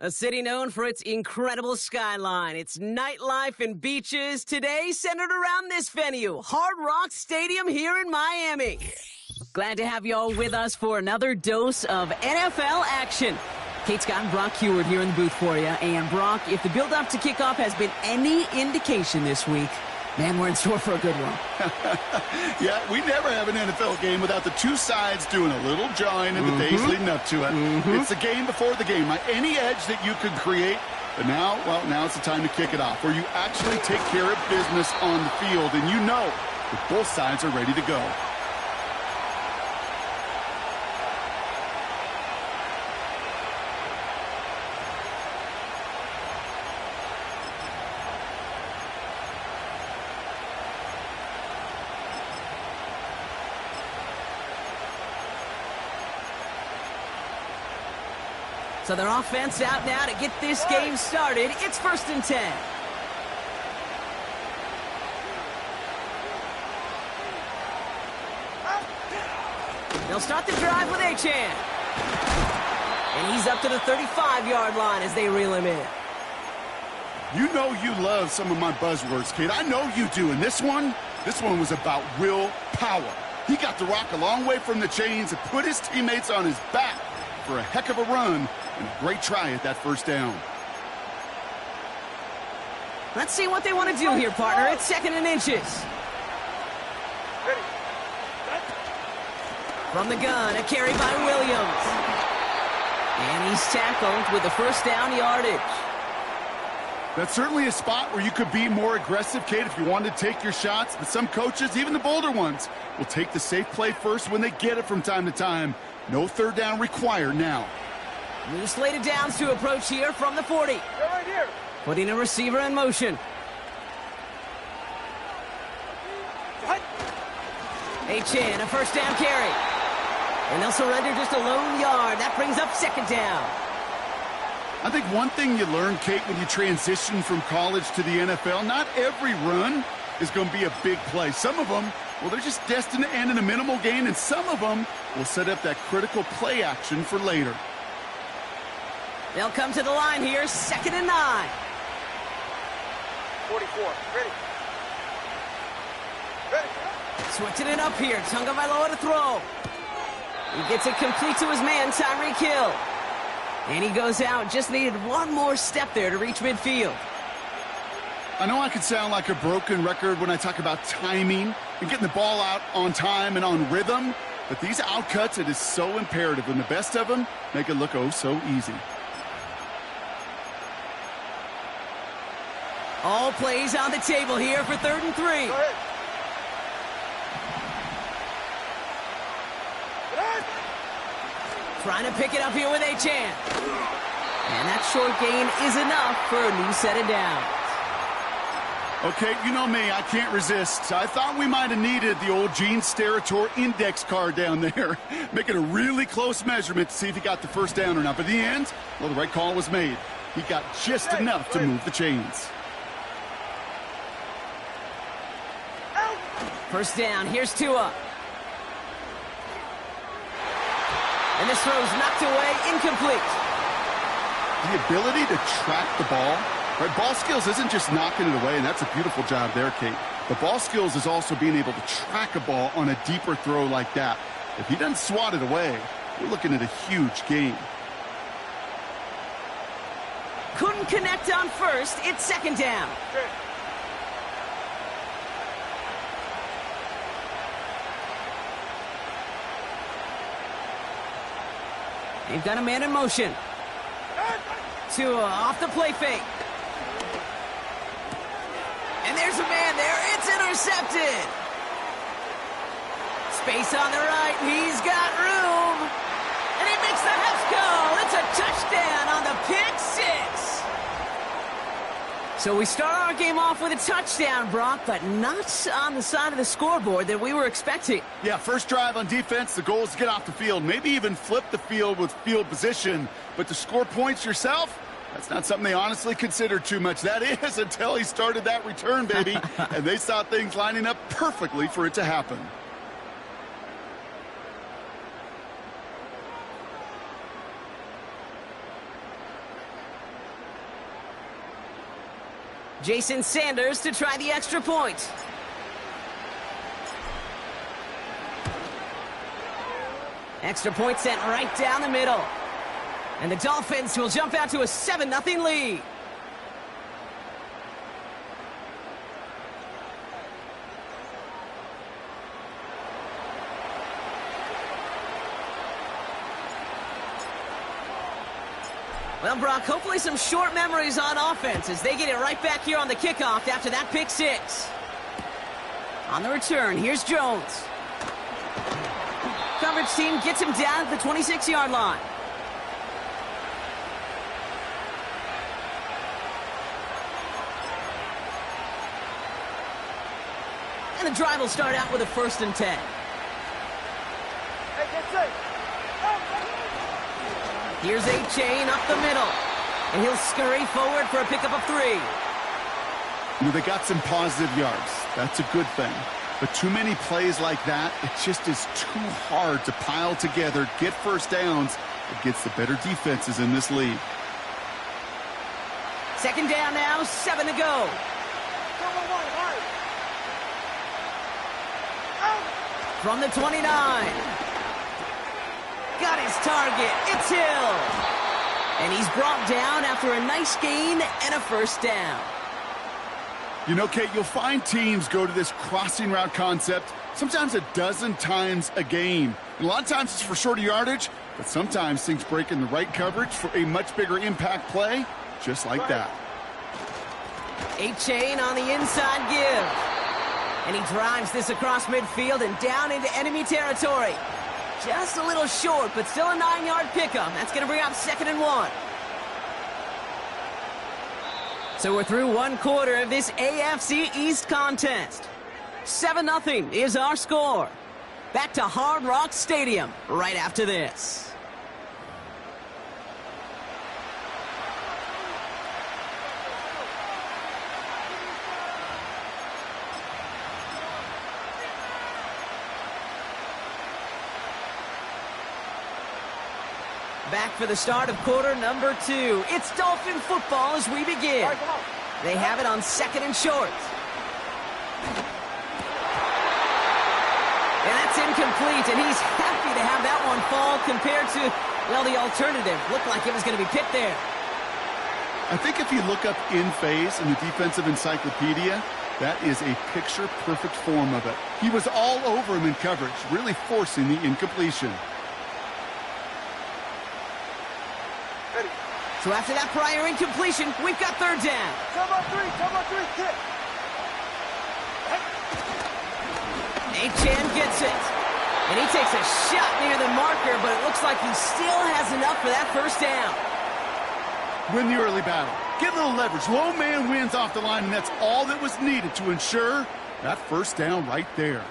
A city known for its incredible skyline, its nightlife and beaches, today centered around this venue, Hard Rock Stadium here in Miami. Glad to have you all with us for another dose of NFL action. Kate Scott and Brock Heward here in the booth for you. And Brock, if the build-up to kickoff has been any indication this week, man, we're in store for a good one. Yeah, we never have an NFL game without the two sides doing a little jawing in the days leading up to it. It's the game before the game. Any edge that you could create, but now, well, now it's the time to kick it off, where you actually take care of business on the field, and you know that both sides are ready to go. So their offense out now to get this game started. It's 1st and 10. They'll start the drive with Achan. And he's up to the 35-yard line as they reel him in. You know you love some of my buzzwords, kid. I know you do. And this one was about willpower. He got the rock a long way from the chains and put his teammates on his back for a heck of a run. And a great try at that first down. Let's see what they want to do here, partner. It's 2nd and inches. From the gun, a carry by Williams. And he's tackled with the first down yardage. That's certainly a spot where you could be more aggressive, Kate, if you wanted to take your shots. But some coaches, even the bolder ones, will take the safe play first when they get it from time to time. No third down required now. New slated downs to approach here from the 40. Right here. Putting a receiver in motion. Achan, a first down carry. And they'll surrender just a lone yard. That brings up 2nd down. I think one thing you learn, Kate, when you transition from college to the NFL, not every run is going to be a big play. Some of them, well, they're just destined to end in a minimal gain, and some of them will set up that critical play action for later. They'll come to the line here, 2nd and 9. 44, ready. Switching it up here, Tagovailoa to throw. He gets it complete to his man, Tyreek Hill. And he goes out, just needed one more step there to reach midfield. I know I could sound like a broken record when I talk about timing and getting the ball out on time and on rhythm, but these outcuts, it is so imperative, and the best of them make it look oh so easy. All plays on the table here for 3rd and 3. Go ahead. Trying to pick it up here with Achan. And that short gain is enough for a new set of downs. Okay, you know me, I can't resist. I thought we might have needed the old Gene Steratore index card down there. Make it a really close measurement to see if he got the first down or not. But in the end, well, the right call was made. He got just enough to move the chains. First down, here's Tua. And this throw's knocked away, incomplete. The ability to track the ball, right? Ball skills isn't just knocking it away, and that's a beautiful job there, Kate. But ball skills is also being able to track a ball on a deeper throw like that. If he doesn't swat it away, we're looking at a huge gain. Couldn't connect on first, it's 2nd down. Okay. They've got a man in motion. Tua off the play fake. And there's a man there. It's intercepted. Space on the right. He's got room. And he makes the Heffs go. It's a touchdown on the pick 6. So we start our game off with a touchdown, Brock, but not on the side of the scoreboard that we were expecting. Yeah, first drive on defense, the goal is to get off the field, maybe even flip the field with field position. But to score points yourself, that's not something they honestly considered too much. That is until he started that return, baby. And they saw things lining up perfectly for it to happen. Jason Sanders to try the extra point. Extra point sent right down the middle. And the Dolphins will jump out to a 7-0 lead. Well, Brock, hopefully some short memories on offense as they get it right back here on the kickoff after that pick six. On the return, here's Jones. Coverage team gets him down at the 26-yard line. And the drive will start out with a 1st and 10. Here's A-Chain up the middle. And he'll scurry forward for a pickup of 3. You know, they got some positive yards. That's a good thing. But too many plays like that, it just is too hard to pile together, get first downs against the better defenses in this league. 2nd down now, 7 to go. From the 29. Got his target. It's Hill. And he's brought down after a nice gain and a 1st down. You know, Kate, you'll find teams go to this crossing route concept sometimes a dozen times a game. And a lot of times it's for shorter yardage, but sometimes things break in the right coverage for a much bigger impact play, just like that. A-Chain on the inside give. And he drives this across midfield and down into enemy territory. Just a little short, but still a 9-yard pickup. That's going to bring up 2nd and 1. So we're through 1 quarter of this AFC East contest. 7-0 is our score. Back to Hard Rock Stadium right after this. Back for the start of quarter number 2. It's Dolphin football as we begin. They have it on 2nd and short. And that's incomplete, and he's happy to have that one fall compared to, well, the alternative. Looked like it was going to be picked there. I think if you look up in phase in the defensive encyclopedia, that is a picture-perfect form of it. He was all over him in coverage, really forcing the incompletion. So after that prior incompletion, we've got 3rd down. Come on, 3, kick. A-Chan gets it. And he takes a shot near the marker, but it looks like he still has enough for that 1st down. Win the early battle. Get a little leverage. Low man wins off the line, and that's all that was needed to ensure that 1st down right there.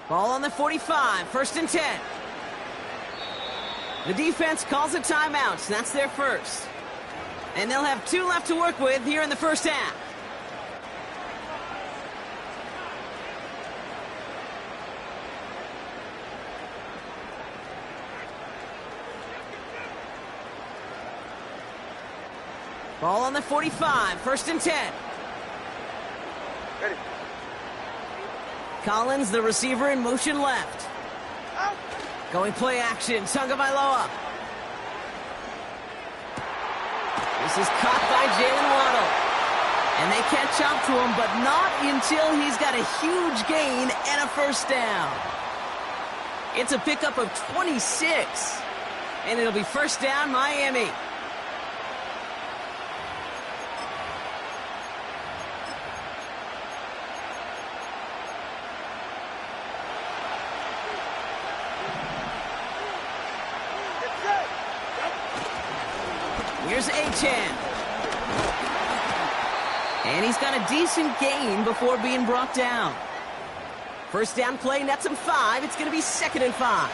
Ball on the 45, 1st and 10. The defense calls a timeout, so that's their 1st. And they'll have 2 left to work with here in the 1st half. Ball on the 45, 1st and 10. Ready. Collins, the receiver, in motion left. Going play action, Tagovailoa. This is caught by Jalen Waddle. And they catch up to him, but not until he's got a huge gain and a 1st down. It's a pickup of 26. And it'll be 1st down, Miami. Here's A-Chan. And he's got a decent gain before being brought down. 1st down play nets him 5. It's going to be 2nd and 5.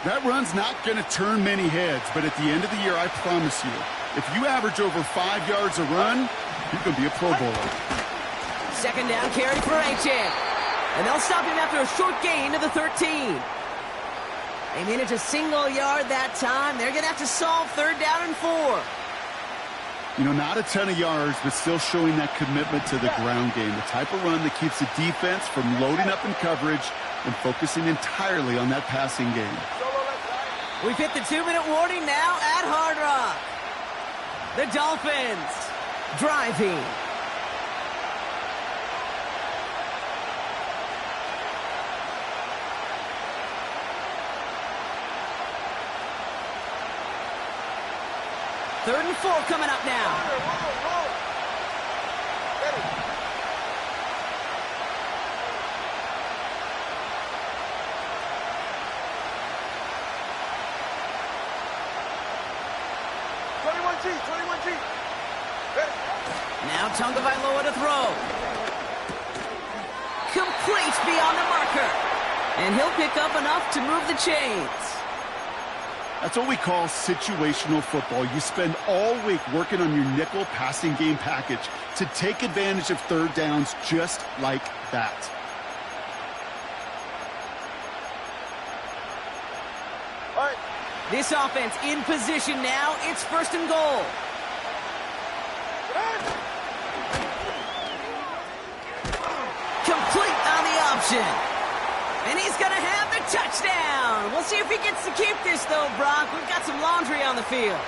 That run's not going to turn many heads, but at the end of the year, I promise you, If you average over 5 yards a run, you can be a Pro Bowler. Second down carry for Achane. And they'll stop him after a short gain to the 13. They managed a single yard that time. They're going to have to solve third down and 4. You know, not a ton of yards, but still showing that commitment to the ground game. The type of run that keeps the defense from loading up in coverage and focusing entirely on that passing game. We've hit the 2-minute warning now at Hard Rock. The Dolphins driving. Third and 4 coming up now. Ready. Now Tagovailoa to throw. Complete beyond the marker. And he'll pick up enough to move the chains. That's what we call situational football. You spend all week working on your nickel passing game package to take advantage of third downs just like that. All right. This offense in position now. It's first and goal. Complete on the option. And he's going to have the touchdown. We'll see if he gets to keep this, though, Brock. We've got some laundry on the field.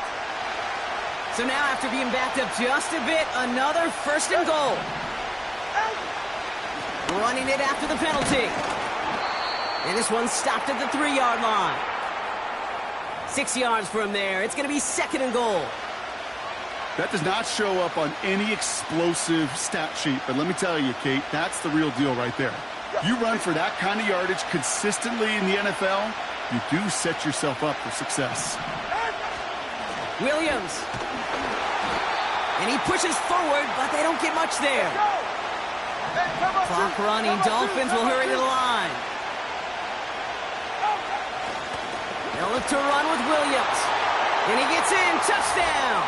So now, after being backed up just a bit, another first and goal. Running it after the penalty. And this one's stopped at the 3-yard line. 6 yards from there. It's going to be second and goal. That does not show up on any explosive stat sheet, but let me tell you, Kate, that's the real deal right there. You run for that kind of yardage consistently in the NFL, you do set yourself up for success. Williams. And he pushes forward, but they don't get much there. Clock running. Dolphins will hurry to the line. They'll look to run with Williams. And he gets in. Touchdown.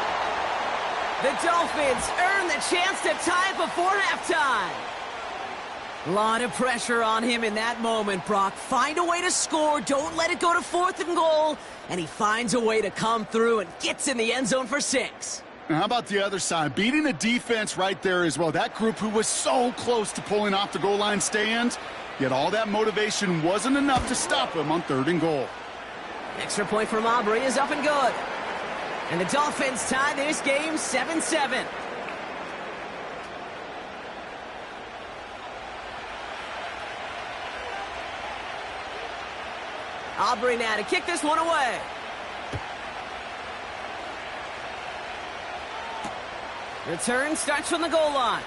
The Dolphins earn the chance to tie it before halftime. A lot of pressure on him in that moment, Brock. Find a way to score. Don't let it go to fourth and goal. And he finds a way to come through and gets in the end zone for 6. And how about the other side? Beating the defense right there as well. That group who was so close to pulling off the goal line stand, yet all that motivation wasn't enough to stop him on third and goal. Extra point from Aubrey is up and good. And the Dolphins tie this game 7-7. Aubrey now to kick this one away. Return starts from the goal line.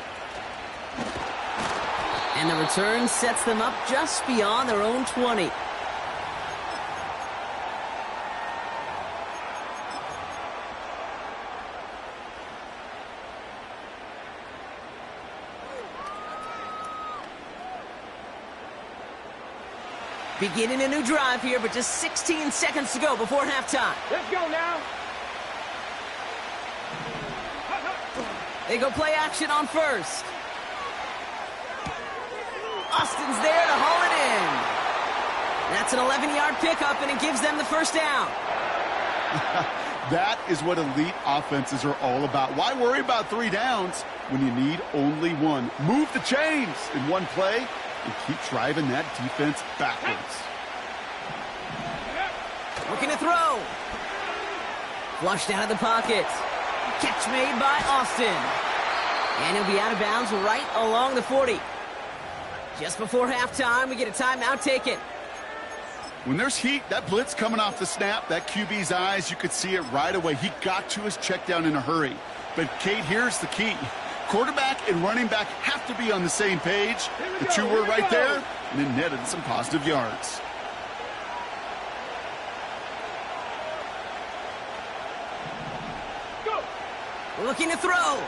And the return sets them up just beyond their own 20. Beginning a new drive here, but just 16 seconds to go before halftime. Let's go now. They go play action on first. Austin's there to haul it in. That's an 11-yard pickup, and it gives them the first down. That is what elite offenses are all about. Why worry about 3 downs when you need only 1? Move the chains in one play and keep driving that defense backwards. Looking to throw. Flushed out of the pocket. Catch made by Austin. And he'll be out of bounds right along the 40. Just before halftime, we get a timeout taken. When there's heat, that blitz coming off the snap, that QB's eyes, you could see it right away. He got to his check down in a hurry. But, Kate, here's the key. Quarterback and running back have to be on the same page. The two were right there, and then netted some positive yards. Looking to throw.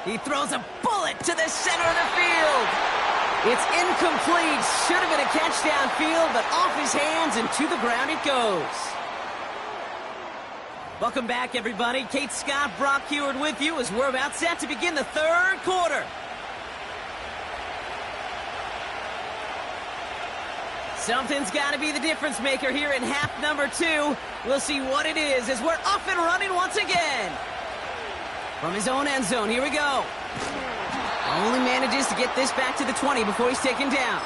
He throws a bullet to the center of the field. It's incomplete. Should have been a catch downfield, but off his hands and to the ground it goes. Welcome back, everybody. Kate Scott, Brock Heward with you as we're about set to begin the third quarter. Something's got to be the difference maker here in half number 2. We'll see what it is as we're off and running once again. From his own end zone, here we go. Only manages to get this back to the 20 before he's taken down.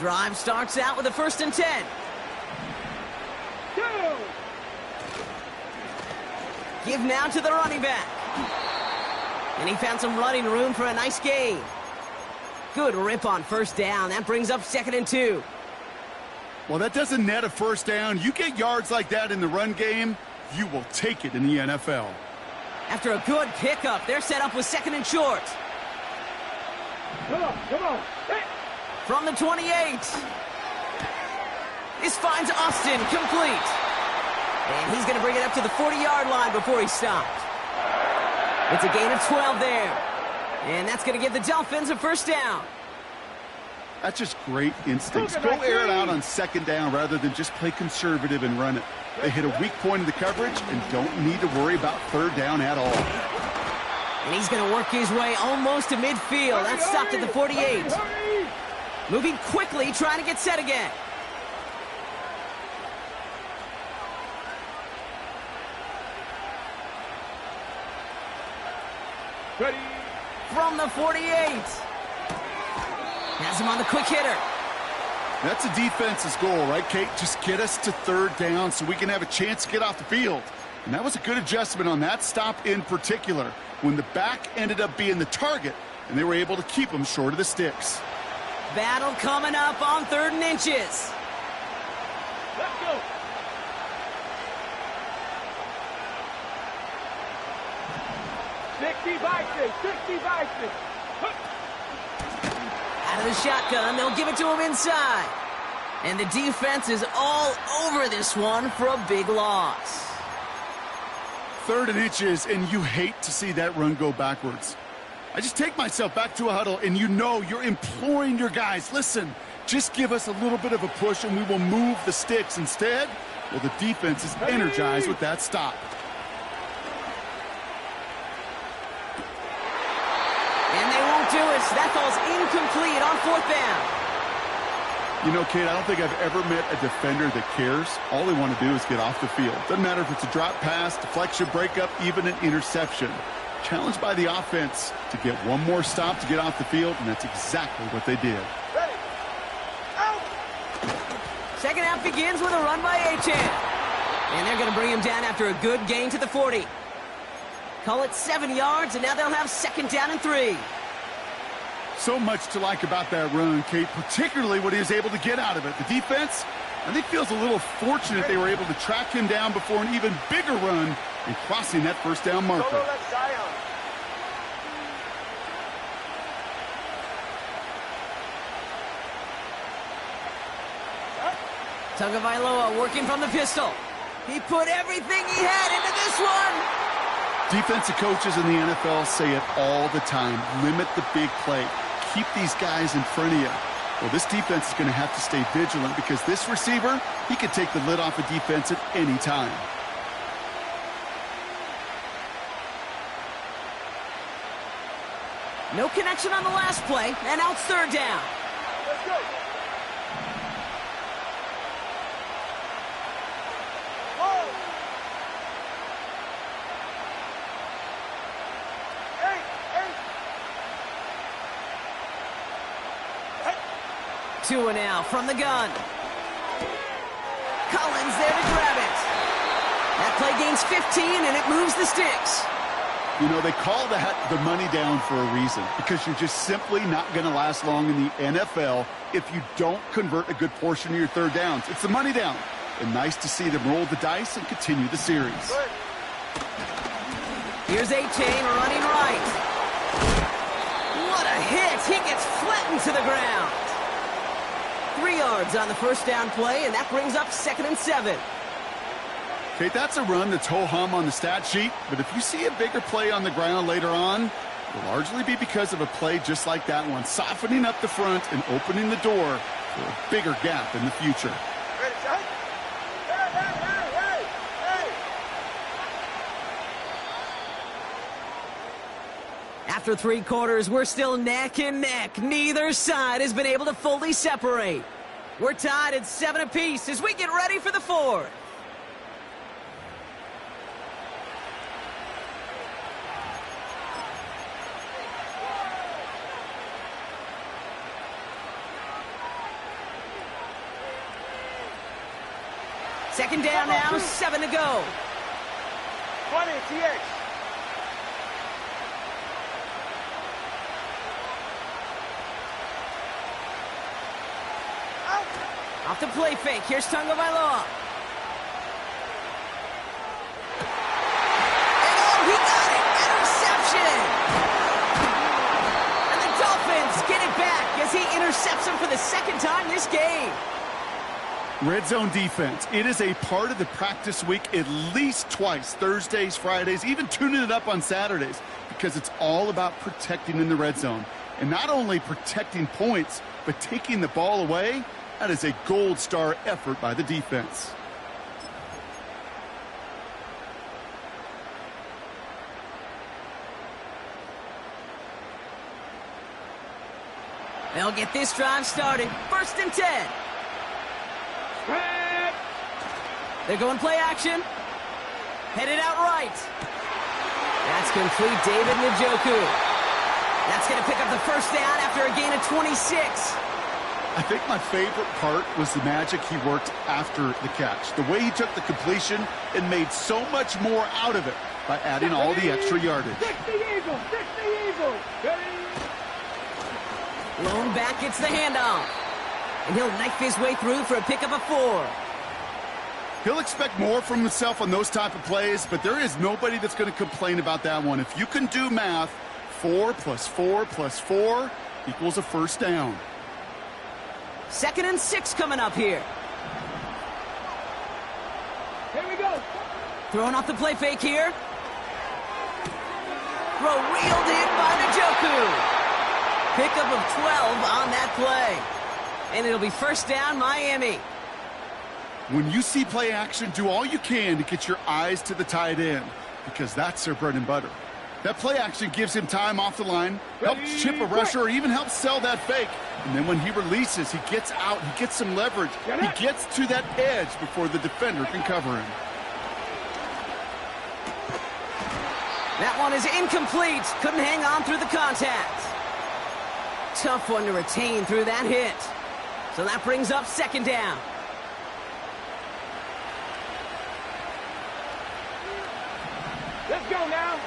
Drive starts out with a 1st and 10. Give now to the running back. And he found some running room for a nice gain. Good rip on 1st down. That brings up 2nd and 2. Well, that doesn't net a 1st down. You get yards like that in the run game, you will take it in the NFL. After a good pickup, they're set up with 2nd and short. Come on. Hey. From the 28. This finds Austin complete. And he's going to bring it up to the 40-yard line before he stopped. It's a gain of 12 there. And that's going to give the Dolphins a 1st down. That's just great instincts. Go air it out on 2nd down rather than just play conservative and run it. They hit a weak point in the coverage and don't need to worry about 3rd down at all. And he's going to work his way almost to midfield. That's stopped at the 48. Moving quickly, trying to get set again. Ready. From the 48. Has him on the quick hitter. That's a defense's goal, right, Kate? Just get us to 3rd down so we can have a chance to get off the field. And that was a good adjustment on that stop in particular, when the back ended up being the target, and they were able to keep him short of the sticks. Battle coming up on 3rd and inches. Let's go. Sixty by six. Out of the shotgun, they'll give it to him inside. And the defense is all over this one for a big loss. 3rd and inches, and you hate to see that run go backwards. I just take myself back to a huddle, and you know you're imploring your guys, listen, just give us a little bit of a push and we will move the sticks. Instead, well, the defense is energized with that stop. And they won't do it. That ball's incomplete on 4th down. You know, Kate, I don't think I've ever met a defender that cares. All they want to do is get off the field. Doesn't matter if it's a drop pass, deflection, breakup, even an interception. Challenged by the offense to get one more stop to get off the field, and that's exactly what they did. Ready. Out. 2nd half begins with a run by Achane. And they're going to bring him down after a good gain to the 40. Call it 7 yards, and now they'll have 2nd down and 3. So much to like about that run, Kate, particularly what he was able to get out of it. The defense, I think, feels a little fortunate they were able to track him down before an even bigger run and crossing that 1st down marker. Solo left Zion. Tagovailoa working from the pistol. He put everything he had into this one. Defensive coaches in the NFL say it all the time. Limit the big play. Keep these guys in front of you. Well, this defense is going to have to stay vigilant because this receiver, he could take the lid off a defense at any time. No connection on the last play, and now it's 3rd down. Let's go. Whoa. 2 and out from the gun. Collins there to grab it. That play gains 15, and it moves the sticks. You know, they call that the money down for a reason, because you're just simply not going to last long in the NFL if you don't convert a good portion of your 3rd downs. It's the money down. And nice to see them roll the dice and continue the series. Here's Achane running right. What a hit. He gets flattened to the ground. 3 yards on the 1st down play, and that brings up 2nd and 7. Kate, that's a run that's ho-hum on the stat sheet, but if you see a bigger play on the ground later on, will largely be because of a play just like that one, softening up the front and opening the door for a bigger gap in the future. Ready, set? Hey, hey, hey, hey, hey! After 3 quarters, we're still neck and neck. Neither side has been able to fully separate. We're tied at 7 apiece as we get ready for the 4th. Second down now, 7 to go. 20, TX. Out. Off the play fake. Here's Tagovailoa. And oh, he got it! Interception! And the Dolphins get it back as he intercepts him for the 2nd time this game. Red zone defense. It is a part of the practice week at least twice, Thursdays, Fridays, even tuning it up on Saturdays, because it's all about protecting in the red zone. And not only protecting points, but taking the ball away. That is a gold star effort by the defense. They'll get this drive started. 1st and 10. They're going play action. Headed out right. That's complete, David Njoku. That's going to pick up the 1st down after a gain of 26. I think my favorite part was the magic he worked after the catch. The way he took the completion and made so much more out of it by adding all the extra yardage. 60 Eagles, 60 Eagles. Lone back gets the handoff. And he'll knife his way through for a pickup of 4. He'll expect more from himself on those type of plays, but there is nobody that's going to complain about that one. If you can do math, 4 plus 4 plus 4 equals a 1st down. 2nd and 6 coming up here. Here we go. Throwing off the play fake here. Throw reeled in by Njoku. Pickup of 12 on that play. And it'll be 1st down, Miami. When you see play action, do all you can to get your eyes to the tight end, because that's their bread and butter. That play action gives him time off the line, helps chip a rusher, or even helps sell that fake. And then when he releases, he gets out, he gets some leverage. He gets to that edge before the defender can cover him. That one is incomplete. Couldn't hang on through the contact. Tough one to retain through that hit. So that brings up 2nd down. Let's go now.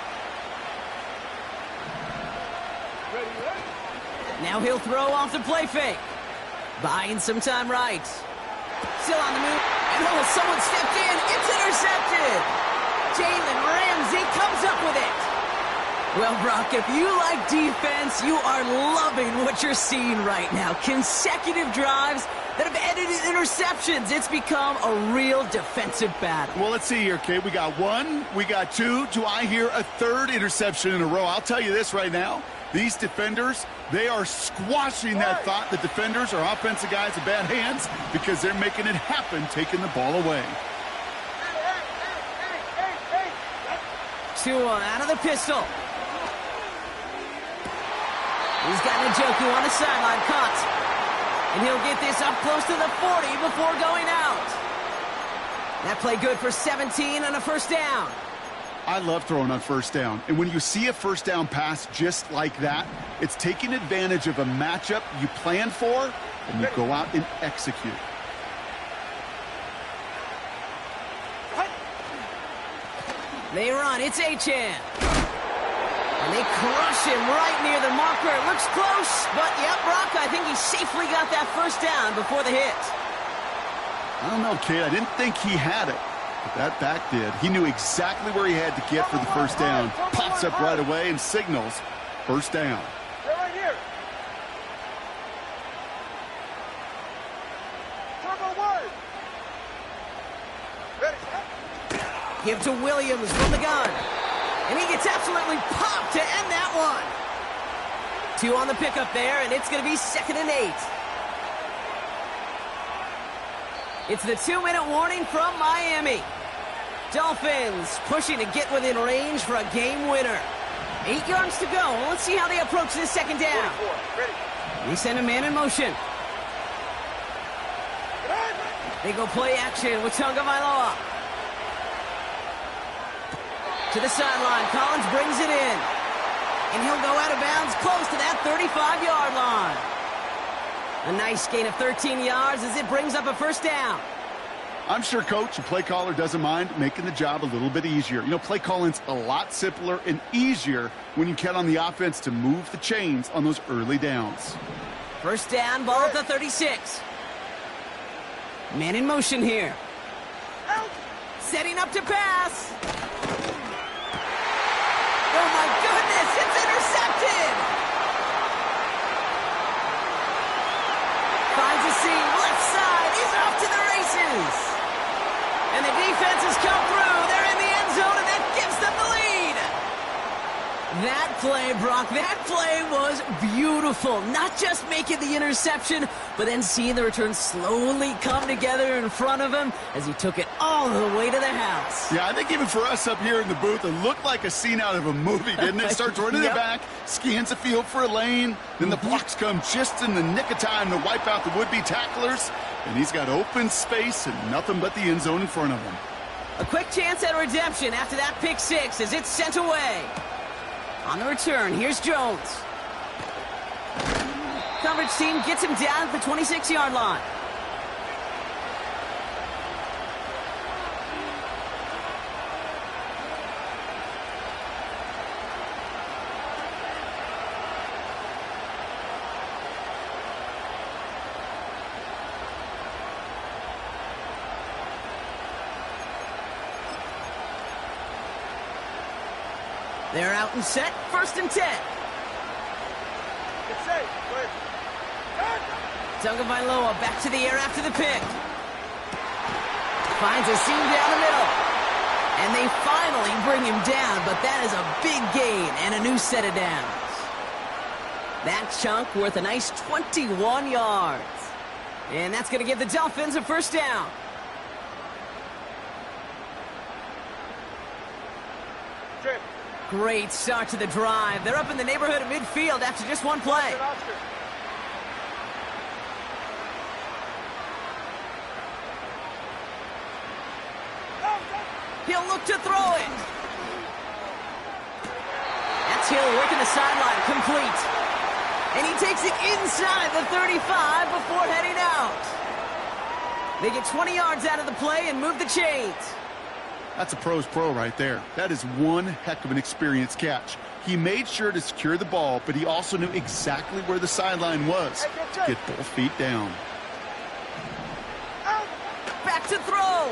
Ready, ready? Now he'll throw off the play fake. Buying some time right. Still on the move. And oh, someone stepped in. It's intercepted. Jalen Ramsey comes up with it. Well, Brock, if you like defense, you are loving what you're seeing right now. Consecutive drives that have ended in interceptions. It's become a real defensive battle. Well, let's see here, Kate. We got 1, we got 2. Do I hear a 3rd interception in a row? I'll tell you this right now. These defenders, they are squashing that thought that defenders are offensive guys in bad hands, because they're making it happen, taking the ball away. Hey. Tua out of the pistol. He's got Njoku on the sideline, caught. And he'll get this up close to the 40 before going out. That play good for 17 and a 1st down. I love throwing on 1st down. And when you see a 1st down pass just like that, it's taking advantage of a matchup you plan for, and you go out and execute. They run. It's Achane. And they crush him right near the marker. It looks close, but yep, Brock, I think he safely got that 1st down before the hit. I don't know, kid. I didn't think he had it, but that back did. He knew exactly where he had to get for the 1st down. Pops up right away and signals 1st down. They're right here. Turbo 1. Ready, set. Give to Williams from the gun. And he gets absolutely popped to end that one. 2 on the pickup there, and it's going to be 2nd and 8. It's the 2-minute warning from Miami. Dolphins pushing to get within range for a game winner. 8 yards to go. Let's see how they approach this 2nd down. They send a man in motion. They go play action with Tagovailoa. To the sideline, Collins brings it in. And he'll go out of bounds close to that 35-yard line. A nice gain of 13 yards as it brings up a 1st down. I'm sure coach and play caller doesn't mind making the job a little bit easier. You know, play calling's a lot simpler and easier when you count on the offense to move the chains on those early downs. 1st down, ball at the 36. Man in motion here. Setting up to pass. Oh my goodness, it's intercepted! Finds a seam, left side, he's off to the races! And the defense has come through, they're in the end zone, and that gives them the lead! That play, Brock, that play was beautiful. Not just making the interception, but then seeing the return slowly come together in front of him as he took it all the way to the house. Yeah, I think even for us up here in the booth, it looked like a scene out of a movie, didn't it? Starts running it back, scans the field for a lane, then the blocks come just in the nick of time to wipe out the would-be tacklers, and he's got open space and nothing but the end zone in front of him. A quick chance at redemption after that pick 6 as it's sent away. On the return, here's Jones. Coverage team gets him down at the 26-yard line. They're out and set, 1st and 10. Tagovailoa back to the air after the pick. Finds a seam down the middle. And they finally bring him down, but that is a big gain and a new set of downs. That chunk worth a nice 21 yards. And that's going to give the Dolphins a 1st down. Great start to the drive. They're up in the neighborhood of midfield after just one play. He'll look to throw it. That's Hill working the sideline, complete. And he takes it inside the 35 before heading out. They get 20 yards out of the play and move the chains. That's a pro's pro right there. That is one heck of an experienced catch. He made sure to secure the ball, but he also knew exactly where the sideline was to get both feet down. Back to throw.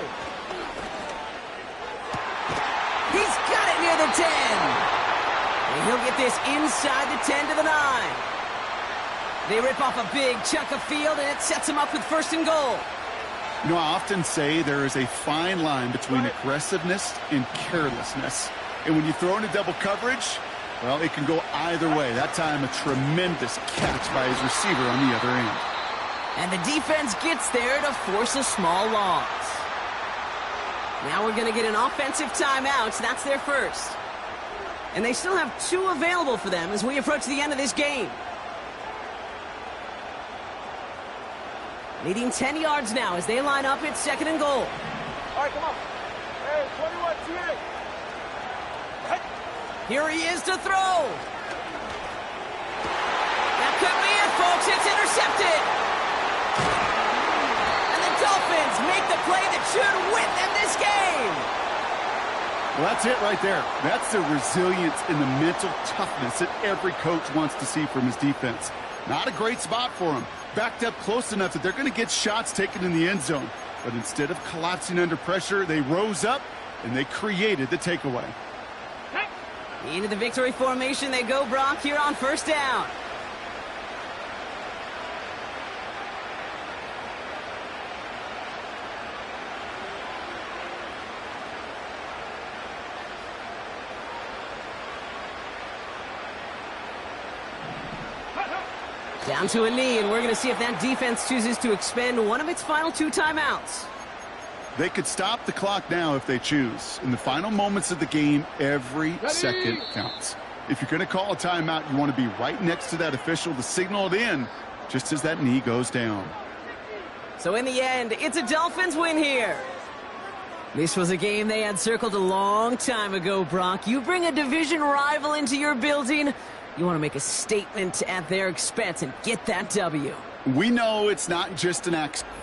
He's got it near the 10. And he'll get this inside the 10 to the 9. They rip off a big chunk of field, and it sets him up with 1st and goal. You know, I often say there is a fine line between aggressiveness and carelessness. And when you throw into double coverage, well, it can go either way. That time, a tremendous catch by his receiver on the other end. And the defense gets there to force a small loss. Now we're going to get an offensive timeout. That's their 1st. And they still have 2 available for them as we approach the end of this game. Leading 10 yards now as they line up at 2nd and goal. All right, come on. Hey, 21, TA. Here he is to throw. That could be it, folks. It's intercepted. And the Dolphins make the play that should win them this game. Well, that's it right there. That's the resilience and the mental toughness that every coach wants to see from his defense. Not a great spot for him. Backed up close enough that they're going to get shots taken in the end zone. But instead of collapsing under pressure, they rose up and they created the takeaway. Into the victory formation they go, Brock, here on 1st down. Down to a knee, and we're going to see if that defense chooses to expend one of its final 2 timeouts. They could stop the clock now if they choose. In the final moments of the game, every second counts. If you're going to call a timeout, you want to be right next to that official to signal it in just as that knee goes down. So in the end, it's a Dolphins win here. This was a game they had circled a long time ago, Brock. You bring a division rival into your building, you want to make a statement at their expense and get that W. We know it's not just an accident.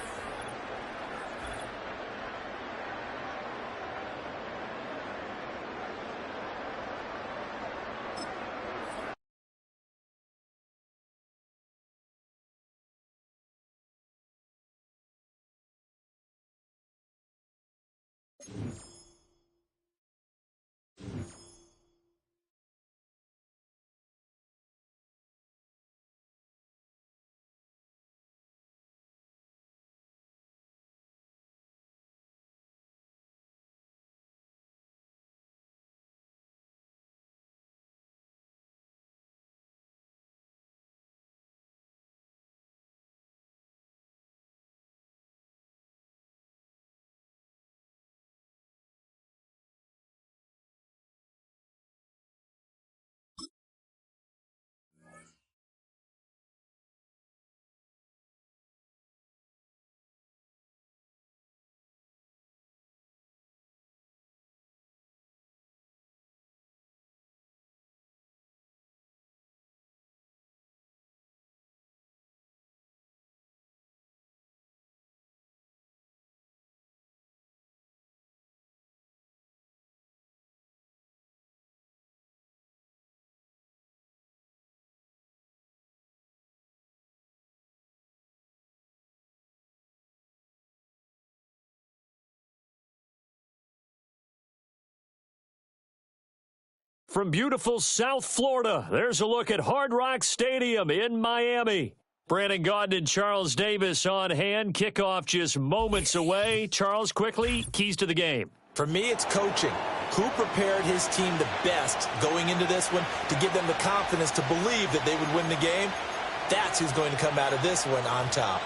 From beautiful South Florida, there's a look at Hard Rock Stadium in Miami. Brandon Gaudin and Charles Davis on hand. Kickoff just moments away. Charles, quickly, keys to the game. For me, it's coaching. Who prepared his team the best going into this one to give them the confidence to believe that they would win the game? That's who's going to come out of this one on top.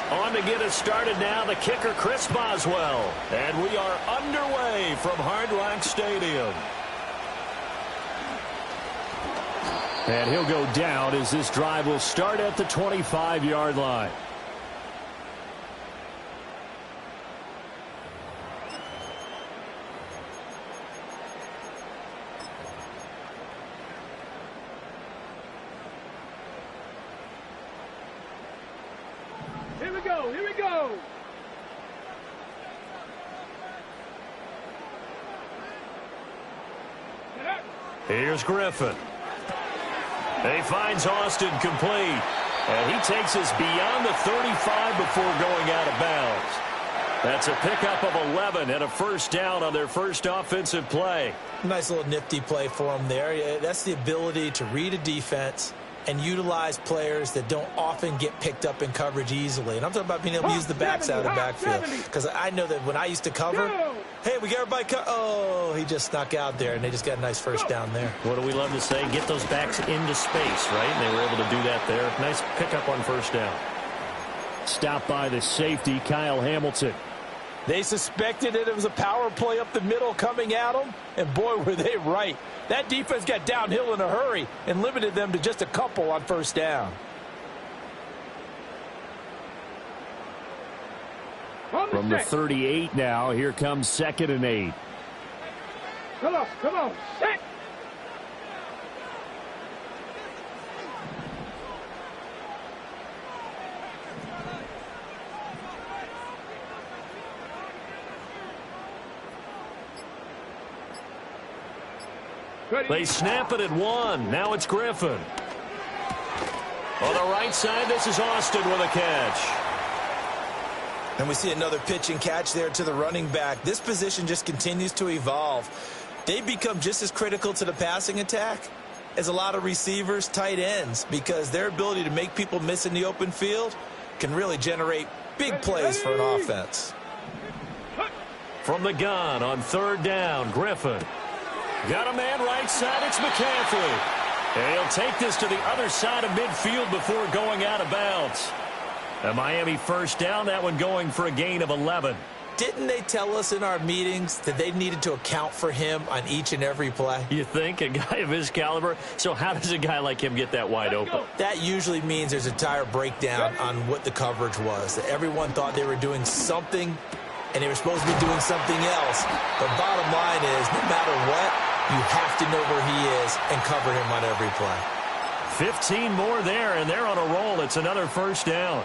On to get us started now, the kicker, Chris Boswell. And we are underway from Hard Rock Stadium. And he'll go down as this drive will start at the 25-yard line. Here we go, here we go. Here's Griffin. He finds Austin complete. And he takes us beyond the 35 before going out of bounds. That's a pickup of 11 and a first down on their first offensive play. Nice little nifty play for him there. That's the ability to read a defense and utilize players that don't often get picked up in coverage easily. And I'm talking about being able to use the backs out of the backfield. Because I know that when I used to cover, hey, we got everybody oh, he just snuck out there, and they just got a nice first down there. What do we love to say? Get those backs into space, right? And they were able to do that there. Nice pickup on first down. Stopped by the safety, Kyle Hamilton. They suspected it was a power play up the middle coming at them, and boy, were they right. That defense got downhill in a hurry and limited them to just a couple on first down. From the 38 now, here comes 2nd and 8. Come on, set. They snap it at 1. Now it's Griffin. On the right side, this is Austin with a catch. And we see another pitch and catch there to the running back. This position just continues to evolve. They become just as critical to the passing attack as a lot of receivers, tight ends, because their ability to make people miss in the open field can really generate big plays for an offense. From the gun on 3rd down, Griffin. Got a man right side, it's McCaffrey. And he'll take this to the other side of midfield before going out of bounds. A Miami 1st down, that one going for a gain of 11. Didn't they tell us in our meetings that they needed to account for him on each and every play? You think? A guy of his caliber? So how does a guy like him get that wide open? That usually means there's a entire breakdown on what the coverage was. That everyone thought they were doing something, and they were supposed to be doing something else. But bottom line is, no matter what, you have to know where he is and cover him on every play. 15 more there, and they're on a roll. It's another 1st down.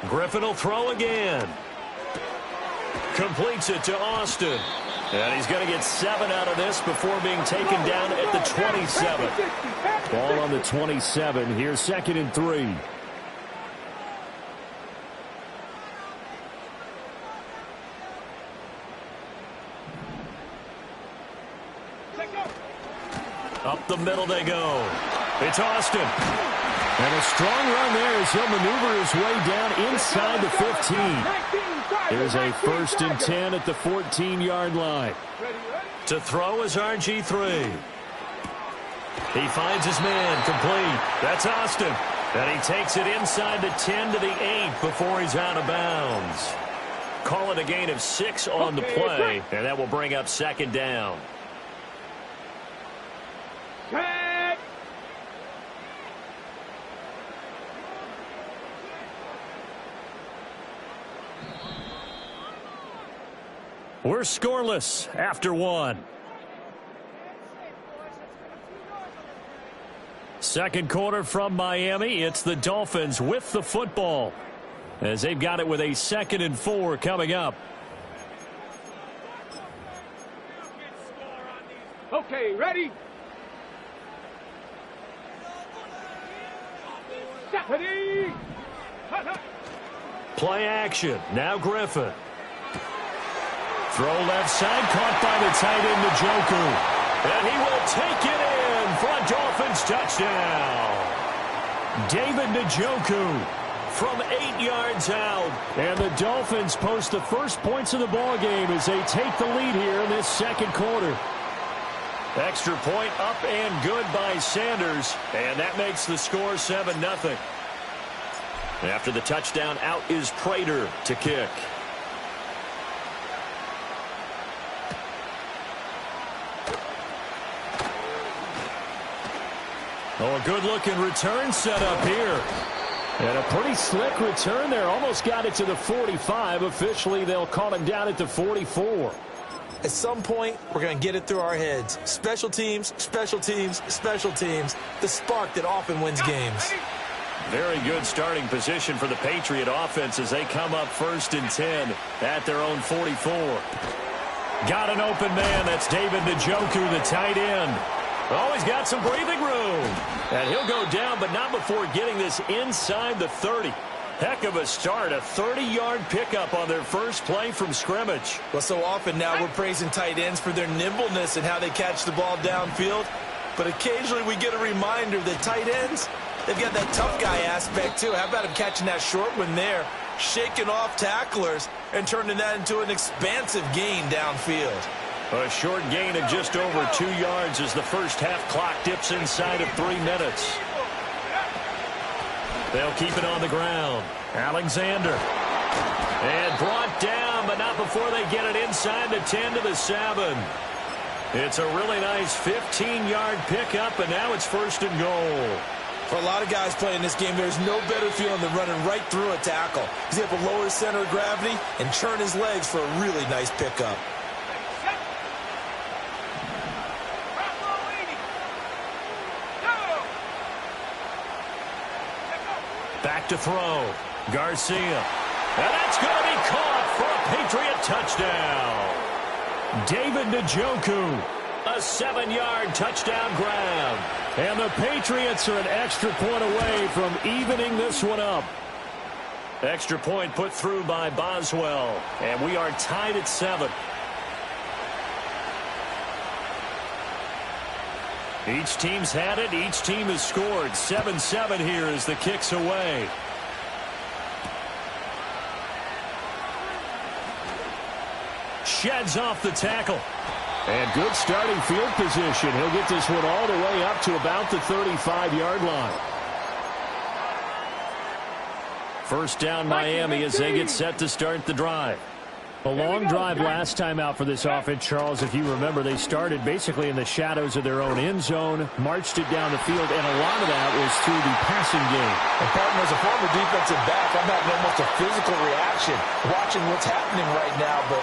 Griffin will throw again. Completes it to Austin. And he's going to get 7 out of this before being taken down at the 27. Ball on the 27. Here's 2nd and 3. Up the middle they go. It's Austin. And a strong run there as he'll maneuver his way down inside the 15. Here's a 1st and 10 at the 14-yard line. To throw is RG3. He finds his man complete. That's Austin. And he takes it inside the 10 to the 8 before he's out of bounds. Call it a gain of 6 on the play, and that will bring up 2nd down. We're scoreless after 1. 2nd quarter from Miami. It's the Dolphins with the football as they've got it with a 2nd and 4 coming up. Okay, ready? Ready? Play action. Now Griffin. Throw left side, caught by the tight end, Njoku. And he will take it in for a Dolphins touchdown. David Njoku from 8 yards out. And the Dolphins post the first points of the ballgame as they take the lead here in this 2nd quarter. Extra point up and good by Sanders. And that makes the score 7-0. After the touchdown, out is Prater to kick. Oh, a good-looking return set up here. And a pretty slick return there. Almost got it to the 45. Officially, they'll call him down at the 44. At some point, we're going to get it through our heads. Special teams, special teams, special teams. The spark that often wins games. Very good starting position for the Patriot offense as they come up 1st and 10 at their own 44. Got an open man. That's David Njoku, the tight end. Oh, he's got some breathing room. And he'll go down, but not before getting this inside the 30. Heck of a start, a 30-yard pickup on their first play from scrimmage. Well, so often now we're praising tight ends for their nimbleness and how they catch the ball downfield. But occasionally we get a reminder that tight ends, they've got that tough guy aspect too. How about him catching that short one there, shaking off tacklers, and turning that into an expansive gain downfield. A short gain of just over 2 yards as the first half clock dips inside of 3 minutes. They'll keep it on the ground. Alexander. And brought down, but not before they get it inside the 10 to the 7. It's a really nice 15-yard pickup, and now it's 1st and goal. For a lot of guys playing this game, there's no better feeling than running right through a tackle. He's able to lower his center of gravity and churn his legs for a really nice pickup. Back to throw. Garcia. And that's going to be caught for a Patriot touchdown. David Njoku. A 7-yard touchdown grab. And the Patriots are an extra point away from evening this one up. Extra point put through by Boswell. And we are tied at 7. Each team's had it. Each team has scored. 7-7 here as the kick's away. Sheds off the tackle. And good starting field position. He'll get this one all the way up to about the 35-yard line. First down Miami as they get set to start the drive. A long drive last time out for this offense, Charles. If you remember, they started basically in the shadows of their own end zone, marched it down the field, and a lot of that was through the passing game. And partner, as a former defensive back, I'm having almost a physical reaction watching what's happening right now, but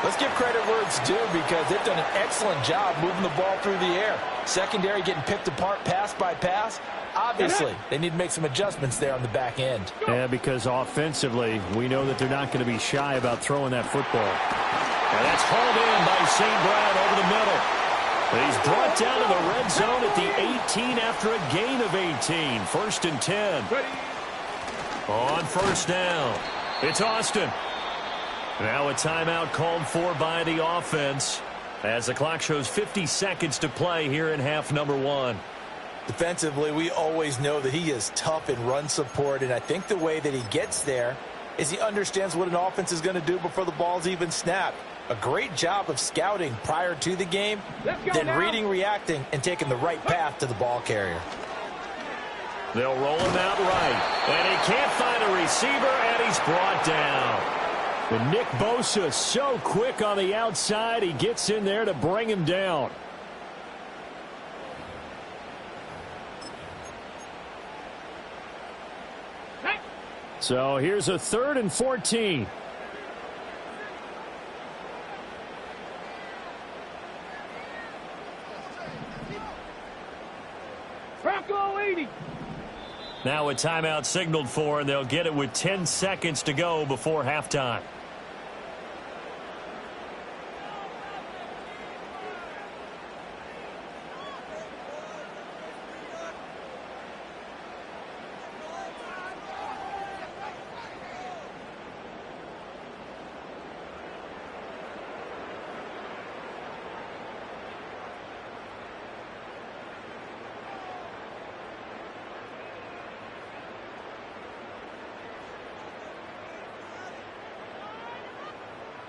let's give credit where it's due because they've done an excellent job moving the ball through the air. Secondary getting picked apart pass by pass. Obviously, they need to make some adjustments there on the back end. Yeah, because offensively, we know that they're not going to be shy about throwing that football. And that's hauled in by St. Brown over the middle. He's brought down to the red zone at the 18 after a gain of 18. 1st and 10. On first down, it's Austin. Now a timeout called for by the offense as the clock shows 50 seconds to play here in half number 1. Defensively, we always know that he is tough in run support, and I think the way that he gets there is he understands what an offense is going to do before the ball's even snapped. A great job of scouting prior to the game, then reading, reacting, and taking the right path to the ball carrier. They'll roll him out right, and he can't find a receiver, and he's brought down. And Nick Bosa so quick on the outside, he gets in there to bring him down. So here's a 3rd and 14. Bronco 80. Now a timeout signaled for, and they'll get it with 10 seconds to go before halftime.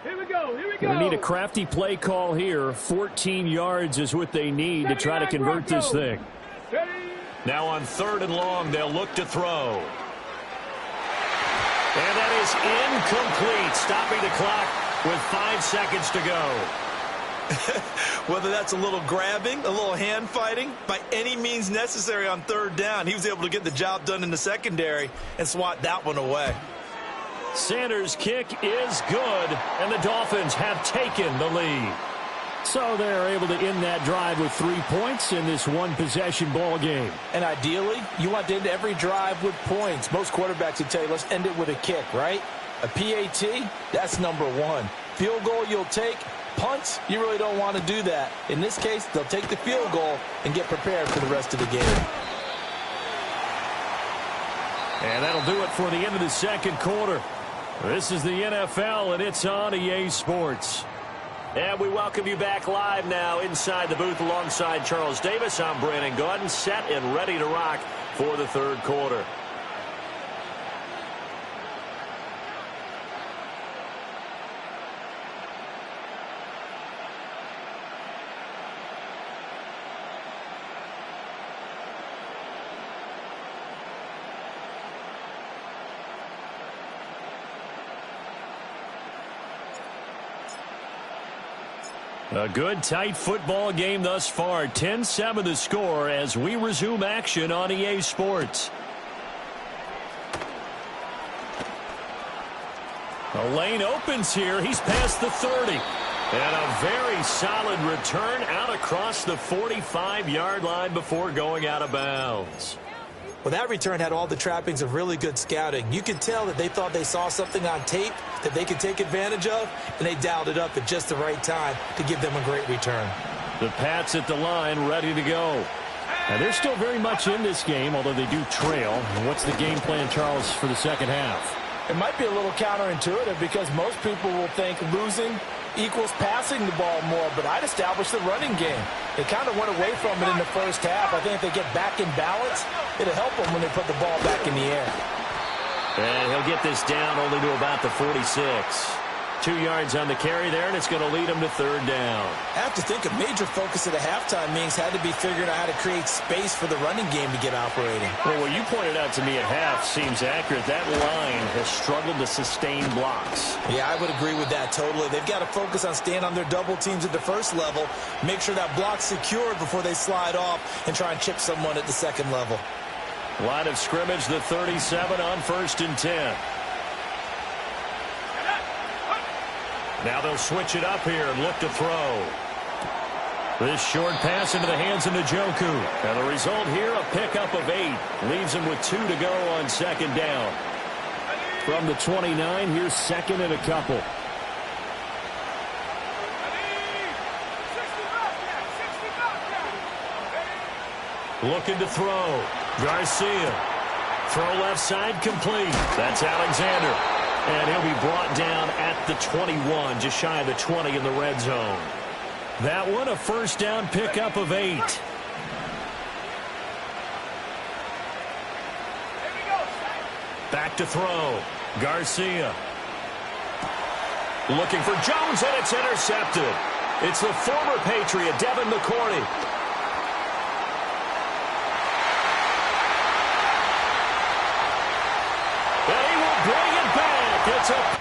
Here we go. They need a crafty play call here. 14 yards is what they need to try to convert this thing. Now on 3rd and long, they'll look to throw. And that is incomplete, stopping the clock with 5 seconds to go. Whether that's a little grabbing, a little hand fighting, by any means necessary on 3rd down, he was able to get the job done in the secondary and swat that one away. Sanders' kick is good, and the Dolphins have taken the lead. So they're able to end that drive with 3 points in this one-possession ball game. And ideally, you want to end every drive with points. Most quarterbacks would tell you, let's end it with a kick, right? A PAT, that's number 1. Field goal you'll take. Punts, you really don't want to do that. In this case, they'll take the field goal and get prepared for the rest of the game. And that'll do it for the end of the second quarter. This is the NFL, and it's on EA Sports. And we welcome you back live now inside the booth alongside Charles Davis. I'm Brandon Gaudin, set and ready to rock for the third quarter. A good, tight football game thus far. 10-7 the score as we resume action on EA Sports. A lane opens here. He's past the 30. And a very solid return out across the 45-yard line before going out of bounds. Well, that return had all the trappings of really good scouting. You could tell that they thought they saw something on tape that they could take advantage of, and they dialed it up at just the right time to give them a great return. The Pats at the line, ready to go. Now, they're still very much in this game, although they do trail. And what's the game plan, Charles, for the second half? It might be a little counterintuitive because most people will think losing equals passing the ball more, but I'd establish the running game. They kind of went away from it in the first half. I think if they get back in balance, it'll help them when they put the ball back in the air. And he'll get this down only to about the 46. 2 yards on the carry there, and it's going to lead him to third down. I have to think a major focus at a halftime means had to be figuring out how to create space for the running game to get operating. Well, what you pointed out to me at half seems accurate. That line has struggled to sustain blocks. Yeah, I would agree with that totally. They've got to focus on staying on their double teams at the first level, make sure that block's secured before they slide off and try and chip someone at the second level. Line of scrimmage, the 37 on 1st and 10. Now they'll switch it up here and look to throw. This short pass into the hands of Njoku. And the result here, a pickup of 8. Leaves him with 2 to go on second down. From the 29, here's second and a couple. Looking to throw. Garcia. Throw left side, complete. That's Alexander. And he'll be brought down at the 21, just shy of the 20 in the red zone. That one, a first down pickup of 8. Back to throw. Garcia. Looking for Jones, and it's intercepted. It's the former Patriot, Devin McCourty. And he will bring it back. It's a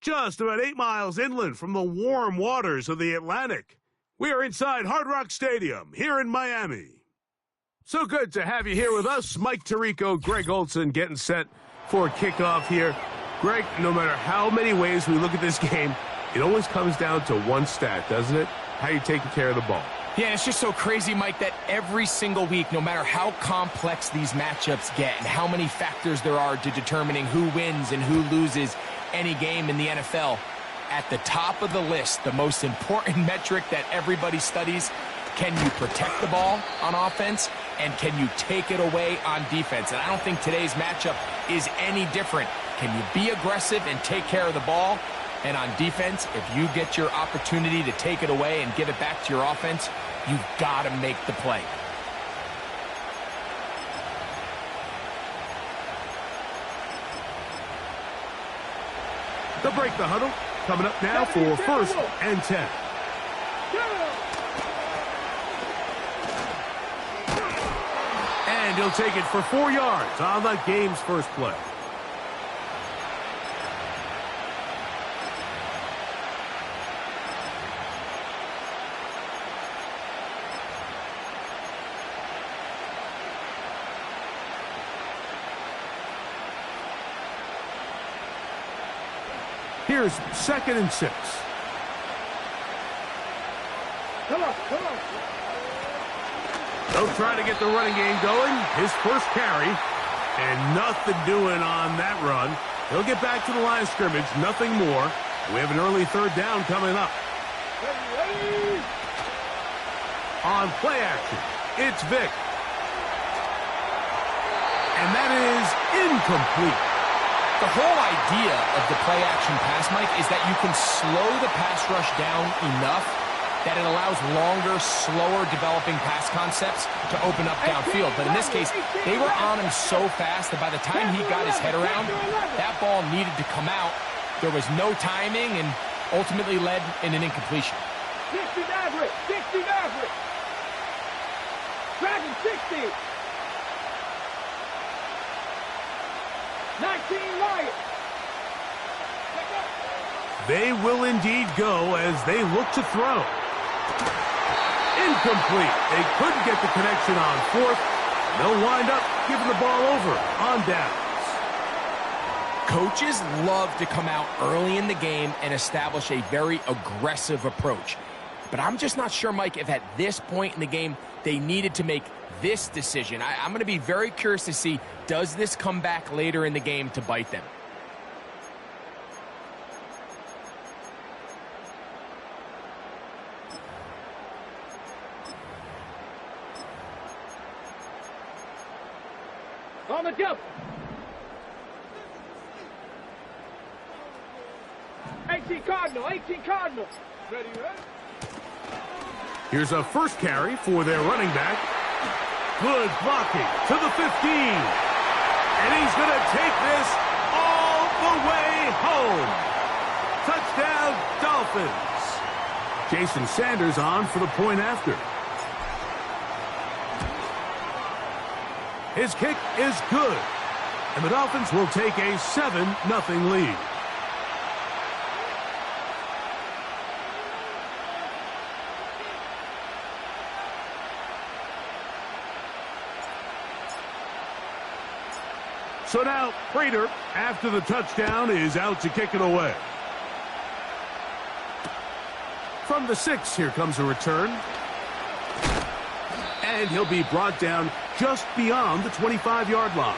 just about 8 miles inland from the warm waters of the Atlantic. We are inside Hard Rock Stadium here in Miami. So good to have you here with us. Mike Tirico, Greg Olson getting set for kickoff here. Greg, no matter how many ways we look at this game, it always comes down to one stat, doesn't it? How you taking care of the ball. Yeah, it's just so crazy, Mike, that every single week, no matter how complex these matchups get and how many factors there are to determining who wins and who loses any game in the NFL, at the top of the list, the most important metric that everybody studies, can you protect the ball on offense and can you take it away on defense? And I don't think today's matchup is any different. Can you be aggressive and take care of the ball? And on defense, if you get your opportunity to take it away and give it back to your offense, you've got to make the play. They'll break the huddle. Coming up now for 1st and 10. And he'll take it for 4 yards on the game's first play. Here's 2nd and 6. Come on. They'll try to get the running game going. His first carry, and nothing doing on that run. He'll get back to the line of scrimmage, nothing more. We have an early 3rd down coming up. Ready. On play action, it's Vic. And that is incomplete. The whole idea of the play-action pass, Mike, is that you can slow the pass rush down enough that it allows longer, slower developing pass concepts to open up downfield. But in this case, they were on him so fast that by the time he got his head around, that ball needed to come out. There was no timing and ultimately led in an incompletion. 60 average. Dragon 60. 19 Lions. They will indeed go as they look to throw. Incomplete. They couldn't get the connection on 4th. They'll wind up giving the ball over on downs. Coaches love to come out early in the game and establish a very aggressive approach. But I'm just not sure, Mike, if at this point in the game they needed to make this decision. I'm going to be very curious to see, does this come back later in the game to bite them? On the jump. 18 Cardinal. Ready. Here's a first carry for their running back. Good blocking to the 15. And he's going to take this all the way home. Touchdown, Dolphins. Jason Sanders on for the point after. His kick is good. And the Dolphins will take a 7-0 lead. So now, Prater, after the touchdown, is out to kick it away. From the 6, here comes a return. And he'll be brought down just beyond the 25-yard line.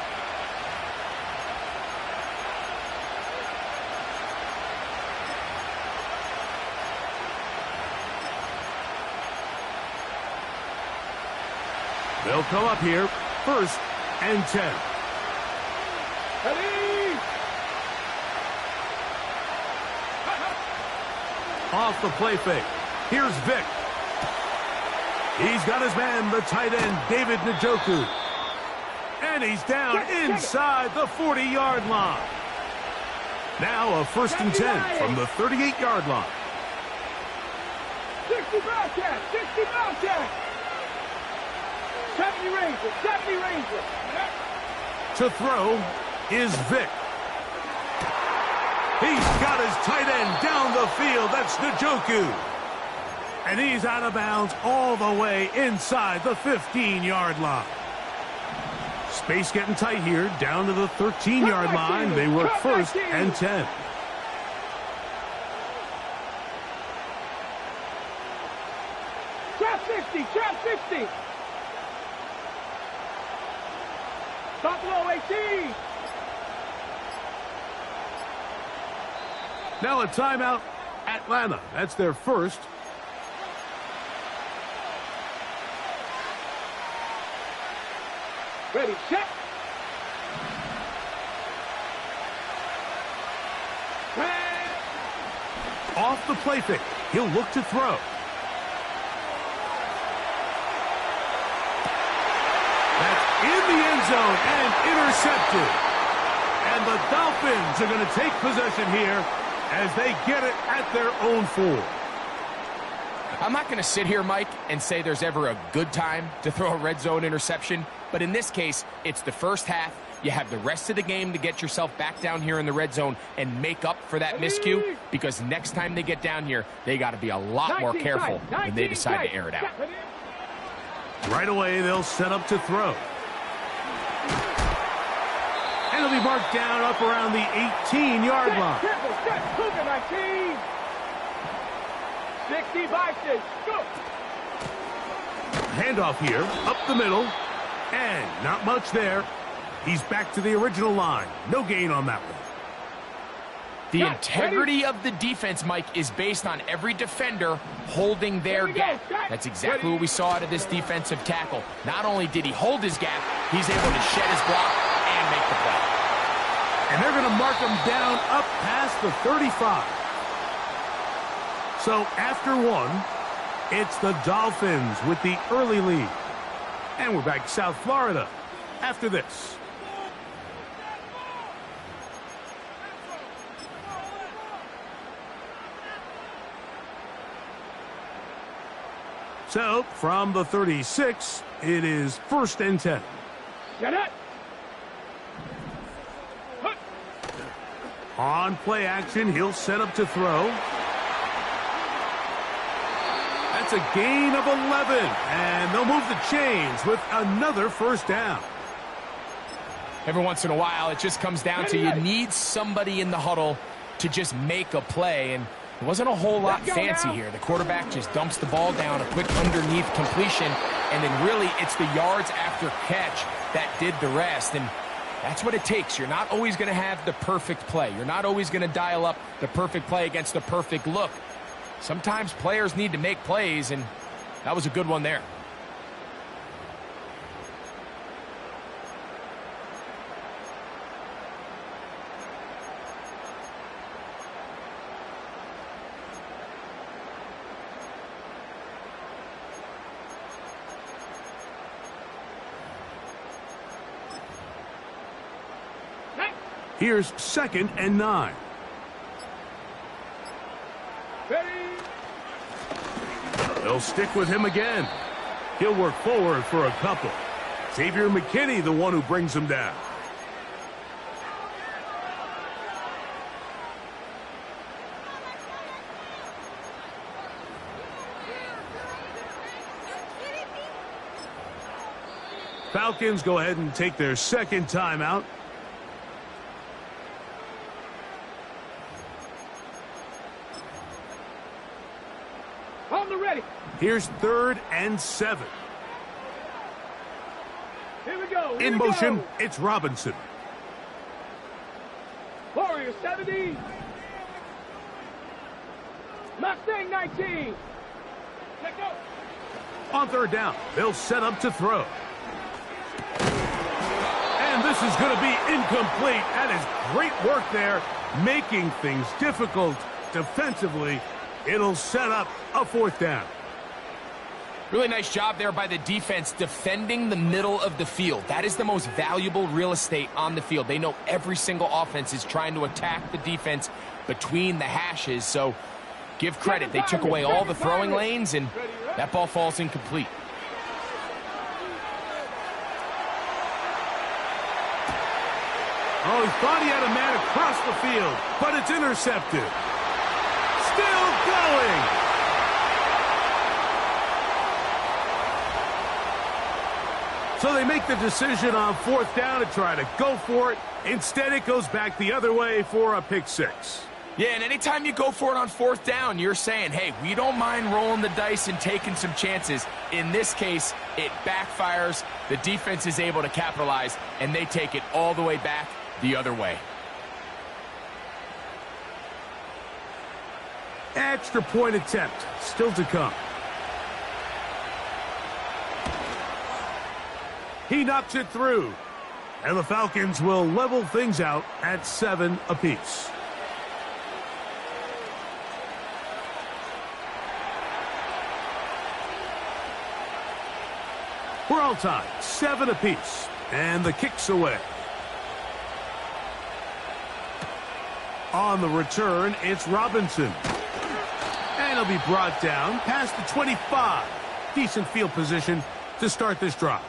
They'll come up here, 1st and 10. Ready. Off the play fake. Here's Vic. He's got his man, the tight end, David Njoku. And he's down inside the 40-yard line. Now a 1st and 10 from the 38-yard line. 60 Bobcat. 70 Ranger. To throw is Vic. He's got his tight end down the field. That's Njoku. And he's out of bounds all the way inside the 15-yard line. Space getting tight here, down to the 13-yard line. They work first and 10. Trap 60, trap 60. Stop low, 18. Now a timeout, Atlanta. That's their first. Ready, check. Off the play fake. He'll look to throw. That's in the end zone and intercepted. And the Dolphins are going to take possession here as they get it at their own 4. I'm not going to sit here, Mike, and say there's ever a good time to throw a red zone interception. But in this case, it's the first half. You have the rest of the game to get yourself back down here in the red zone and make up for that miscue, because next time they get down here, they got to be a lot more careful when they decide to air it out. Right away, they'll set up to throw. And it'll be marked down up around the 18-yard line. 60 boxes. Go. Handoff here, up the middle, and not much there. He's back to the original line. No gain on that one. The integrity of the defense, Mike, is based on every defender holding their gap. That's exactly what we saw out of this defensive tackle. Not only did he hold his gap, he's able to shed his block and make the play. And they're going to mark him down up past the 35. So after one, it's the Dolphins with the early lead. And we're back South Florida after this. So from the 36, it is first and 10. Get it. On play action, he'll set up to throw. That's a gain of 11, and they'll move the chains with another first down. Every once in a while, it just comes down to you need somebody in the huddle to just make a play, and it wasn't a whole lot fancy here. The quarterback just dumps the ball down, a quick underneath completion, and then really it's the yards after catch that did the rest, and that's what it takes. You're not always going to have the perfect play. You're not always going to dial up the perfect play against the perfect look. Sometimes players need to make plays, and that was a good one there. Here's second and 9. Ready. They'll stick with him again. He'll work forward for a couple. Xavier McKinney, the one who brings him down. Falcons go ahead and take their second timeout. On the ready. Here's third and 7. Here we go. In motion, it's Robinson. Warrior 70. Mustang 19. Let go. On third down, they'll set up to throw. And this is going to be incomplete. That is great work there, making things difficult defensively. It'll set up a fourth down. Really nice job there by the defense defending the middle of the field. That is the most valuable real estate on the field. They know every single offense is trying to attack the defense between the hashes. So give credit. They took away all the throwing lanes, and that ball falls incomplete. Oh, he thought he had a man across the field, but it's intercepted. Still going. So they make the decision on 4th down to try to go for it. Instead, it goes back the other way for a pick 6. Yeah, and anytime you go for it on 4th down, you're saying, hey, we don't mind rolling the dice and taking some chances. In this case, it backfires. The defense is able to capitalize, and they take it all the way back the other way. Extra point attempt still to come. He knocks it through. And the Falcons will level things out at 7 apiece. We're all tied, 7 apiece. And the kick's away. On the return, it's Robinson. And he'll be brought down past the 25. Decent field position to start this drive.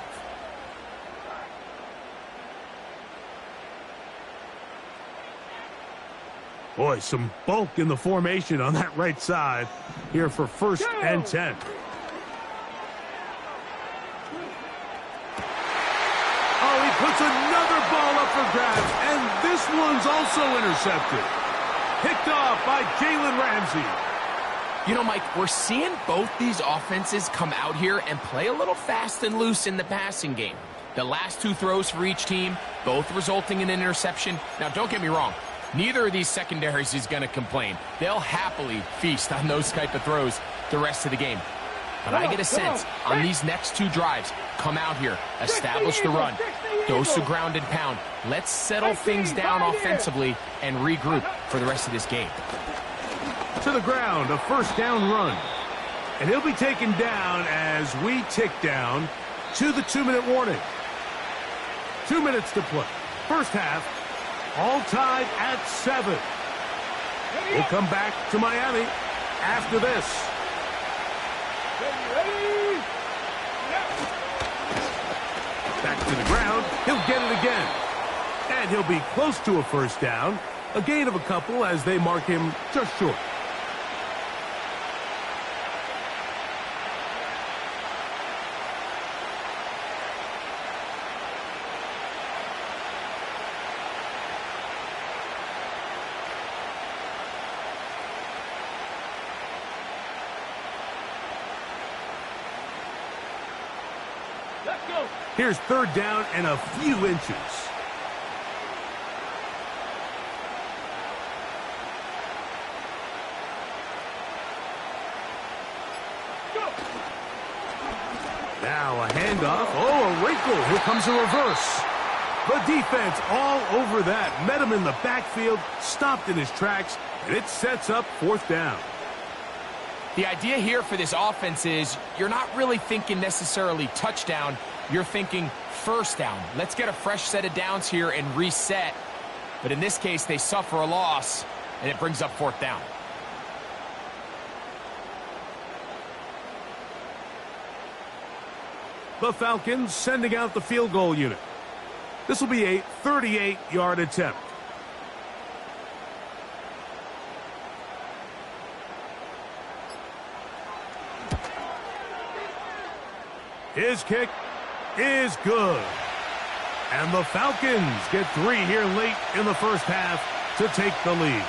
Boy, some bulk in the formation on that right side here for 1st and 10. Oh, he puts another ball up for grabs, and this one's also intercepted. Picked off by Jalen Ramsey. You know, Mike, we're seeing both these offenses come out here and play a little fast and loose in the passing game. The last 2 throws for each team, both resulting in an interception. Now, don't get me wrong. Neither of these secondaries is going to complain. They'll happily feast on those type of throws the rest of the game. But I get a sense on these next 2 drives, come out here, establish the run, dose of ground and pound. Let's settle things down offensively and regroup for the rest of this game. To the ground, a 1st down run. And he'll be taken down as we tick down to the 2-minute warning. 2 minutes to play. First half. All tied at 7. We'll come back to Miami after this. Back to the ground. He'll get it again. And he'll be close to a 1st down. A gain of a couple as they mark him just short. Here's 3rd down and a few inches. Now a handoff. Oh, a wrinkle. Here comes a reverse. The defense all over that. Met him in the backfield, stopped in his tracks, and it sets up 4th down. The idea here for this offense is you're not really thinking necessarily touchdown. You're thinking 1st down. Let's get a fresh set of downs here and reset. But in this case, they suffer a loss, and it brings up 4th down. The Falcons sending out the field goal unit. This will be a 38-yard attempt. His kick is good. And the Falcons get 3 here late in the 1st half to take the lead.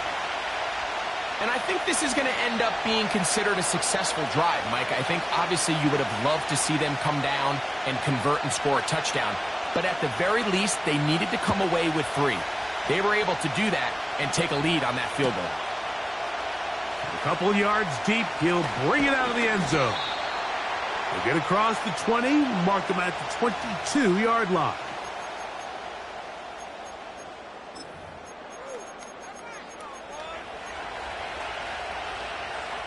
And I think this is going to end up being considered a successful drive, Mike. I think obviously you would have loved to see them come down and convert and score a touchdown. But at the very least, they needed to come away with 3. They were able to do that and take a lead on that field goal. A couple yards deep, he'll bring it out of the end zone. He'll get across the 20, mark him at the 22-yard line.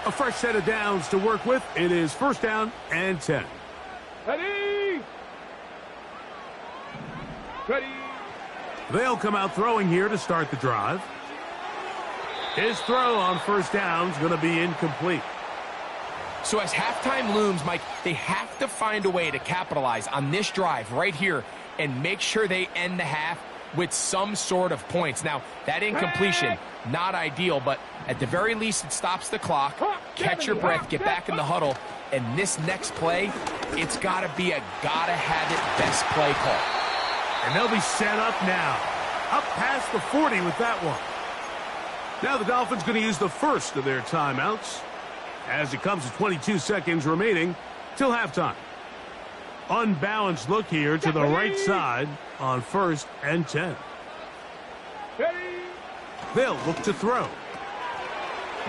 A fresh set of downs to work with. It is 1st down and 10. Ready? Ready? They'll come out throwing here to start the drive. His throw on 1st down is going to be incomplete. So as halftime looms, Mike, they have to find a way to capitalize on this drive right here and make sure they end the half with some sort of points. Now, that incompletion, not ideal, but at the very least, it stops the clock. Catch your breath, get back in the huddle, and this next play, it's got to be a gotta-have-it best play call. And they'll be set up now. Up past the 40 with that one. Now the Dolphins going to use the first of their timeouts as it comes to 22 seconds remaining till halftime. Unbalanced look here to the right side on 1st and 10. They'll look to throw.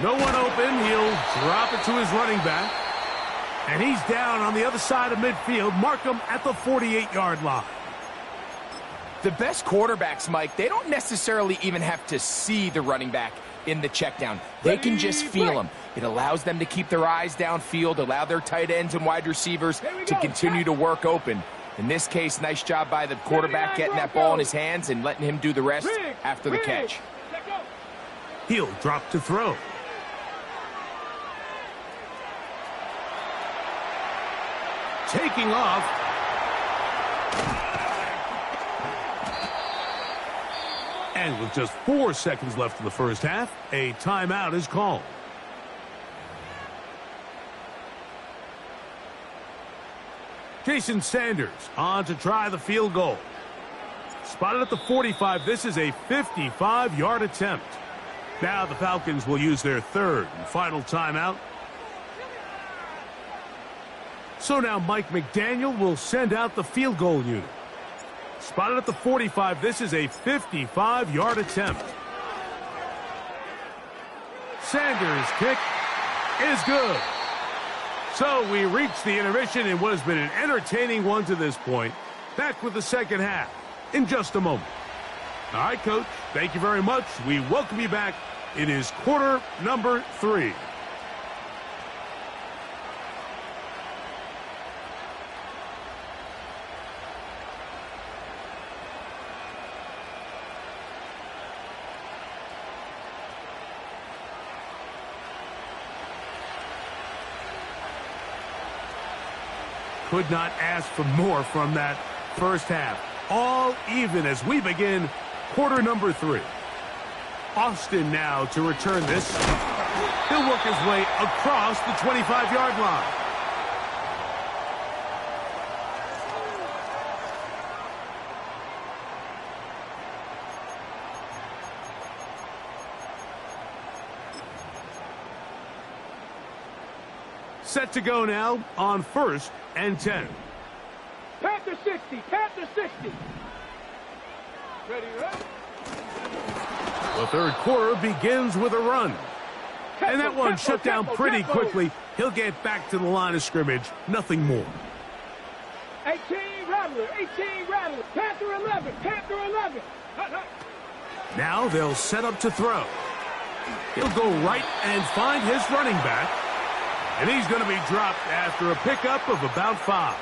No one open. He'll drop it to his running back. And he's down on the other side of midfield. Mark him at the 48-yard line. The best quarterbacks, Mike, they don't necessarily even have to see the running back in the check down. They can just feel him. It allows them to keep their eyes downfield, allow their tight ends and wide receivers to continue to work open. In this case, nice job by the quarterback getting that ball in his hands and letting him do the rest after the catch. He'll drop to throw. Taking off. And with just 4 seconds left in the first half, a timeout is called. Jason Sanders on to try the field goal. Spotted at the 45. This is a 55-yard attempt. Now the Falcons will use their third and final timeout. So now Mike McDaniel will send out the field goal unit. Spotted at the 45. This is a 55-yard attempt. Sanders' kick is good. So we reach the intermission in what has been an entertaining one to this point. Back with the second half in just a moment. All right, Coach, thank you very much. We welcome you back. It is quarter number 3. Could not ask for more from that first half. All even as we begin quarter number 3. Austin now to return this. He'll work his way across the 25-yard line. Set to go now on 1st and 10. Panther 60, Panther 60. Ready, right? The third quarter begins with a run. And that one shut down pretty quickly. He'll get back to the line of scrimmage. Nothing more. 18 Rattler, 18 Rattler. Panther 11, Panther 11. Now they'll set up to throw. He'll go right and find his running back. And he's going to be dropped after a pickup of about 5.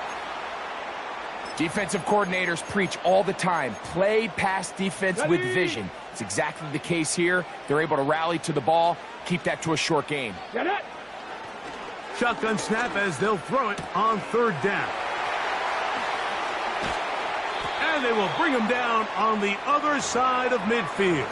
Defensive coordinators preach all the time. Play pass defense with vision. It's exactly the case here. They're able to rally to the ball, keep that to a short gain. Shotgun snap as they'll throw it on 3rd down. And they will bring him down on the other side of midfield.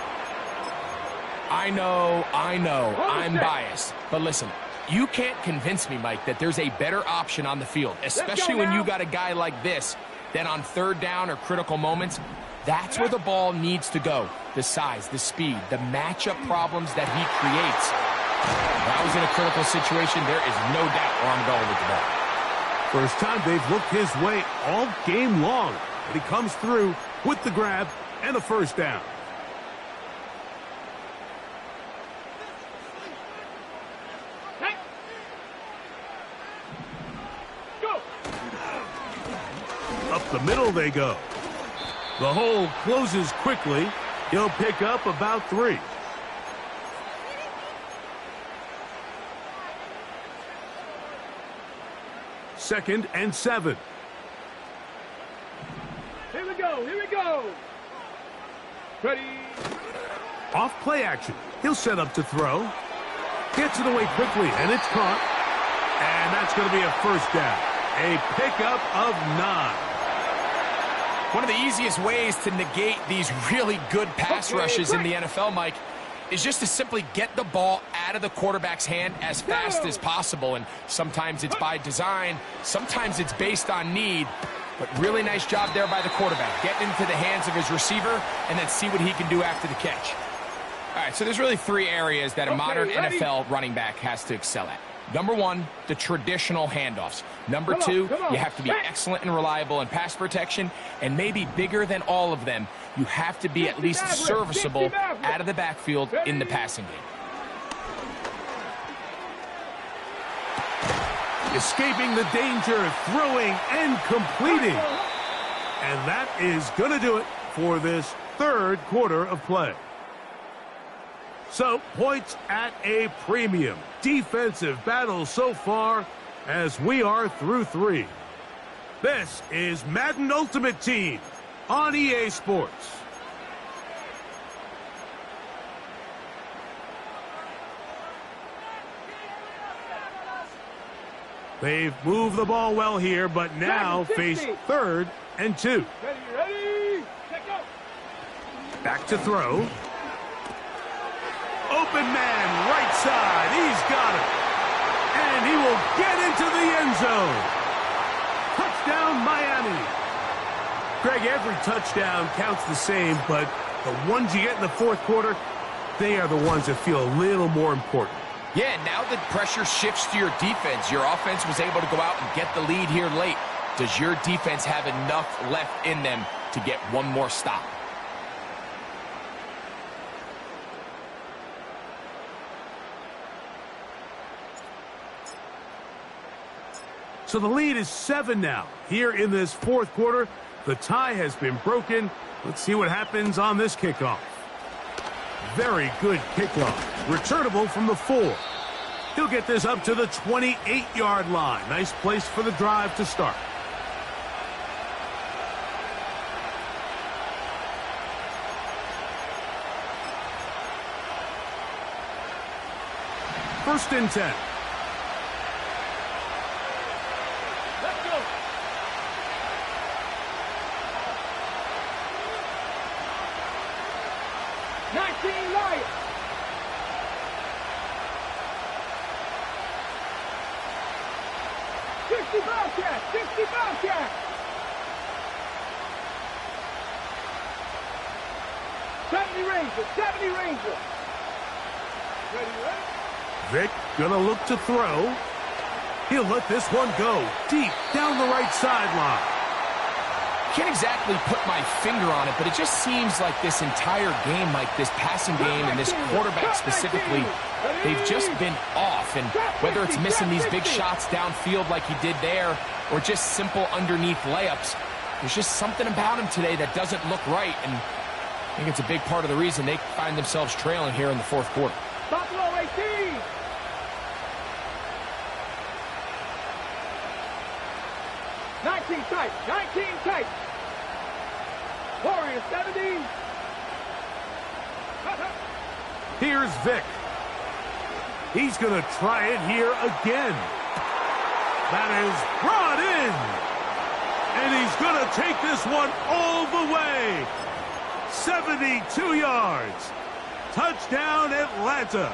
I know, I'm biased. But listen, you can't convince me, Mike, that there's a better option on the field, especially when you got a guy like this, than on 3rd down or critical moments. That's where the ball needs to go. The size, the speed, the matchup problems that he creates. If I was in a critical situation, there is no doubt where I'm going with the ball. First time they've looked his way all game long. But he comes through with the grab and a 1st down. Up the middle they go. The hole closes quickly. He'll pick up about 3. Second and 7. Here we go, here we go. Ready. Off play action. He'll set up to throw. Gets it away quickly, and it's caught. And that's going to be a 1st down. A pickup of 9. One of the easiest ways to negate these really good pass rushes in the NFL, Mike, is just to simply get the ball out of the quarterback's hand as fast as possible. And sometimes it's by design, sometimes it's based on need. But really nice job there by the quarterback, getting into the hands of his receiver and then see what he can do after the catch. All right, so there's really three areas that a modern NFL running back has to excel at. Number one, the traditional handoffs. Number two, you have to be excellent and reliable in pass protection. And maybe bigger than all of them, you have to be at least serviceable out of the backfield in the passing game. Escaping the danger, throwing and completing. And that is going to do it for this third quarter of play. So, points at a premium. Defensive battle so far as we are through three. This is Madden Ultimate Team on EA Sports. They've moved the ball well here, but now face 3rd and 2. Ready, Back to throw. Open man, right side. He's got it. And he will get into the end zone. Touchdown, Miami. Greg, every touchdown counts the same, but the ones you get in the fourth quarter, they are the ones that feel a little more important. Yeah, now the pressure shifts to your defense. Your offense was able to go out and get the lead here late. Does your defense have enough left in them to get one more stop? So the lead is 7 now. Here in this fourth quarter, the tie has been broken. Let's see what happens on this kickoff. Very good kickoff. Returnable from the 4. He'll get this up to the 28-yard line. Nice place for the drive to start. First and 10. let's go. Lions. 60 Bobcats, 60 Bobcats. 70 Rangers, 70 Rangers. Ready? Vic gonna look to throw. He'll let this one go deep down the right sideline. Can't exactly put my finger on it, but it just seems like this entire game, like this passing game and this quarterback specifically, they've just been off. And whether it's missing these big shots downfield like he did there or just simple underneath layups, there's just something about him today that doesn't look right. And I think it's a big part of the reason they find themselves trailing here in the fourth quarter. Buffalo 18. Tight, 19 tight. Warriors 70. Here's Vic. He's going to try it here again. That is brought in. And he's going to take this one all the way. 72 yards. Touchdown, Atlanta.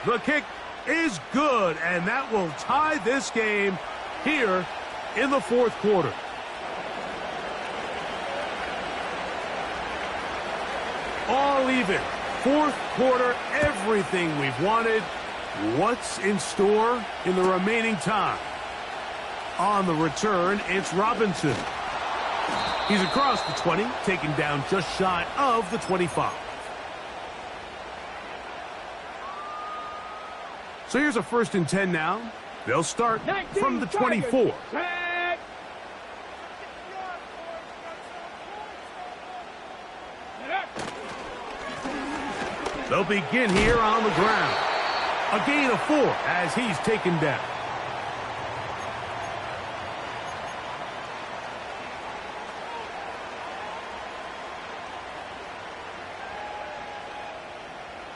The kick is good, and that will tie this game here in the fourth quarter. All even. Fourth quarter, everything we've wanted. What's in store in the remaining time? On the return, it's Robinson. He's across the 20, taken down just shy of the 25. So here's a 1st and 10 now. They'll start from the 24. They'll begin here on the ground. A gain of 4 as he's taken down.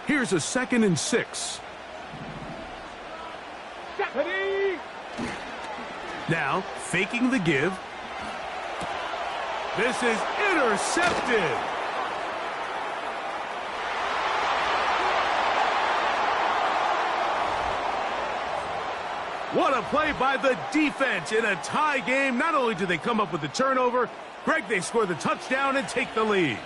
Here's a 2nd and 6. Now, faking the give. This is intercepted. What a play by the defense in a tie game. Not only do they come up with the turnover, Greg, they score the touchdown and take the lead.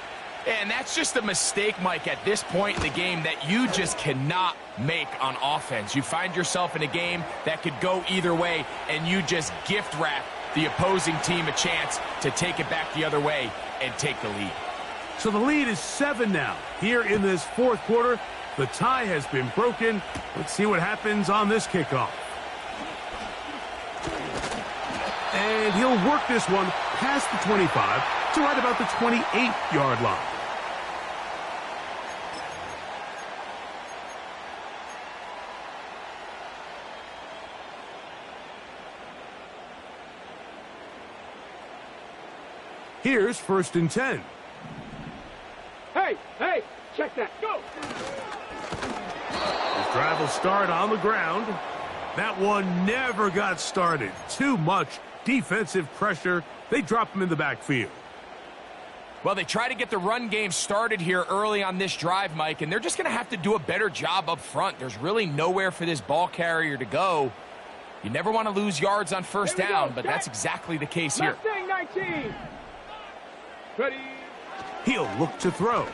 And that's just a mistake, Mike, at this point in the game that you just cannot make on offense. You find yourself in a game that could go either way, and you just gift wrap the opposing team a chance to take it back the other way and take the lead. So the lead is 7 now. Here in this fourth quarter, the tie has been broken. Let's see what happens on this kickoff. And he'll work this one past the 25 to right about the 28-yard line. Here's 1st and 10. Hey, check that. Go. His drive will start on the ground. That one never got started. Too much defensive pressure. They drop him in the backfield. Well, they try to get the run game started here early on this drive, Mike, and they're just going to have to do a better job up front. There's really nowhere for this ball carrier to go. You never want to lose yards on first down, but that's exactly the case here. Mustang 19. Ready. He'll look to throw.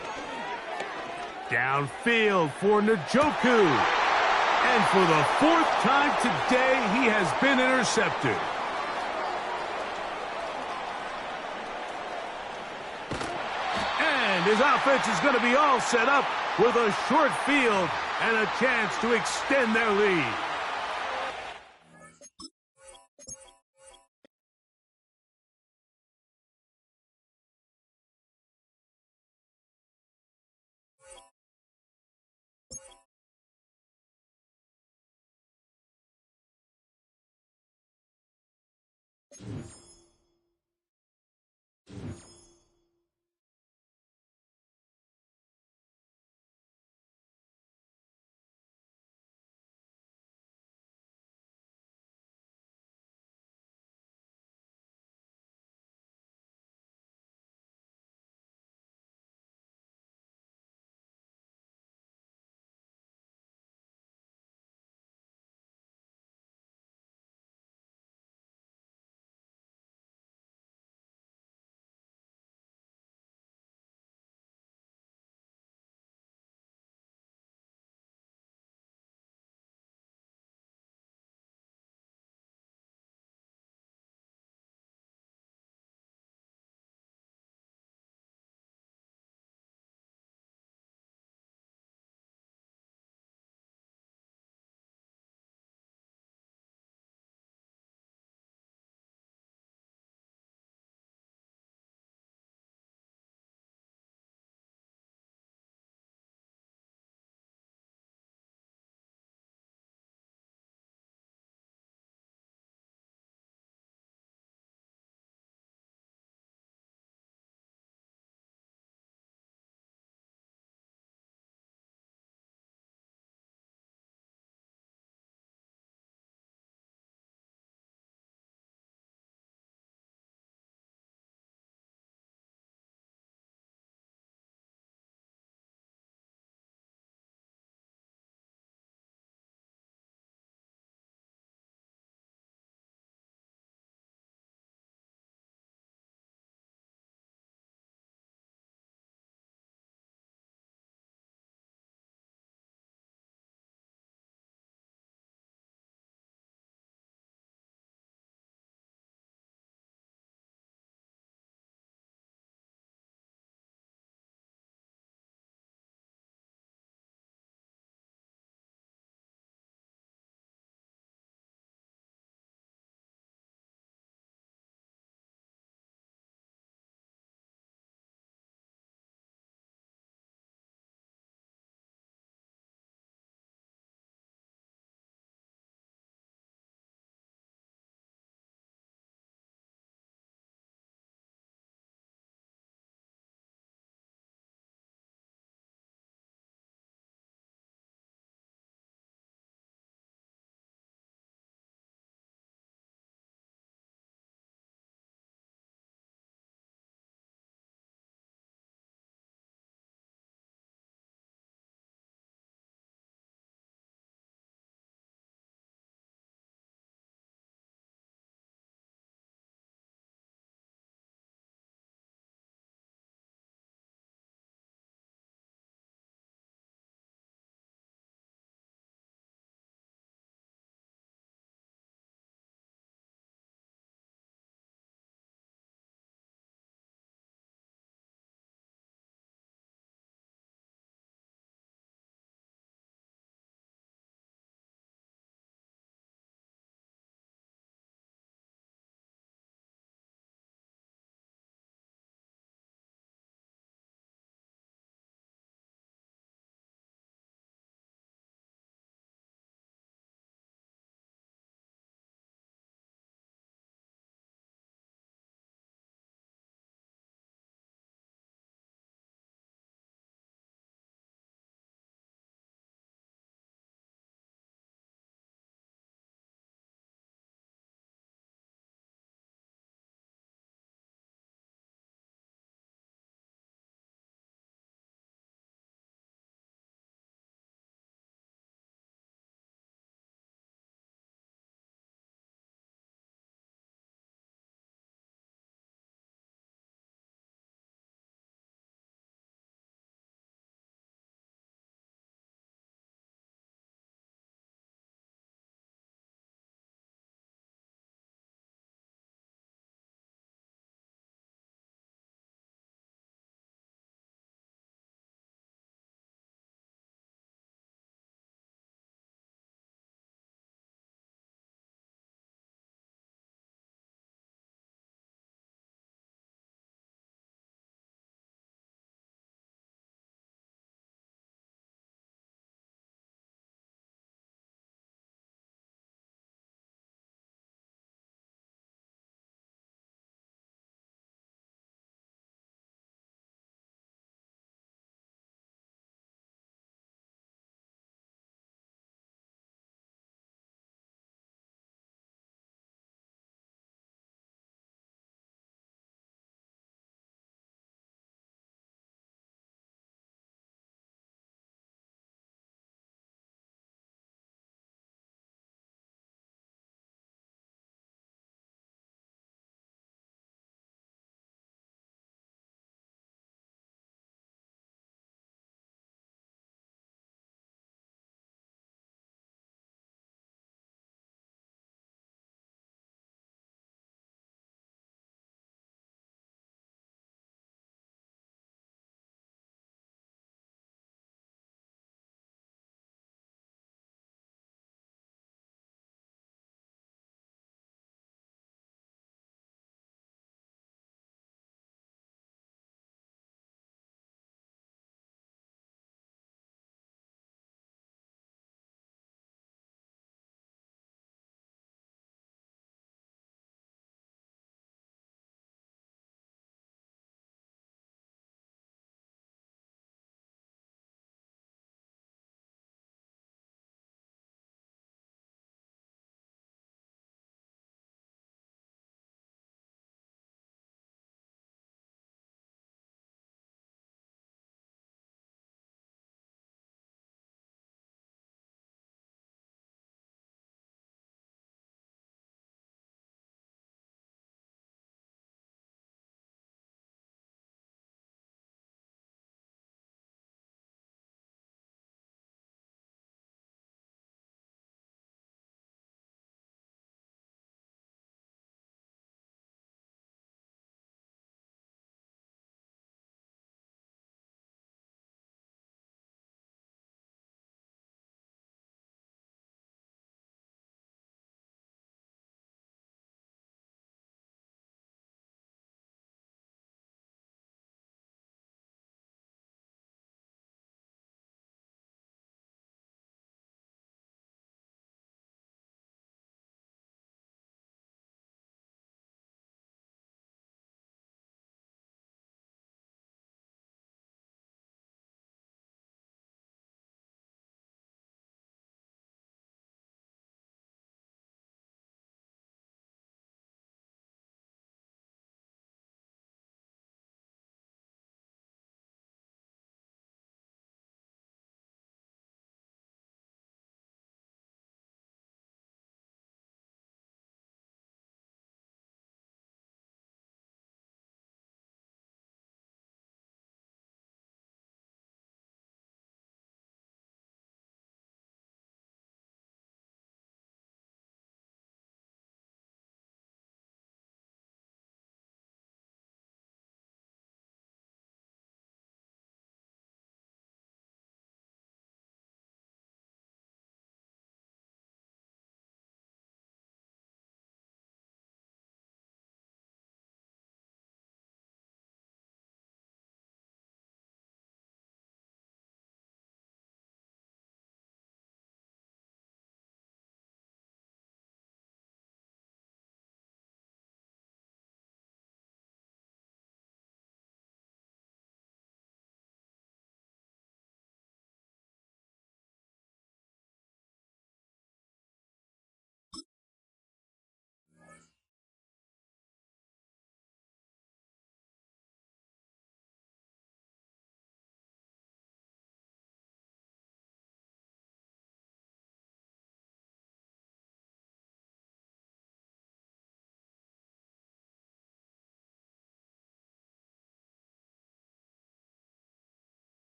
Downfield for Njoku. And for the 4th time today, he has been intercepted. And his offense is going to be all set up with a short field and a chance to extend their lead.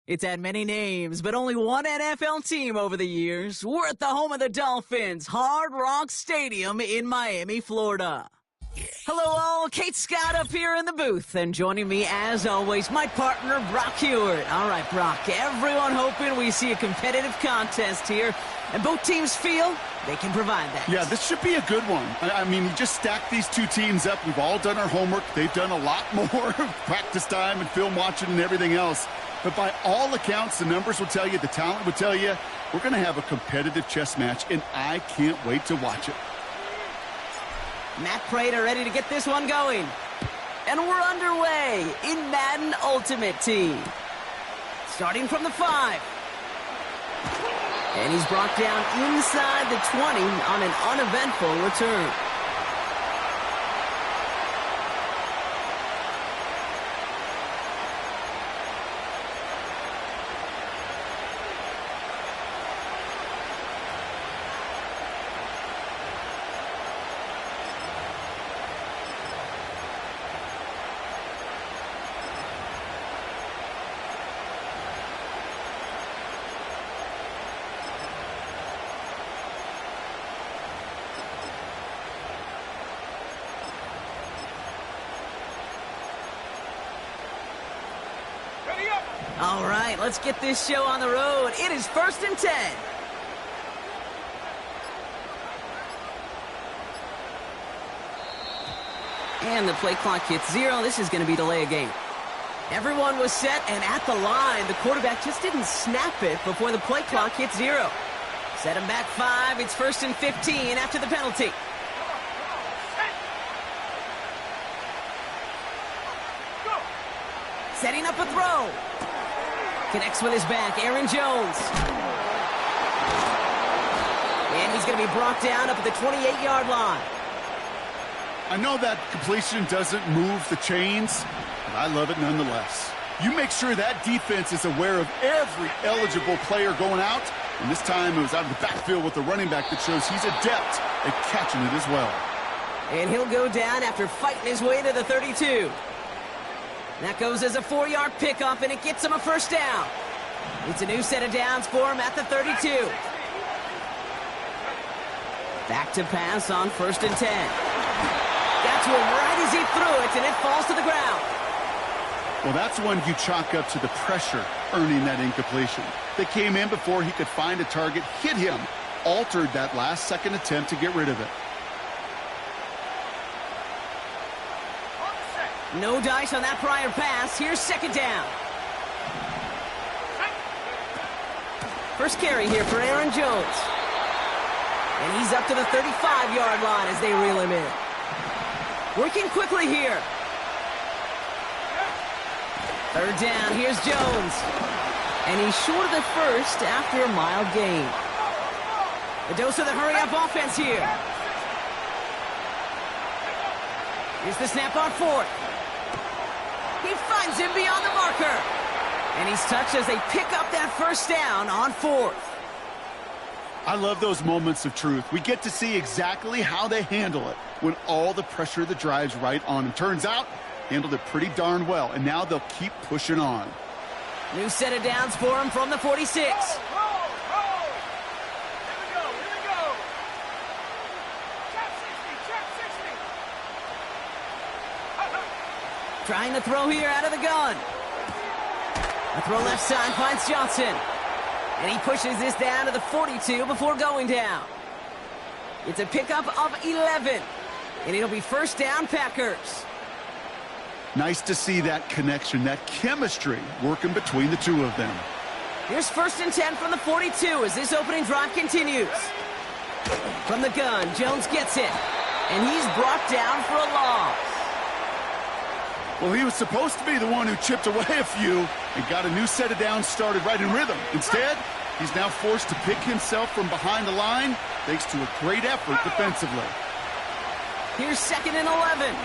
It's had many names, but only one NFL team over the years. We're at the home of the Dolphins, Hard Rock Stadium in Miami, Florida. Hello all, Kate Scott up here in the booth, and joining me as always, my partner Brock Hewitt. All right, Brock, everyone hoping we see a competitive contest here, and both teams feel they can provide that. Yeah, this should be a good one. I mean, you just stack these two teams up. We've all done our homework. They've done a lot more practice time and film watching and everything else. But by all accounts, the numbers will tell you, the talent will tell you, we're going to have a competitive chess match, and I can't wait to watch it. Matt Prater ready to get this one going. And we're underway in Madden Ultimate Team. Starting from the 5. And he's brought down inside the 20 on an uneventful return. All right, let's get this show on the road. It is 1st and 10. And the play clock hits 0. This is going to be delay a game. Everyone was set and at the line. The quarterback just didn't snap it before the play clock hit 0. Set him back 5. It's 1st and 15 after the penalty. Setting up a throw. Connects with his back, Aaron Jones. And he's going to be brought down up at the 28-yard line. I know that completion doesn't move the chains, but I love it nonetheless. You make sure that defense is aware of every eligible player going out, and this time it was out of the backfield with the running back that shows he's adept at catching it as well. And he'll go down after fighting his way to the 32. That goes as a 4-yard pickup, and it gets him a first down. It's a new set of downs for him at the 32. Back to pass on 1st and 10. Got to him right as he threw it, and it falls to the ground. Well, that's one you chalk up to the pressure earning that incompletion. They came in before he could find a target, hit him, altered that last-second attempt to get rid of it. No dice on that prior pass. Here's 2nd down. First carry here for Aaron Jones. And he's up to the 35-yard line as they reel him in. Working quickly here. 3rd down. Here's Jones. And he's short of the first after a mild gain. A dose of the hurry-up offense here. Here's the snap on 4th. He finds him beyond the marker. And he's touched as they pick up that first down on 4th. I love those moments of truth. We get to see exactly how they handle it when all the pressure that drives right on them. Turns out, handled it pretty darn well, and now they'll keep pushing on. New set of downs for him from the 46. Trying to throw here out of the gun. A throw left side finds Johnson. And he pushes this down to the 42 before going down. It's a pickup of 11. And it'll be 1st down, Packers. Nice to see that connection, that chemistry working between the two of them. Here's 1st and 10 from the 42 as this opening drive continues. From the gun, Jones gets it. And he's brought down for a loss. Well, he was supposed to be the one who chipped away a few and got a new set of downs started right in rhythm. Instead, he's now forced to pick himself from behind the line thanks to a great effort defensively. Here's 2nd and 11.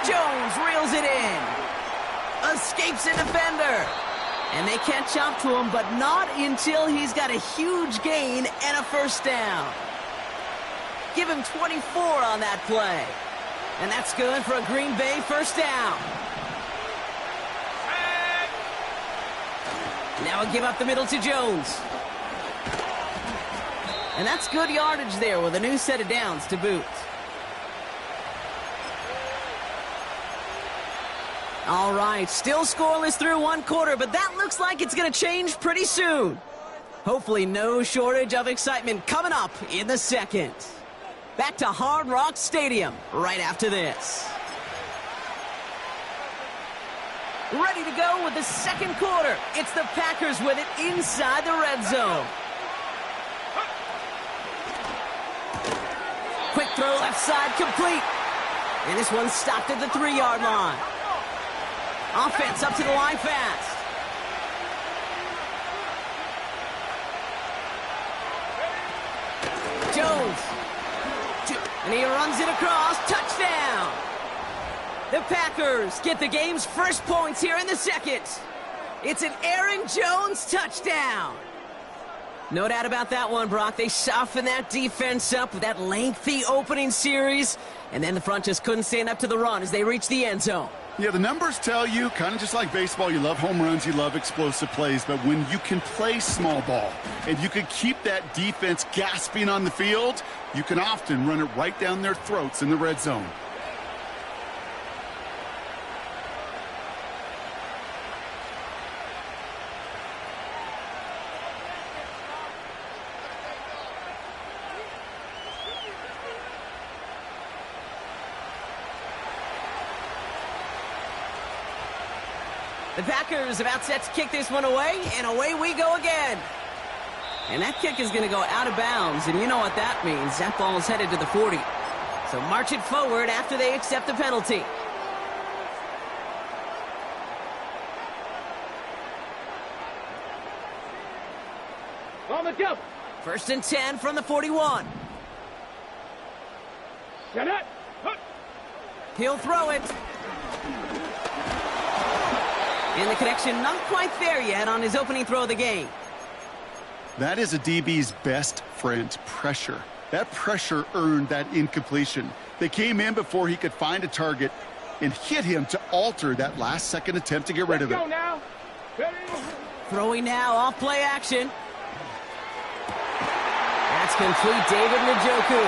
Jones reels it in. Escapes a defender. And they catch up to him, but not until he's got a huge gain and a first down. Give him 24 on that play. And that's good for a Green Bay first down. Now a give up the middle to Jones. And that's good yardage there with a new set of downs to boot. All right, still scoreless through one quarter, but that looks like it's going to change pretty soon. Hopefully no shortage of excitement coming up in the second. Back to Hard Rock Stadium right after this. Ready to go with the second quarter. It's the Packers with it inside the red zone. Quick throw left side complete. And this one's stopped at the 3-yard line. Offense up to the line fast. Jones. And he runs it across. Touchdown. The Packers get the game's first points here in the second. It's an Aaron Jones touchdown. No doubt about that one, Brock. They softened that defense up with that lengthy opening series, and then the front just couldn't stand up to the run as they reached the end zone. Yeah, the numbers tell you, kind of just like baseball, you love home runs, you love explosive plays, but when you can play small ball and you can keep that defense gasping on the field, you can often run it right down their throats in the red zone. The Packers about set to kick this one away, and away we go again. And that kick is going to go out of bounds, and you know what that means. That ball is headed to the 40. So march it forward after they accept the penalty. On the jump. 1st and 10 from the 41. Get it. He'll throw it. And the connection not quite there yet on his opening throw of the game. That is a DB's best friend, pressure. That pressure earned that incompletion. They came in before he could find a target and hit him to alter that last-second attempt to get rid of it. Let's go now. Ready? Throwing now off play action. That's complete, David Njoku.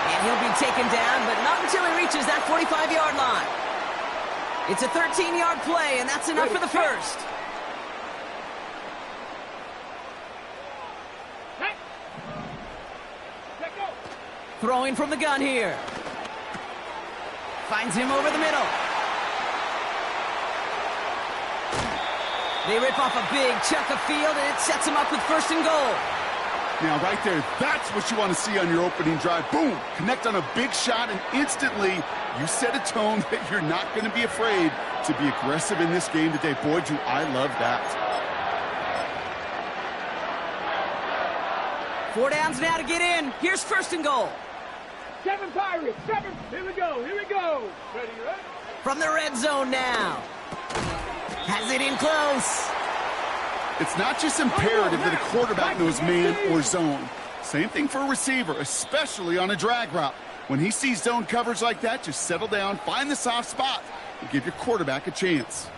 And he'll be taken down, but not until he reaches that 45-yard line. It's a 13-yard play, and that's enough for the first. Throwing from the gun here. Finds him over the middle. They rip off a big chunk of field, and it sets him up with 1st and goal. Now, right there, that's what you want to see on your opening drive. Boom! Connect on a big shot, and instantly you set a tone that you're not going to be afraid to be aggressive in this game today. Boy, do I love that. 4 downs now to get in. Here's 1st and goal. 7 Pirates. 7. Here we go. Here we go. Ready, ready? From the red zone now. Has it in close. It's not just imperative that a quarterback knows man or zone. Same thing for a receiver, especially on a drag route. When he sees zone coverage like that, just settle down, find the soft spot, and give your quarterback a chance.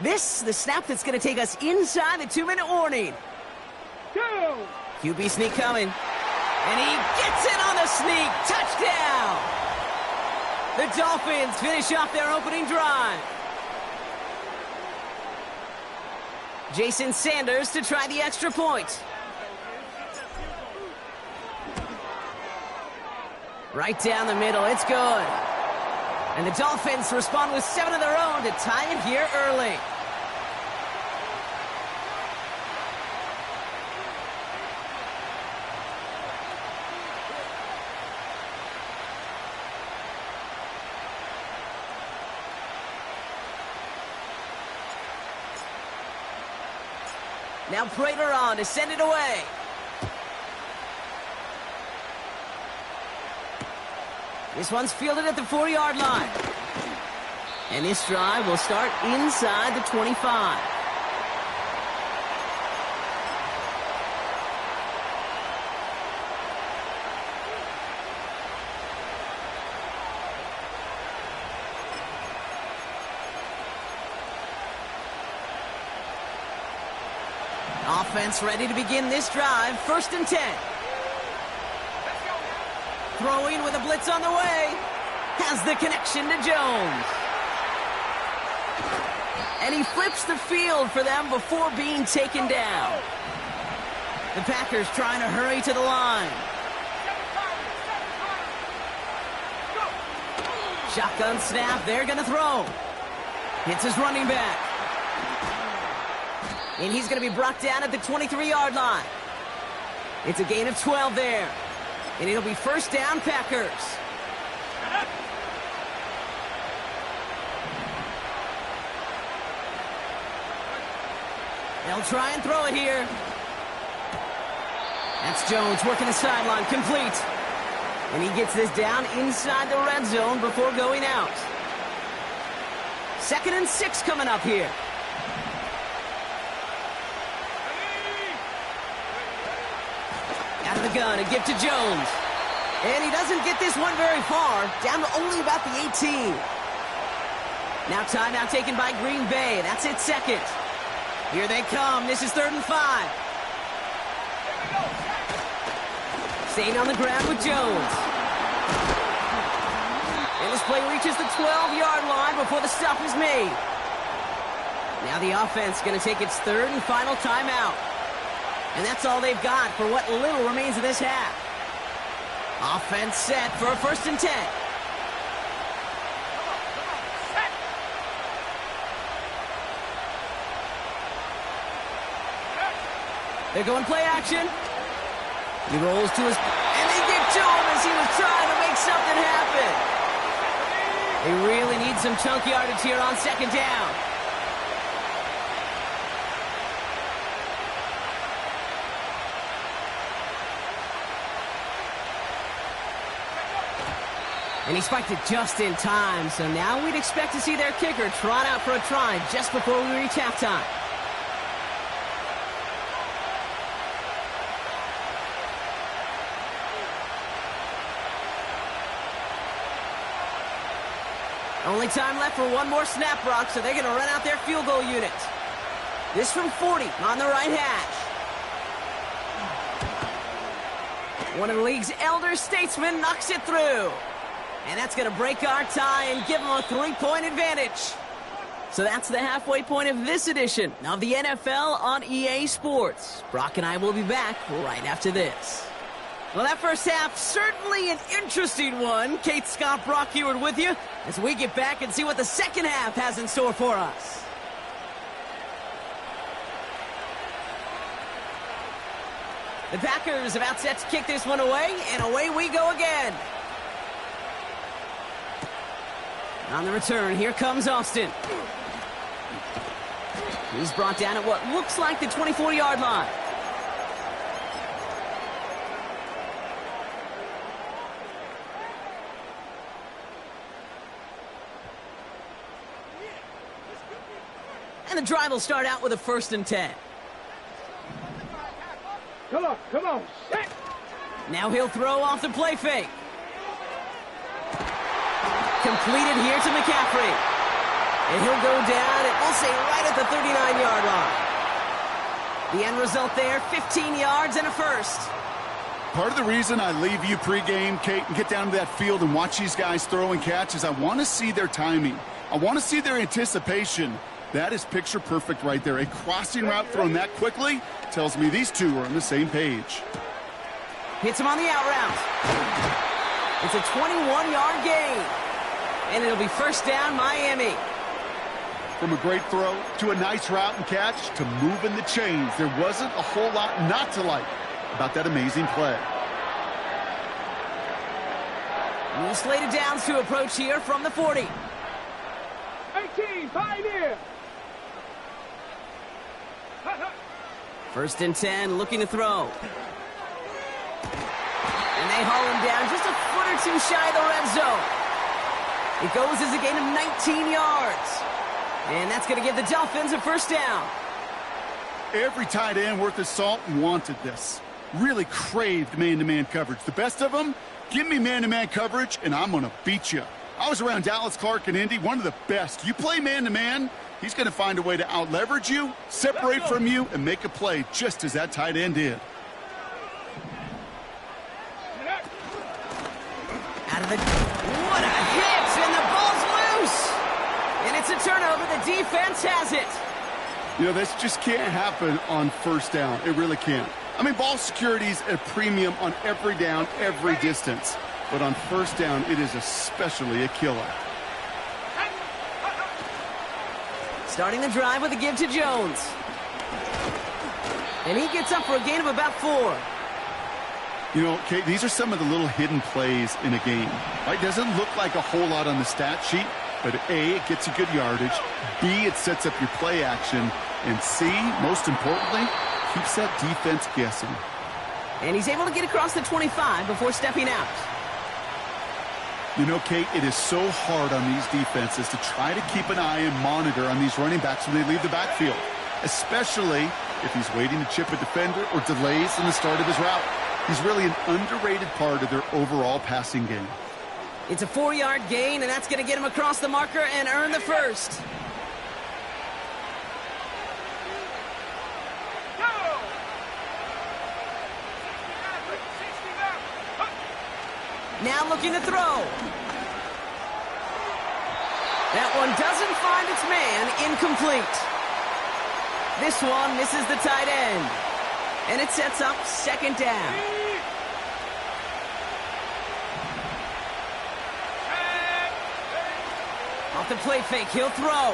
This, the snap that's going to take us inside the 2-minute warning. Go! QB sneak coming. And he gets it on the sneak. Touchdown! The Dolphins finish off their opening drive. Jason Sanders to try the extra point. Right down the middle. It's good. And the Dolphins respond with 7 of their own to tie it here early. Now Prater on to send it away. This one's fielded at the 4-yard line. And this drive will start inside the 25. Offense ready to begin this drive. 1st and 10. Throwing with a blitz on the way. Has the connection to Jones. And he flips the field for them before being taken down. The Packers trying to hurry to the line. Shotgun snap. They're going to throw. Hits his running back. And he's going to be brought down at the 23-yard line. It's a gain of 12 there. And it'll be 1st down, Packers. They'll try and throw it here. That's Jones working the sideline, complete. And he gets this down inside the red zone before going out. 2nd and 6 coming up here. Out of the gun, a gift to Jones. And he doesn't get this one very far, down to only about the 18. Now timeout taken by Green Bay. That's it, 2nd. Here they come. This is 3rd and 5. Staying on the ground with Jones. And this play reaches the 12-yard line before the stop is made. Now the offense going to take its 3rd and final timeout. And that's all they've got for what little remains of this half. Offense set for a 1st and 10. They're going play action. He rolls to his... And they get to him as he was trying to make something happen. They really need some chunk yardage here on 2nd down. And he spiked it just in time, so now we'd expect to see their kicker trot out for a try just before we reach halftime. Only time left for one more snap, Brock, so they're going to run out their field goal unit. This from 40 on the right hash. One of the league's elder statesmen knocks it through. And that's going to break our tie and give them a 3-point advantage. So that's the halfway point of this edition of the NFL on EA Sports. Brock and I will be back right after this. Well, that first half, certainly an interesting one. Kate, Scott, Brock Heward with you as we get back and see what the second half has in store for us. The Packers about set to kick this one away, and away we go again. On the return, here comes Austin. He's brought down at what looks like the 24-yard line. And the drive will start out with a 1st and 10. Come on, set. Now he'll throw off the play fake. Completed here to McCaffrey. And he'll go down, and we'll say right at the 39-yard line. The end result there, 15 yards and a 1st. Part of the reason I leave you pregame, Kate, and get down to that field and watch these guys throw and catch is I want to see their timing. I want to see their anticipation. That is picture perfect right there. A crossing route thrown that quickly tells me these two are on the same page. Hits him on the out route. It's a 21-yard gain. And it'll be 1st down, Miami. From a great throw to a nice route and catch to moving the chains, there wasn't a whole lot not to like about that amazing play. New slated downs to approach here from the 40. 18, Pioneer. 1st and 10, looking to throw. And they haul him down just a foot or two shy of the red zone. It goes as a gain of 19 yards. And that's going to give the Dolphins a 1st down. Every tight end worth his salt wanted this. Really craved man-to-man coverage. The best of them, give me man-to-man coverage, and I'm going to beat you. I was around Dallas Clark and Indy, one of the best. You play man-to-man, He's going to find a way to out-leverage you, separate from you, and make a play just as that tight end did. Out of the... What a hit! And the ball's loose! And it's a turnover. The defense has it. You know, this just can't happen on first down. It really can't. I mean, ball security's a premium on every down, every distance. But on first down, it is especially a killer. Starting the drive with a give to Jones. And he gets up for a gain of about 4. You know, Kate, these are some of the little hidden plays in a game. Right? Doesn't look like a whole lot on the stat sheet, but A, it gets you good yardage. B, it sets up your play action. And C, most importantly, keeps that defense guessing. And he's able to get across the 25 before stepping out. You know, Kate, it is so hard on these defenses to try to keep an eye and monitor on these running backs when they leave the backfield, especially if he's waiting to chip a defender or delays in the start of his route. He's really an underrated part of their overall passing game. It's a 4-yard gain, and that's going to get him across the marker and earn the first. Now looking to throw. That one doesn't find its man. Incomplete. This one misses the tight end. And it sets up second down. Off the play fake, he'll throw.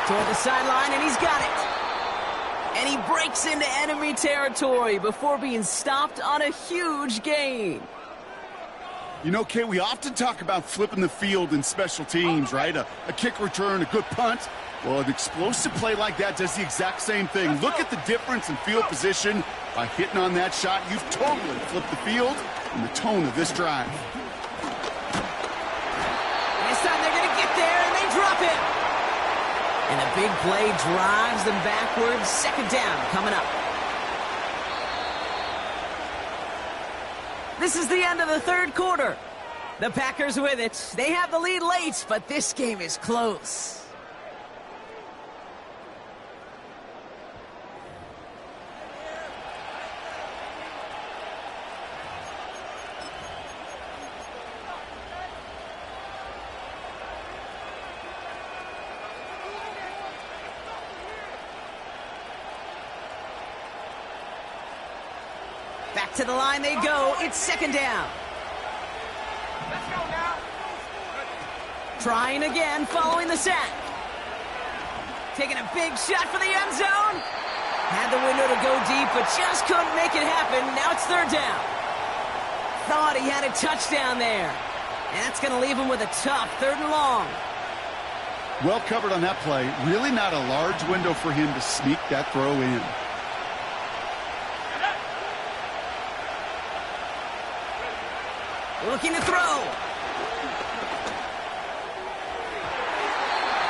Toward the sideline, and he's got it. And he breaks into enemy territory before being stopped on a huge gain. You know, Kate, we often talk about flipping the field in special teams, right? A kick return, a good punt. Well, an explosive play like that does the exact same thing. Look at the difference in field position. By hitting on that shot, you've totally flipped the field and the tone of this drive. This time they're going to get there, and they drop it. And the big play drives them backwards. Second down coming up. This is the end of the third quarter. The Packers with it. They have the lead late, but this game is close. Back to the line they go. It's second down. Let's go now. Trying again, following the sack. Taking a big shot for the end zone. Had the window to go deep, but just couldn't make it happen. Now it's third down. Thought he had a touchdown there. And that's going to leave him with a tough 3rd and long. Well covered on that play. Really not a large window for him to sneak that throw in. Looking to throw.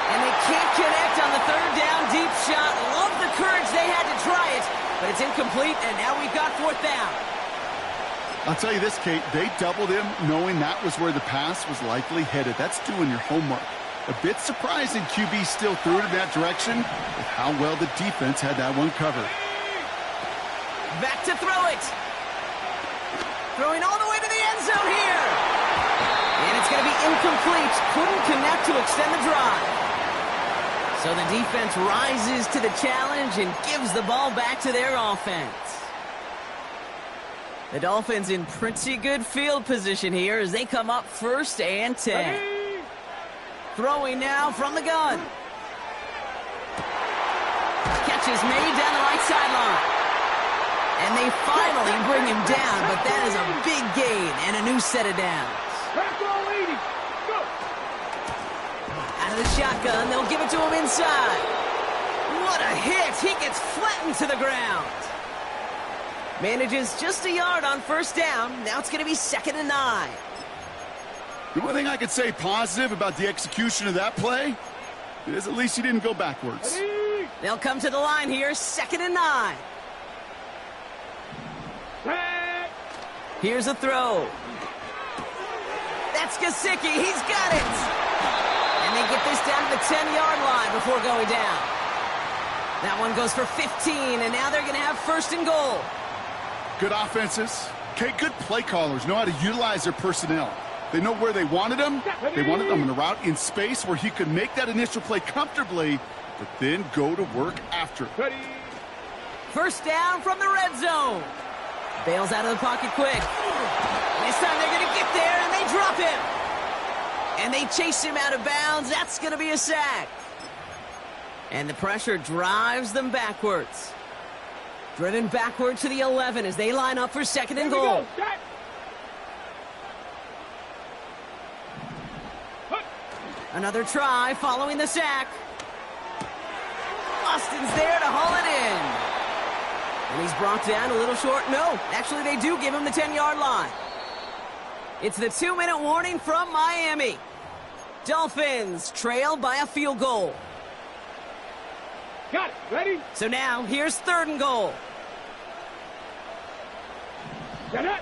And they can't connect on the 3rd down deep shot. Love the courage they had to try it, but it's incomplete, and now we've got 4th down. I'll tell you this, Kate, they doubled him knowing that was where the pass was likely headed. That's doing your homework. A bit surprising QB still threw it in that direction with how well the defense had that one covered. Back to throw it. Throwing all the way to the end zone here. And it's going to be incomplete. Couldn't connect to extend the drive. So the defense rises to the challenge and gives the ball back to their offense. The Dolphins in pretty good field position here as they come up 1st and 10. Throwing now from the gun. Catch is made down the right sideline. And they finally bring him down, but that is a big gain and a new set of downs. Out of the shotgun, they'll give it to him inside. What a hit! He gets flattened to the ground. Manages just a yard on 1st down. Now it's going to be 2nd and 9. The one thing I could say positive about the execution of that play is at least he didn't go backwards. They'll come to the line here, 2nd and 9. Here's a throw. That's Gesicki. He's got it. get this down to the 10-yard line before going down. That one goes for 15, and now they're going to have first and goal. Good offenses. Okay, good play callers know how to utilize their personnel. They know where they wanted them. They wanted them in a route in space where he could make that initial play comfortably, but then go to work after. First down from the red zone. Bails out of the pocket quick. This time they're going to get there, and they drop him. And they chase him out of bounds. That's going to be a sack. And the pressure drives them backwards. Driven backward to the 11 as they line up for second and goal. Another try following the sack. Austin's there to haul it in. And he's brought down a little short. No, actually they do give him the 10-yard line. It's the 2-minute warning from Miami. Dolphins trail by a field goal. Got it. Ready? So now, here's third and goal. Set it.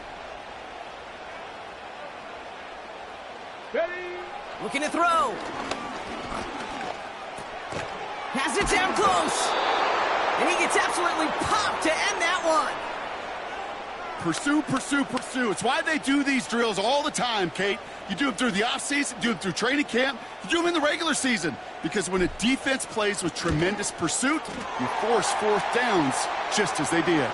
Ready? Looking to throw. Has it down close. And he gets absolutely popped to end that one. Pursue, pursue, pursue. It's why they do these drills all the time, Kate. You do them through the offseason, do them through training camp, you do them in the regular season. Because when a defense plays with tremendous pursuit, you force fourth downs just as they did.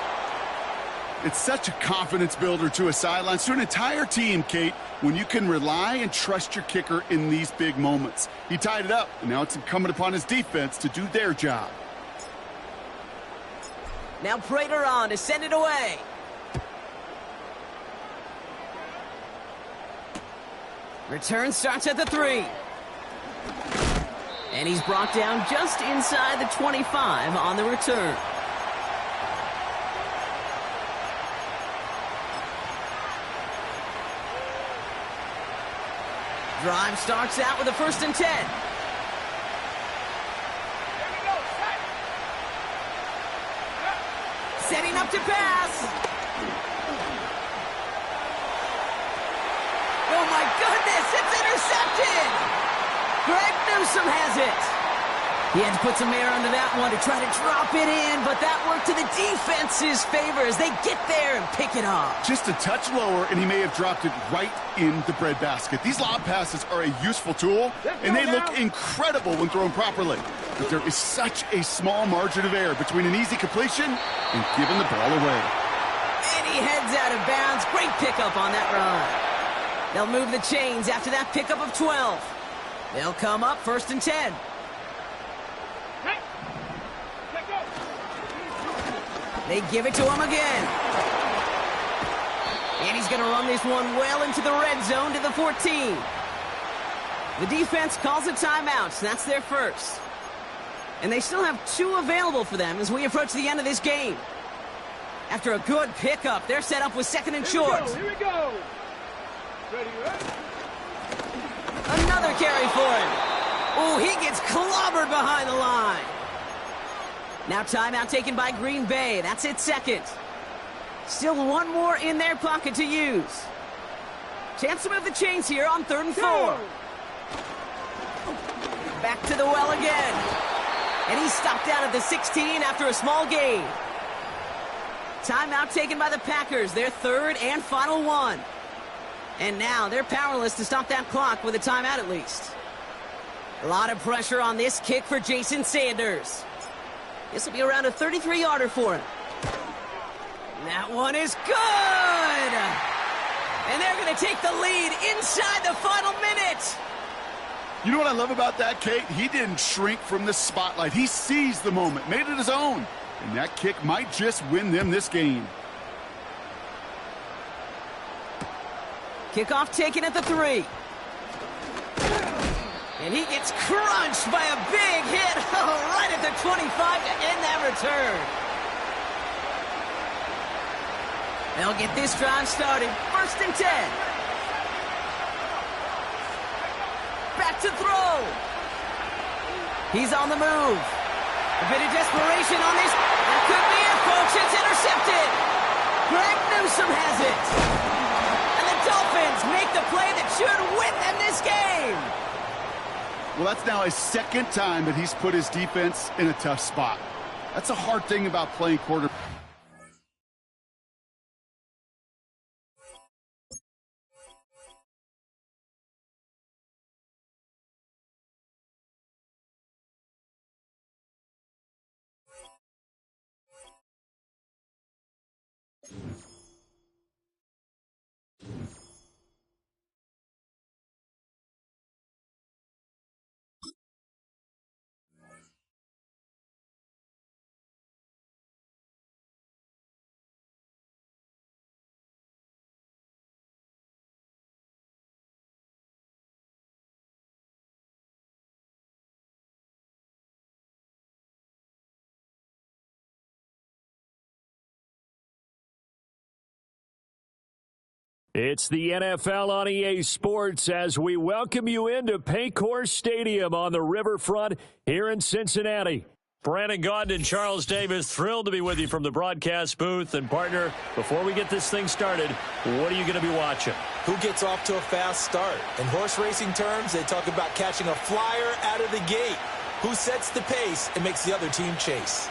It's such a confidence builder to a sideline, to an entire team, Kate, when you can rely and trust your kicker in these big moments. He tied it up, and now it's incumbent upon his defense to do their job. Now Prater on to send it away. Return starts at the 3. And he's brought down just inside the 25 on the return. Drive starts out with a 1st and 10. Setting up to pass. Oh my goodness, it's intercepted! Greg Newsome has it. He had to put some air under that one to try to drop it in, but that worked to the defense's favor as they get there and pick it up. Just a touch lower, and he may have dropped it right in the breadbasket. These lob passes are a useful tool, and they look incredible when thrown properly. But there is such a small margin of error between an easy completion and giving the ball away. And he heads out of bounds. Great pickup on that run. They'll move the chains after that pickup of 12. They'll come up 1st and 10. They give it to him again. And he's going to run this one well into the red zone to the 14. The defense calls a timeout, so that's their first. And they still have 2 available for them as we approach the end of this game. After a good pickup, they're set up with 2nd and short. Here we go. Ready, ready. Another carry for him. Oh, he gets clobbered behind the line. Now timeout taken by Green Bay. That's its 2nd. Still 1 more in their pocket to use. Chance to move the chains here on 3rd and 4. Back to the well again. And he's stopped down at the 16 after a small gain. Timeout taken by the Packers. Their 3rd and final one. And now they're powerless to stop that clock with a timeout at least. A lot of pressure on this kick for Jason Sanders. This will be around a 33-yarder for him. That one is good! And they're going to take the lead inside the final minute. You know what I love about that, Kate? He didn't shrink from the spotlight. He seized the moment, made it his own. And that kick might just win them this game. Kickoff taken at the 3. And he gets crunched by a big hit right at the 25 to end that return. They'll get this drive started. 1st and 10. Back to throw. He's on the move. A bit of desperation on this. That could be it, folks. It's intercepted. Greg Newsome has it. And the Dolphins make the play that should win them this game. Well, that's now his second time that he's put his defense in a tough spot. That's a hard thing about playing quarterback. It's the NFL on EA Sports as we welcome you into Paycor Stadium on the riverfront here in Cincinnati. Brandon Gaudin and Charles Davis, thrilled to be with you from the broadcast booth. And, partner, before we get this thing started, what are you going to be watching? Who gets off to a fast start? In horse racing terms, they talk about catching a flyer out of the gate. Who sets the pace and makes the other team chase?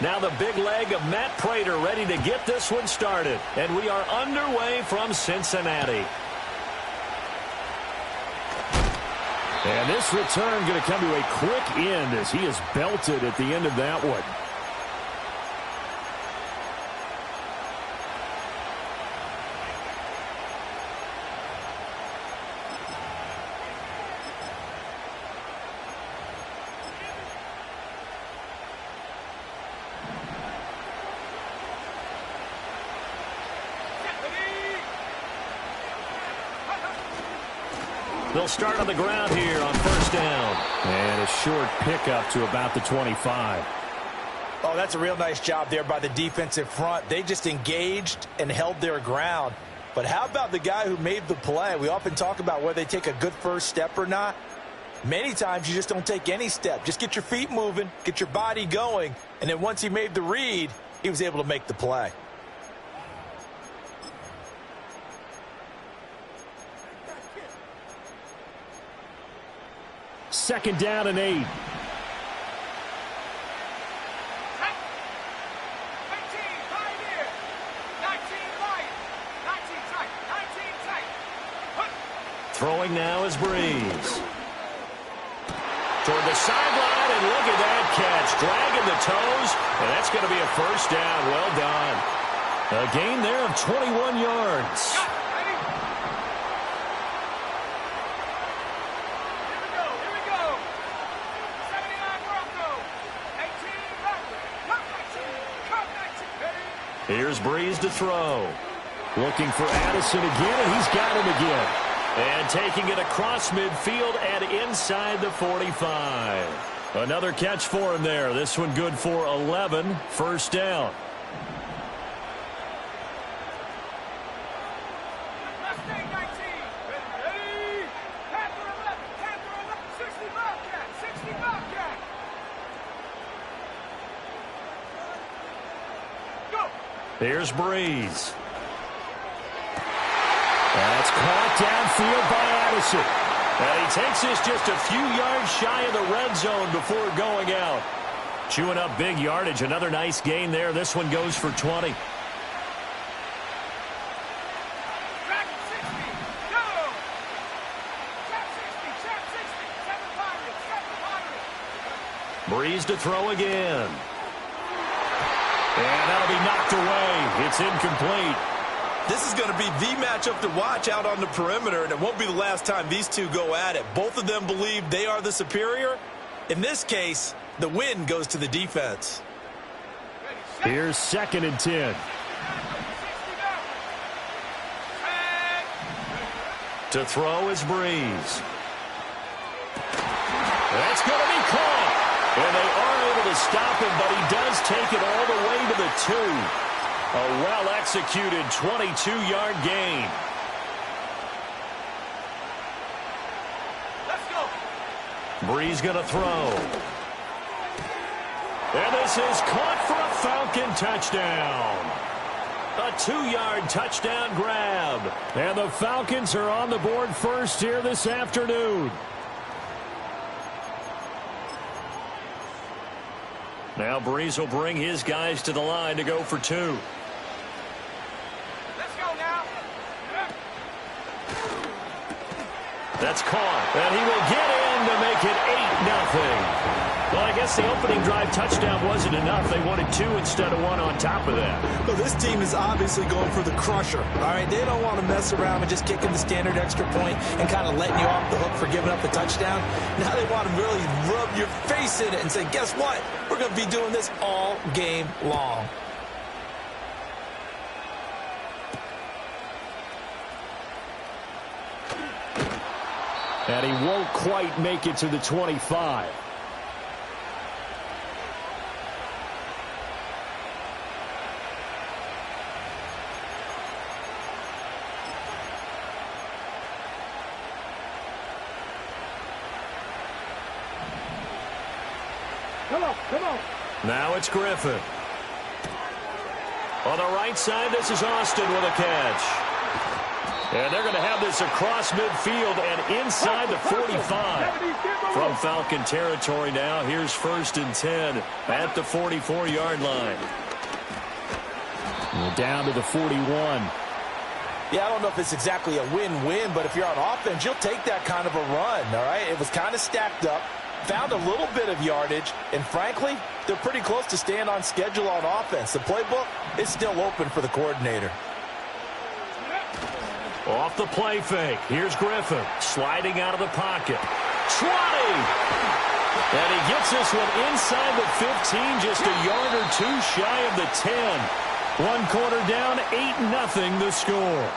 Now the big leg of Matt Prater ready to get this one started. And we are underway from Cincinnati. And this return going to come to a quick end as he is belted at the end of that one. They'll start on the ground here on first down. And a short pickup to about the 25. Oh, that's a real nice job there by the defensive front. They just engaged and held their ground. But how about the guy who made the play? We often talk about whether they take a good first step or not. Many times you just don't take any step. Just get your feet moving, get your body going. And then once he made the read, he was able to make the play. Second down and 8. 19, Throwing now is Breeze. Toward the sideline, and look at that catch. Dragging the toes, and that's going to be a first down. Well done. A gain there of 21 yards. Here's Breeze to throw. Looking for Addison again, and he's got him again. And taking it across midfield and inside the 45. Another catch for him there. This one good for 11. First down. Here's Breeze. That's caught downfield by Addison. And he takes this just a few yards shy of the red zone before going out. Chewing up big yardage. Another nice gain there. This one goes for 20. Breeze to throw again. And that'll be knocked away. It's incomplete. This is going to be the matchup to watch out on the perimeter, and it won't be the last time these two go at it. Both of them believe they are the superior. In this case, the win goes to the defense. Here's 2nd and 10. To throw is Breeze. That's going to be caught. And they are able to stop him, but he does take it all the way to the 2. A well-executed 22-yard gain. Let's go. Breeze going to throw. And this is caught for a Falcon touchdown. A 2-yard touchdown grab. And the Falcons are on the board first here this afternoon. Now Breeze will bring his guys to the line to go for 2. Let's go now. That's caught. And he will get in to make it 8-0. Well, I guess the opening drive touchdown wasn't enough. They wanted 2 instead of 1 on top of that. Well, this team is obviously going for the crusher. All right, they don't want to mess around with just kicking the standard extra point and kind of letting you off the hook for giving up the touchdown. Now they want to really rub your face in it and say, guess what? We're going to be doing this all game long. And he won't quite make it to the 25. Come on. Now it's Griffin. On the right side, this is Austin with a catch. And they're going to have this across midfield and inside the 45. From Falcon territory now, here's 1st and 10 at the 44-yard line. We're down to the 41. Yeah, I don't know if it's exactly a win-win, but if you're on offense, you'll take that kind of a run, all right? It was kind of stacked up, found a little bit of yardage, and frankly, they're pretty close to staying on schedule on offense. The playbook is still open for the coordinator. Off the play fake. Here's Griffin sliding out of the pocket. 20! And he gets this one inside the 15, just a yard or 2 shy of the 10. 1 quarter down, 8-0 the score.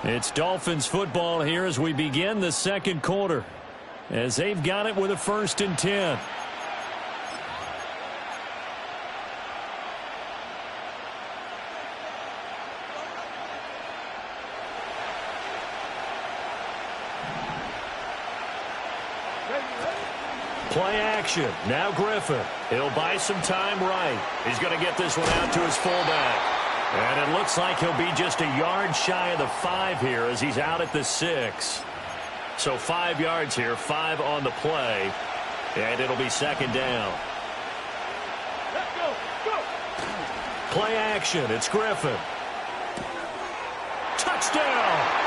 It's Dolphins football here as we begin the 2nd quarter, as they've got it with a 1st and 10. Play action. Now Griffin. He'll buy some time right. He's going to get this one out to his fullback. And it looks like he'll be just a yard shy of the 5 here as he's out at the 6. So 5 yards here, 5 on the play. And it'll be 2nd down. Let's go. Play action. It's Griffin. Touchdown!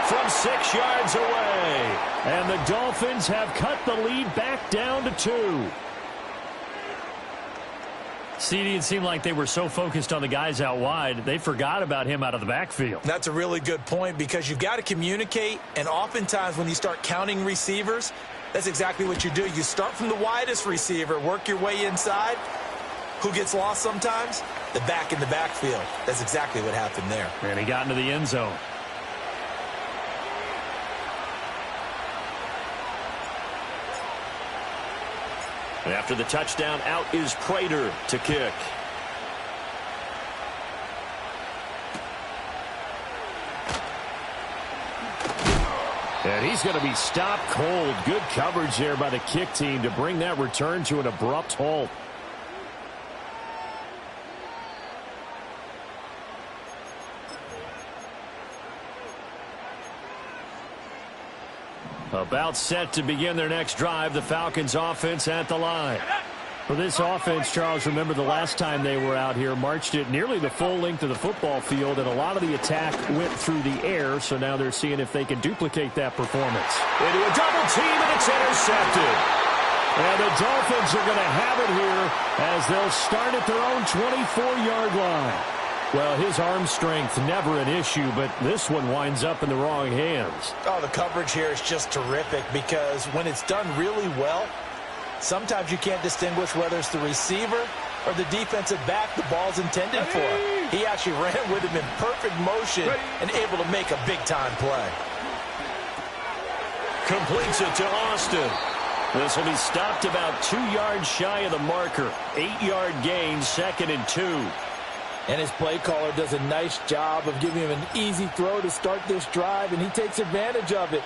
From 6 yards away. And the Dolphins have cut the lead back down to 2. CD, it seemed like they were so focused on the guys out wide, they forgot about him out of the backfield. That's a really good point because you've got to communicate, and oftentimes when you start counting receivers, that's exactly what you do. You start from the widest receiver, work your way inside. Who gets lost sometimes? The back in the backfield. That's exactly what happened there. And he got into the end zone. And after the touchdown, out is Prater to kick. And he's going to be stopped cold. Good coverage there by the kick team to bring that return to an abrupt halt. About set to begin their next drive, the Falcons offense at the line. For this offense, Charles, remember the last time they were out here, marched it nearly the full length of the football field, and a lot of the attack went through the air, so now they're seeing if they can duplicate that performance. Into a double team, and it's intercepted. And the Dolphins are going to have it here as they'll start at their own 24-yard line. Well, his arm strength never an issue, but this one winds up in the wrong hands. Oh, the coverage here is just terrific because when it's done really well, sometimes you can't distinguish whether it's the receiver or the defensive back the ball's intended for. He actually ran with him in perfect motion and able to make a big-time play. Completes it to Austin. This will be stopped about 2 yards shy of the marker. 8-yard gain, 2nd and 2. And his play caller does a nice job of giving him an easy throw to start this drive, and he takes advantage of it.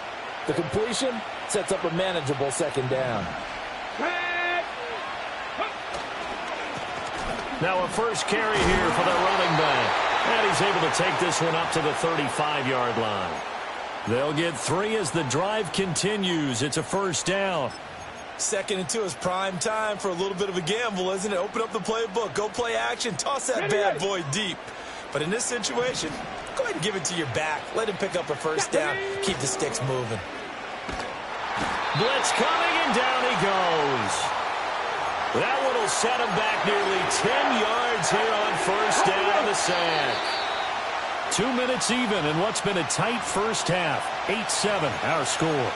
The completion sets up a manageable 2nd down. Now a first carry here for the running back. And he's able to take this one up to the 35-yard line. They'll get 3 as the drive continues. It's a first down. 2nd and 2 is prime time for a little bit of a gamble, isn't it? Open up the playbook. Go play action. Toss that bad boy deep. But in this situation, go ahead and give it to your back. Let him pick up a first down. Keep the sticks moving. Blitz coming, and down he goes. That one will set him back nearly 10 yards here on first down in the sack. 2 minutes even in what's been a tight first half. 8-7 our score.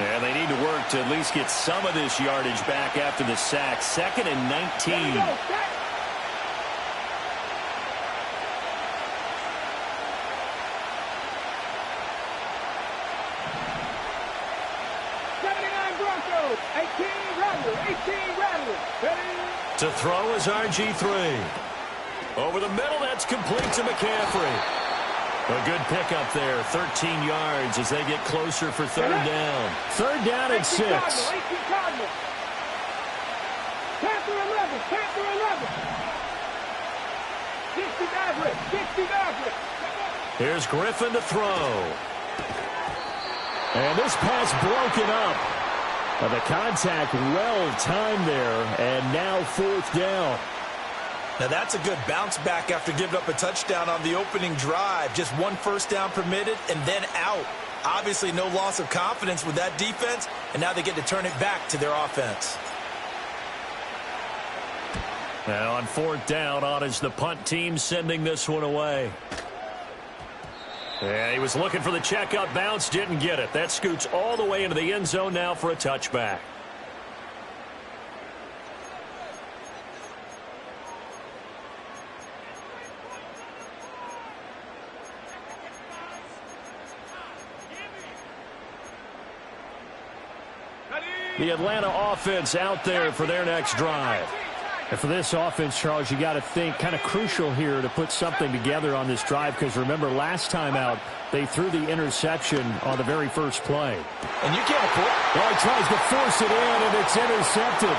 And they need to work to at least get some of this yardage back after the sack. 2nd and 19. To throw is RG3. Over the middle, that's complete to McCaffrey. A good pickup there, 13 yards as they get closer for 3rd down. 3rd down and 6. Panther 11, Panther 11. 60 Maverick. Here's Griffin to throw. And this pass broken up. The contact well timed there, and now 4th down. Now that's a good bounce back after giving up a touchdown on the opening drive. Just 1 first down permitted and then out. Obviously no loss of confidence with that defense, and now they get to turn it back to their offense. Now on 4th down, on is the punt team sending this one away. Yeah, he was looking for the checkout bounce, didn't get it. That scoots all the way into the end zone now for a touchback. The Atlanta offense out there for their next drive. And for this offense, Charles, you got to think kind of crucial here to put something together on this drive, because remember last time out they threw the interception on the very first play. And you can't afford it. Well, he tries to force it in, and it's intercepted.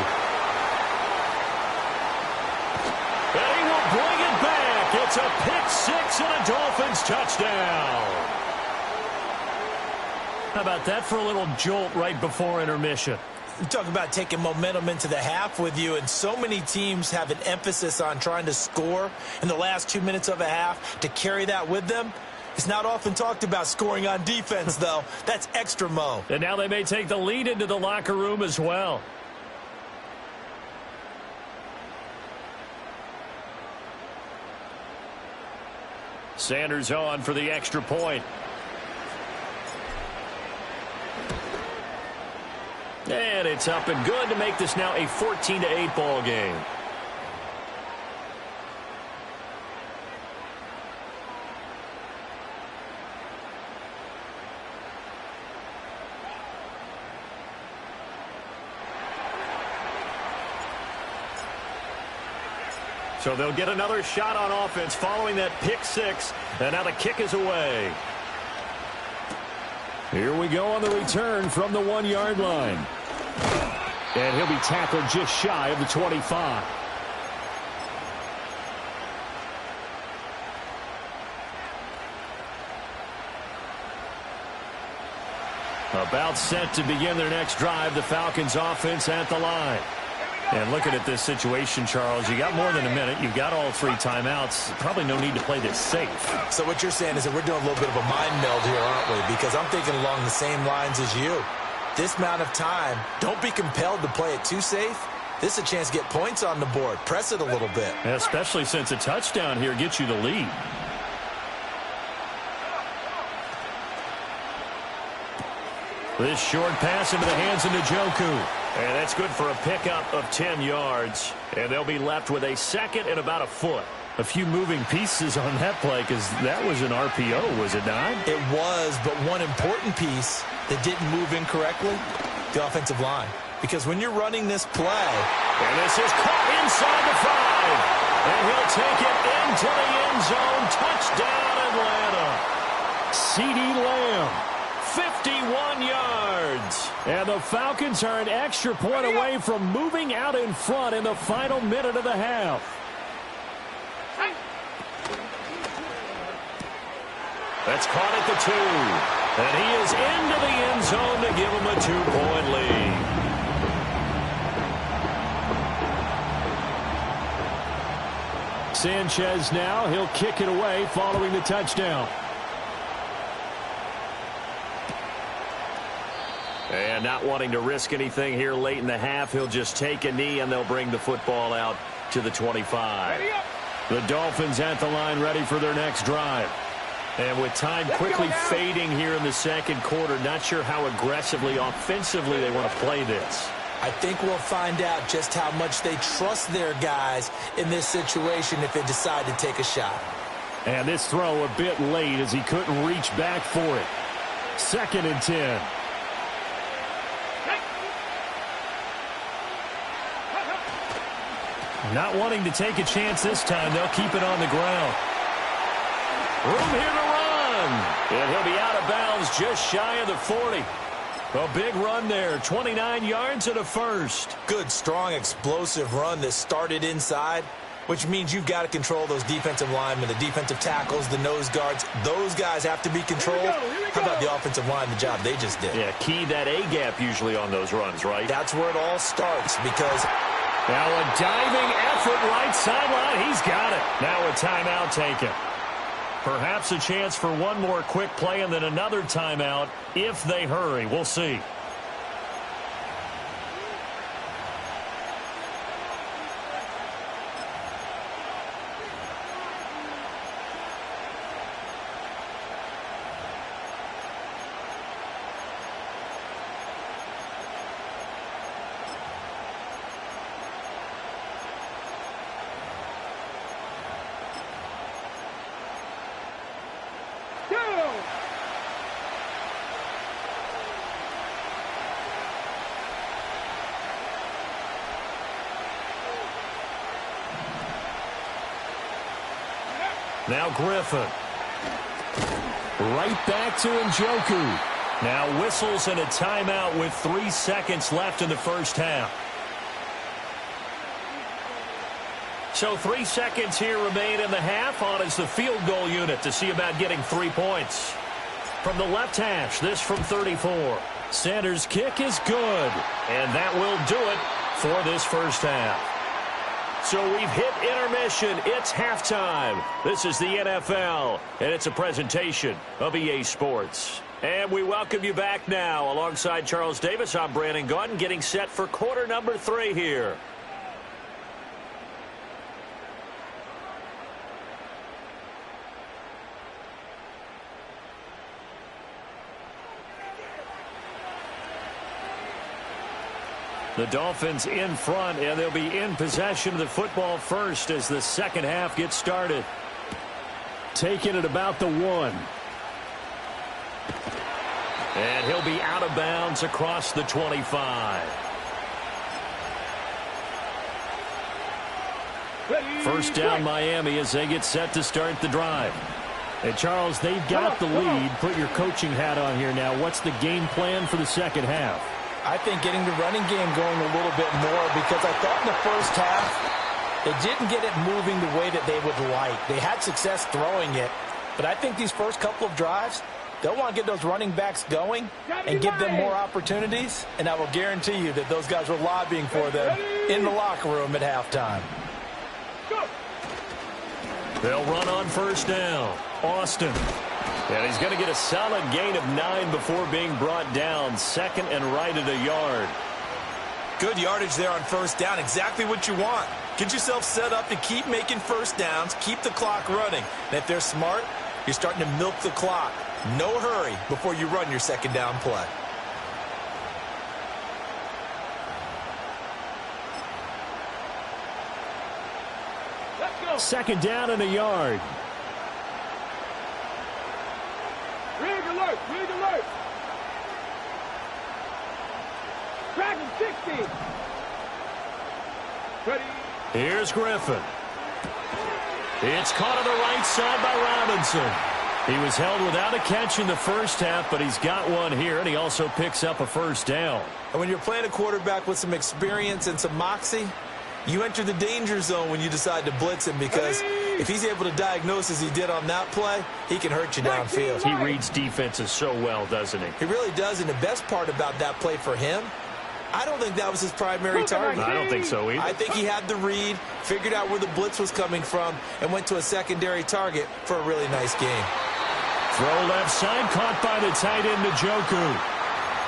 And he will bring it back. It's a pick-6 and a Dolphins touchdown. How about that for a little jolt right before intermission? You talk about taking momentum into the half with you, and so many teams have an emphasis on trying to score in the last 2 minutes of a half to carry that with them. It's not often talked about scoring on defense, though. That's extra mo. And now they may take the lead into the locker room as well. Sanders on for the extra point. And it's up and good to make this now a 14-8 ball game. So they'll get another shot on offense following that pick-6, and now the kick is away. Here we go on the return from the 1-yard line. And he'll be tackled just shy of the 25. About set to begin their next drive, the Falcons offense at the line. And looking at this situation, Charles, you got more than a minute. You've got all 3 timeouts. Probably no need to play this safe. So what you're saying is that we're doing a little bit of a mind meld here, aren't we? Because I'm thinking along the same lines as you. This amount of time, don't be compelled to play it too safe. This is a chance to get points on the board. Press it a little bit. Especially since a touchdown here gets you the lead. This short pass into the hands of Njoku. And that's good for a pickup of 10 yards. And they'll be left with a 2nd and about a foot. A few moving pieces on that play, because that was an RPO, was it not? It was, but one important piece that didn't move incorrectly, the offensive line. Because when you're running this play. And this is caught inside the 5. And he'll take it into the end zone. Touchdown, Atlanta. CeeDee Lamb 51 yards. And the Falcons are an extra point away from moving out in front in the final minute of the half. That's caught at the 2. And he is into the end zone to give him a 2-point lead. Sanchez now, he'll kick it away following the touchdown. And not wanting to risk anything here late in the half, he'll just take a knee and they'll bring the football out to the 25. The Dolphins at the line ready for their next drive. And with time quickly fading here in the second quarter, not sure how aggressively, offensively they want to play this. I think we'll find out just how much they trust their guys in this situation if they decide to take a shot. And this throw a bit late as he couldn't reach back for it. 2nd and 10. Not wanting to take a chance this time. They'll keep it on the ground. Room here to run. And he'll be out of bounds just shy of the 40. A big run there, 29 yards and a first. Good, strong, explosive run that started inside, which means you've got to control those defensive linemen, the defensive tackles, the nose guards. Those guys have to be controlled. How about the offensive line, the job they just did? Yeah, key that A-gap usually on those runs, right? That's where it all starts because... Now a diving effort right sideline. He's got it. Now a timeout taken. Perhaps a chance for one more quick play and then another timeout if they hurry. We'll see. Now Griffin. Right back to Njoku. Now whistles and a timeout with 3 seconds left in the first half. So 3 seconds here remain in the half. On is the field goal unit to see about getting 3 points. From the left hash, this from 34. Sanders' kick is good. And that will do it for this first half. So we've hit intermission. It's halftime. This is the NFL, and it's a presentation of EA Sports. And we welcome you back now. Alongside Charles Davis, I'm Brandon Gaudin, getting set for quarter number 3 here. The Dolphins in front, and they'll be in possession of the football first as the second half gets started. Taking it about the 1. And he'll be out of bounds across the 25. First down Miami as they get set to start the drive. And Charles, they've got the lead. Put your coaching hat on here now. What's the game plan for the second half? I think getting the running game going a little bit more because I thought in the first half they didn't get it moving the way that they would like. They had success throwing it, but I think these first couple of drives, they'll want to get those running backs going and give them more opportunities, and I will guarantee you that those guys were lobbying for them in the locker room at halftime. They'll run on first down. Austin. And he's going to get a solid gain of 9 before being brought down. 2nd and right at a yard. Good yardage there on first down. Exactly what you want. Get yourself set up to keep making first downs. Keep the clock running. And if they're smart, you're starting to milk the clock. No hurry before you run your second down play. Second down and a yard. Rig alert! Rig alert! Dragon 60! Ready? Here's Griffin. It's caught on the right side by Robinson. He was held without a catch in the first half, but he's got one here, and he also picks up a first down. And when you're playing a quarterback with some experience and some moxie, you enter the danger zone when you decide to blitz him, because if he's able to diagnose as he did on that play, he can hurt you downfield. He reads defenses so well, doesn't he? He really does, and the best part about that play for him, I don't think that was his primary target. I don't think so either. I think he had the read, figured out where the blitz was coming from, and went to a secondary target for a really nice game. Throw left side, caught by the tight end, Njoku.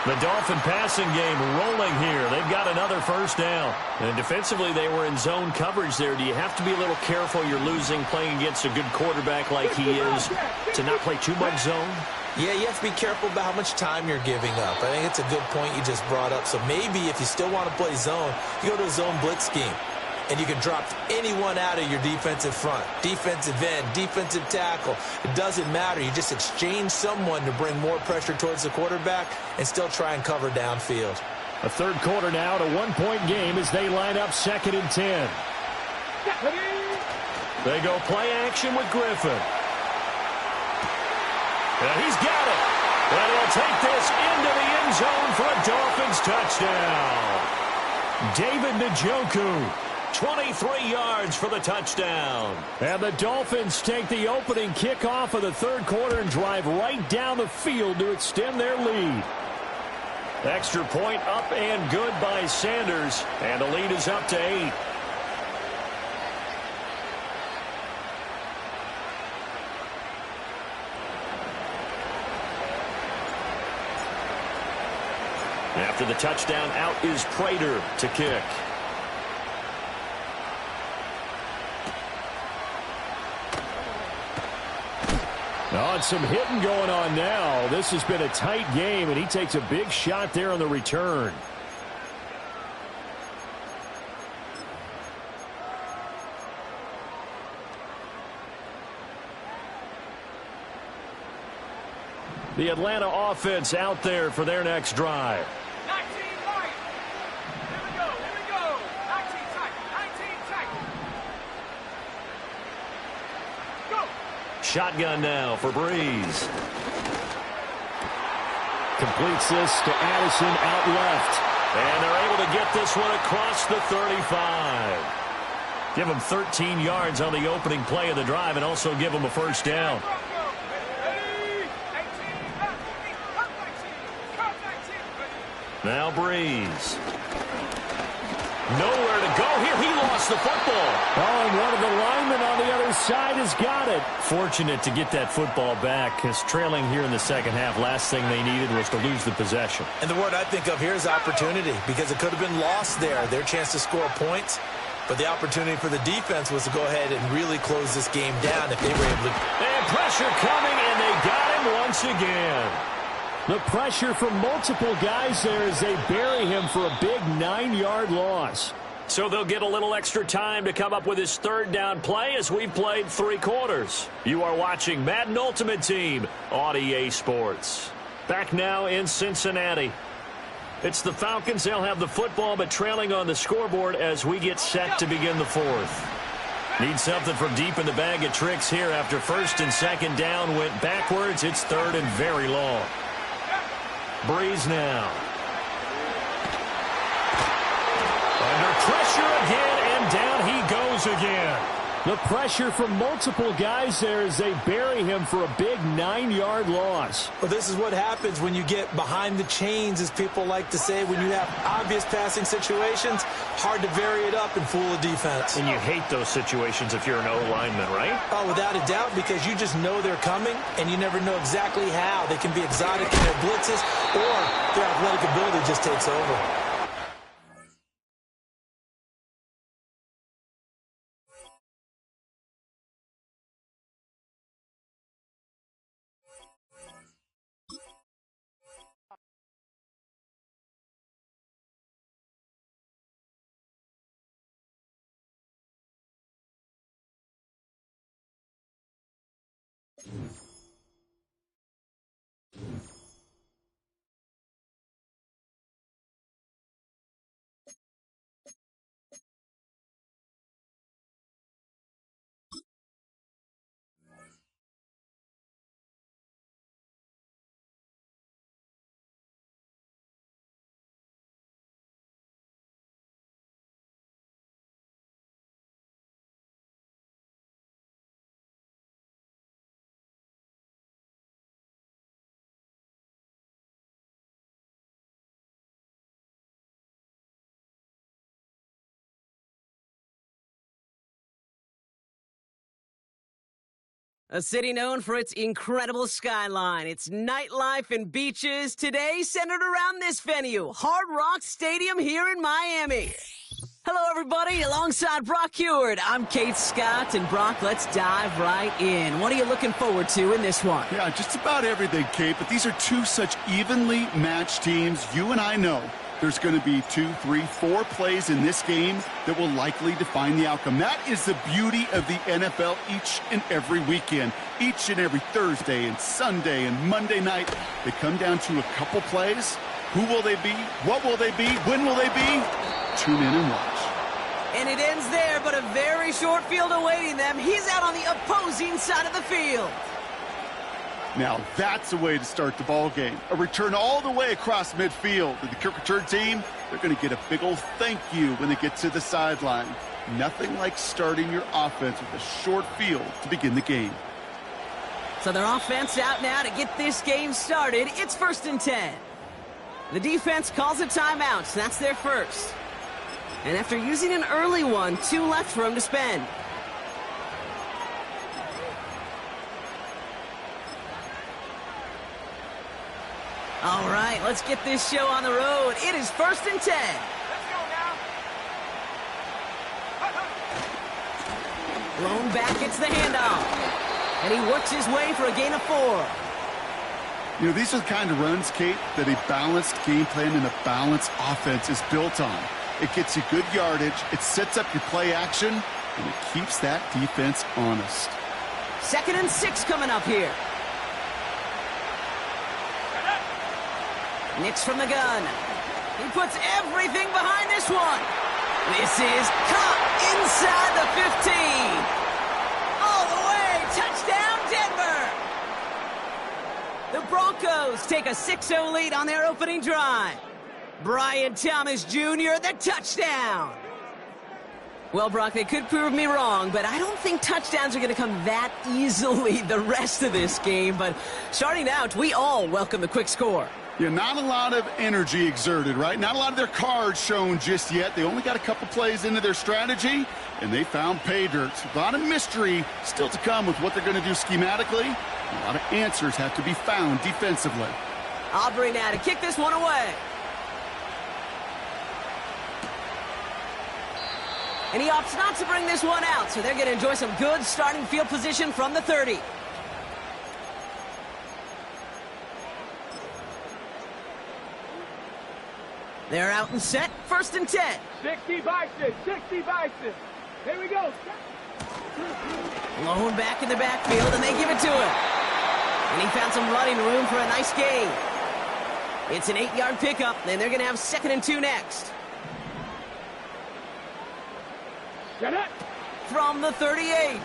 The Dolphin passing game rolling here. They've got another first down. And defensively, they were in zone coverage there. Do you have to be a little careful you're losing playing against a good quarterback like he is to not play too much zone? Yeah, you have to be careful about how much time you're giving up. I think it's a good point you just brought up. So maybe if you still want to play zone, you go to a zone blitz scheme. And you can drop anyone out of your defensive front, defensive end, defensive tackle. It doesn't matter. You just exchange someone to bring more pressure towards the quarterback and still try and cover downfield. A third quarter now, a one-point game as they line up 2nd and 10. They go play action with Griffin. And he's got it. And he'll take this into the end zone for a Dolphins touchdown. David Njoku. 23 yards for the touchdown. And the Dolphins take the opening kickoff of the third quarter and drive right down the field to extend their lead. Extra point up and good by Sanders. And the lead is up to 8. After the touchdown, out is Prater to kick. Oh, and some hitting going on now. This has been a tight game, and he takes a big shot there on the return. The Atlanta offense out there for their next drive. 19 right. Here we go. 19 tight. 19 tight. Go. Shotgun now for Breeze. Completes this to Addison out left. And they're able to get this one across the 35. Give them 13 yards on the opening play of the drive and also give them a first down. Now Breeze. Nowhere to go here. He lost the football. Oh, and one of the linemen on the other side has got it. Fortunate to get that football back, because trailing here in the second half, last thing they needed was to lose the possession. And the word I think of here is opportunity, because it could have been lost there. Their chance to score points. But the opportunity for the defense was to go ahead and really close this game down if they were able to. And pressure coming, and they got him once again. The pressure from multiple guys there as they bury him for a big 9-yard loss. So they'll get a little extra time to come up with his third down play as we've played 3 quarters. You are watching Madden Ultimate Team on EA Sports. Back now in Cincinnati. It's the Falcons. They'll have the football, but trailing on the scoreboard as we get set to begin the fourth. Need something from deep in the bag of tricks here after first and second down went backwards. It's third and very long. Breeze now. Under pressure again, and down he goes again. The pressure from multiple guys there as they bury him for a big 9-yard loss. Well, this is what happens when you get behind the chains, as people like to say. When you have obvious passing situations, hard to vary it up and fool a defense. And you hate those situations if you're an O-lineman, right? Oh, without a doubt, because you just know they're coming, and you never know exactly how. They can be exotic in their blitzes, or their athletic ability just takes over. A city known for its incredible skyline, its nightlife and beaches, today centered around this venue, Hard Rock Stadium here in Miami. Hello, everybody. Alongside Brock Heward, I'm Kate Scott, and Brock, let's dive right in. What are you looking forward to in this one? Yeah, just about everything, Kate, but these are two such evenly matched teams. You and I know there's going to be 2, 3, 4 plays in this game that will likely define the outcome. That is the beauty of the NFL each and every weekend. Each and every Thursday and Sunday and Monday night, they come down to a couple plays. Who will they be? What will they be? When will they be? Tune in and watch. And it ends there, but a very short field awaiting them. He's out on the opposing side of the field. Now that's a way to start the ball game. A return all the way across midfield. And the kick return team, they're going to get a big old thank you when they get to the sideline. Nothing like starting your offense with a short field to begin the game. So their offense out now to get this game started. It's 1st and 10. The defense calls a timeout. So that's their first. And after using an early one, 2 left for him to spend. All right, let's get this show on the road. It is 1st and 10. Let's go now. Lone back gets the handoff. And he works his way for a gain of 4. You know, these are the kind of runs, Kate, that a balanced game plan and a balanced offense is built on. It gets you good yardage, it sets up your play action, and it keeps that defense honest. 2nd and 6 coming up here. Nix from the gun. He puts everything behind this one. This is caught inside the 15. All the way. Touchdown, Denver. The Broncos take a 6-0 lead on their opening drive. Brian Thomas Jr., the touchdown. Well, Brock, they could prove me wrong, but I don't think touchdowns are going to come that easily the rest of this game. But starting out, we all welcome the quick score. Yeah, not a lot of energy exerted, right? Not a lot of their cards shown just yet. They only got a couple plays into their strategy, and they found pay dirt. A lot of mystery still to come with what they're going to do schematically. A lot of answers have to be found defensively. Aubrey now to kick this one away. And he opts not to bring this one out, so they're going to enjoy some good starting field position from the 30. They're out and set, 1st and 10. 60 Bison, 60 Bison. Here we go. Lone back in the backfield, and they give it to him. And he found some running room for a nice gain. It's an 8-yard pickup, and they're going to have 2nd and 2 next. From the 38. He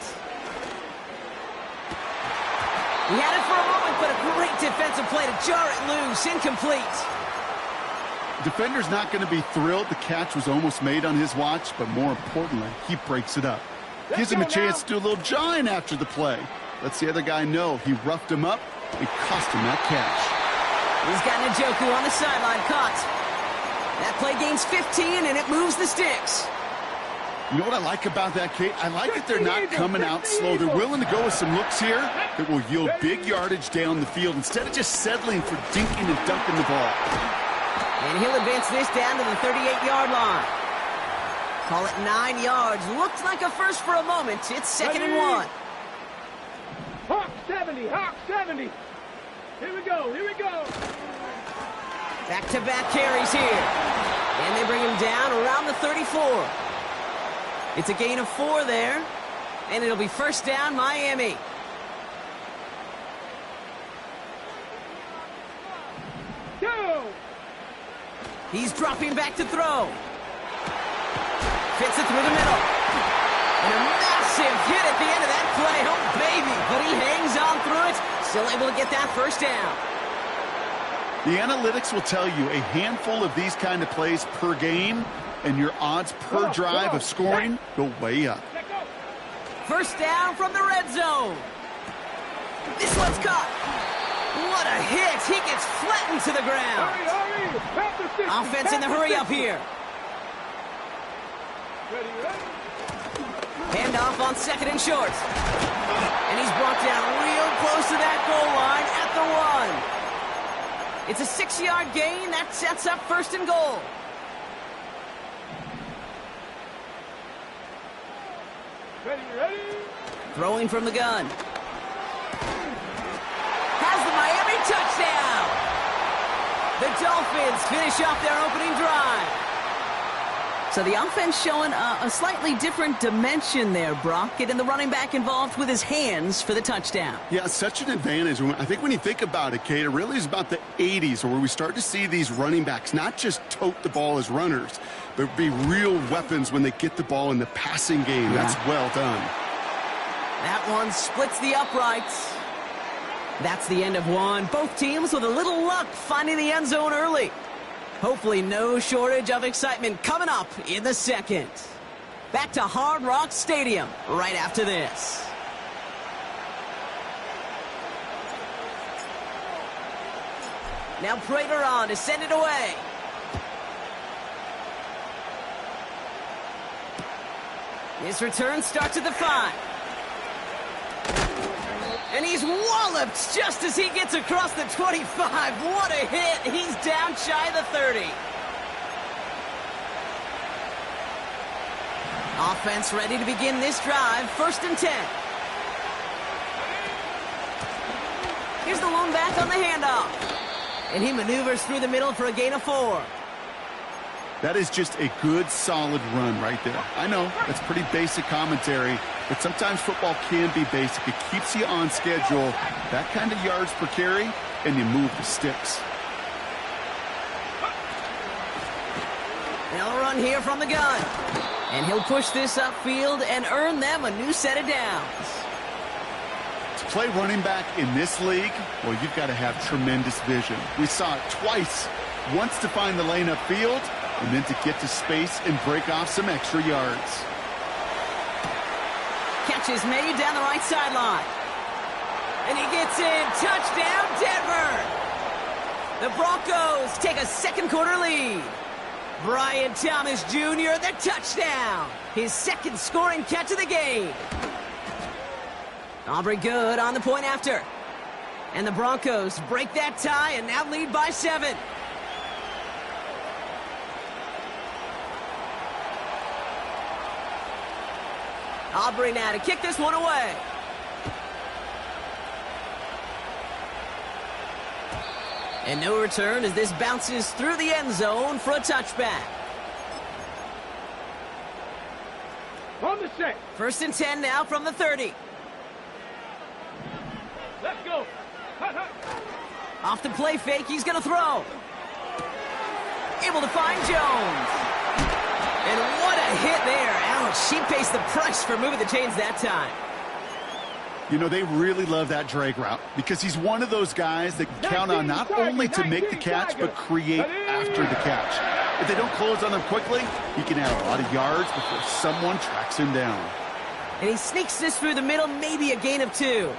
had it for a moment, but a great defensive play to jar it loose. Incomplete. Defender's not going to be thrilled the catch was almost made on his watch, but more importantly, he breaks it up. Gives him a chance to do a little jawing after the play. Lets the other guy know he roughed him up. It cost him that catch. He's got Njoku on the sideline, caught. That play gains 15, and it moves the sticks. You know what I like about that, Kate? I like that they're not coming out slow. They're willing to go with some looks here that will yield big yardage down the field instead of just settling for dinking and dunking the ball. And he'll advance this down to the 38-yard line. Call it 9 yards. Looked like a first for a moment. It's 2nd and 1. Hawk 70, Hawk 70. Here we go, here we go. Back-to-back carries here. And they bring him down around the 34. It's a gain of 4 there. And it'll be 1st down, Miami. Go! He's dropping back to throw. Fits it through the middle. And a massive hit at the end of that play. Oh, baby. But he hangs on through it. Still able to get that 1st down. The analytics will tell you a handful of these kind of plays per game, and your odds per drive of scoring go way up. 1st down from the red zone. This one's caught. What a hit. He gets flattened to the ground. Offense in the hurry up here. Handoff on 2nd and short. And he's brought down real close to that goal line at the 1. It's a 6-yard gain. That sets up 1st and goal. Ready. Throwing from the gun. Has the Miami touchdown. The Dolphins finish off their opening drive. So the offense showing a slightly different dimension there, Brock, getting the running back involved with his hands for the touchdown. Yeah, such an advantage. I think when you think about it, Kate, it really is about the 80s where we start to see these running backs not just tote the ball as runners, but be real weapons when they get the ball in the passing game. Yeah. That's well done. That one splits the uprights. That's the end of one. Both teams with a little luck finding the end zone early. Hopefully no shortage of excitement coming up in the second. Back to Hard Rock Stadium right after this. Now Prater on to send it away. This return starts at the 5. And he's walloped just as he gets across the 25. What a hit. He's down shy of the 30. Offense ready to begin this drive. 1st and 10. Here's the lone back on the handoff. And he maneuvers through the middle for a gain of 4. That is just a good, solid run right there. I know, that's pretty basic commentary, but sometimes football can be basic. It keeps you on schedule, that kind of yards per carry, and you move the sticks. They'll run here from the gun. And he'll push this upfield and earn them a new set of downs. To play running back in this league, well, you've got to have tremendous vision. We saw it twice. Once to find the lane upfield, and then to get to space and break off some extra yards. Catch is made down the right sideline. And he gets in. Touchdown, Denver! The Broncos take a second-quarter lead. Brian Thomas Jr., the touchdown. His second scoring catch of the game. Aubrey good on the point after. And the Broncos break that tie and now lead by 7. Aubrey now to kick this one away. And no return as this bounces through the end zone for a touchback. On the set. 1st and 10 now from the 30. Let's go. Off the play fake, he's going to throw. Able to find Jones. And what a hit there. Ouch, she pays the price for moving the chains that time. You know, they really love that drag route because he's one of those guys that can count on not only to make the catch, but create after the catch. If they don't close on him quickly, he can add a lot of yards before someone tracks him down. And he sneaks this through the middle, maybe a gain of 2.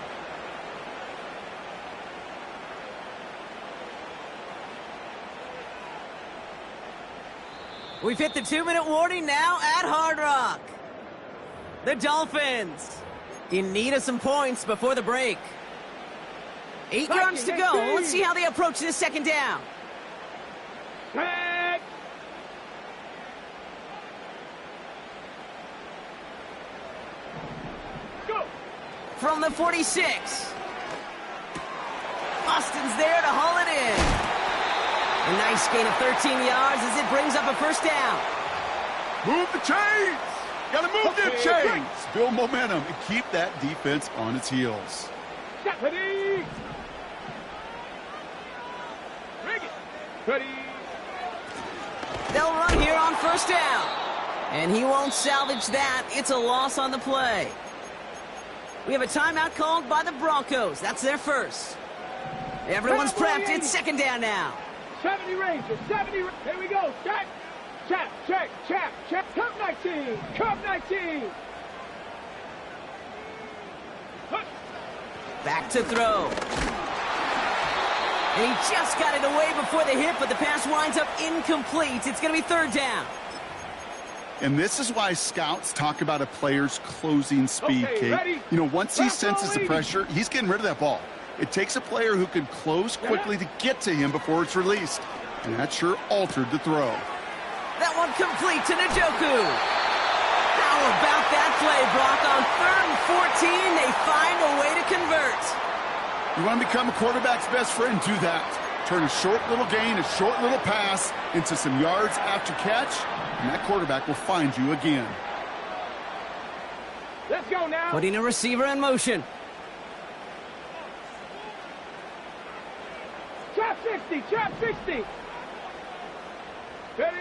We've hit the 2-minute warning now at Hard Rock. The Dolphins in need of some points before the break. 8 yards to go. Let's see how they approach this second down. Go. From the 46. Austin's there to haul it in. A nice gain of 13 yards as it brings up a first down. Move the chains! Gotta move them chains! Build momentum and keep that defense on its heels. Ready! Ready! They'll run here on first down. And he won't salvage that. It's a loss on the play. We have a timeout called by the Broncos. That's their first. Everyone's prepped. It's second down now. 70 Rangers, 70. Here we go. Check, check, check, check. Cup 19, Cup 19. Back to throw. And he just got it away before the hit, but the pass winds up incomplete. It's going to be third down. And this is why scouts talk about a player's closing speed, Okay, Kate. ready? You know, once he senses the 80. pressure, he's getting rid of that ball. It takes a player who can close quickly to get to him before it's released. And that sure altered the throw. That one complete to Njoku. How about that play, Brock? On 3rd and 14, they find a way to convert. You want to become a quarterback's best friend, do that. Turn a short little gain, a short little pass into some yards after catch, and that quarterback will find you again. Let's go now. Putting a receiver in motion. Trap 60, trap 60. Ready?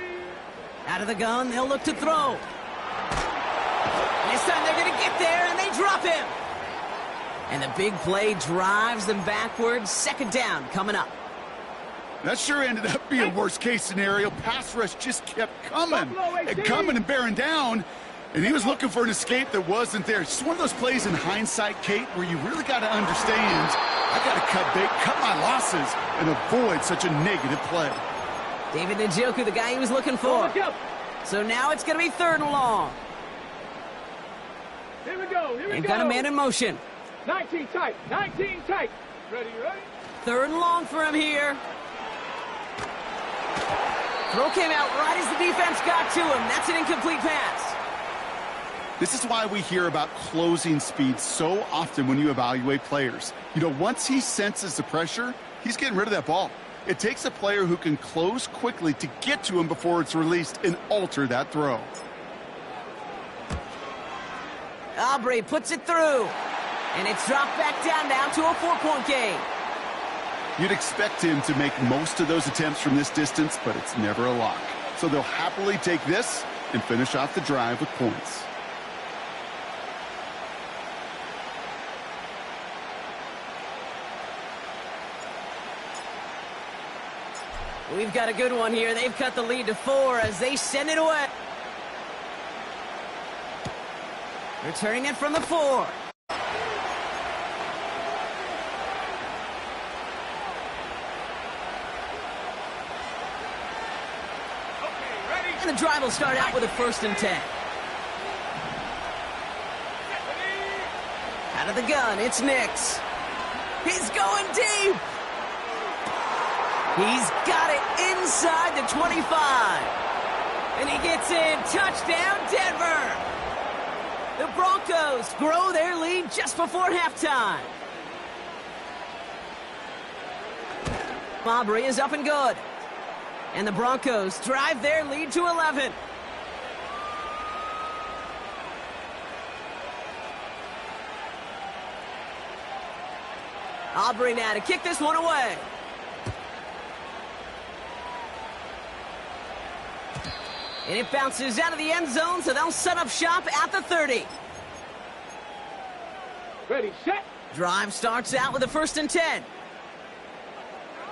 Out of the gun, they'll look to throw. This time they're going to get there, and they drop him. And the big play drives them backwards. 2nd down coming up. That sure ended up being worst-case scenario. Pass rush just kept coming and coming and bearing down, and he was looking for an escape that wasn't there. It's just one of those plays in hindsight, Kate, where you really got to understand, I got to cut bait, cut my losses, and avoid such a negative play. David Njoku, the guy he was looking for. Look up. So now it's going to be 3rd and long. Here we go, here we They've go. got a man in motion. 19 tight, 19 tight. Ready, ready? 3rd and long for him here. Throw came out right as the defense got to him. That's an incomplete pass. This is why we hear about closing speed so often when you evaluate players. You know, once he senses the pressure, he's getting rid of that ball. It takes a player who can close quickly to get to him before it's released and alter that throw. Aubrey puts it through. And it's dropped back down now to a 4-point game. You'd expect him to make most of those attempts from this distance, but it's never a lock. So they'll happily take this and finish off the drive with points. We've got a good one here. They've cut the lead to 4 as they send it away. Returning it from the 4. And the drive will start out with a 1st and 10. Out of the gun, it's Nix. He's going deep. He's got it inside the 25. And he gets in. Touchdown, Denver. The Broncos grow their lead just before halftime. Aubrey is up and good. And the Broncos drive their lead to 11. Aubrey now to kick this one away. And it bounces out of the end zone, so they'll set up shop at the 30. Ready, set, Drive starts out with a 1st and 10.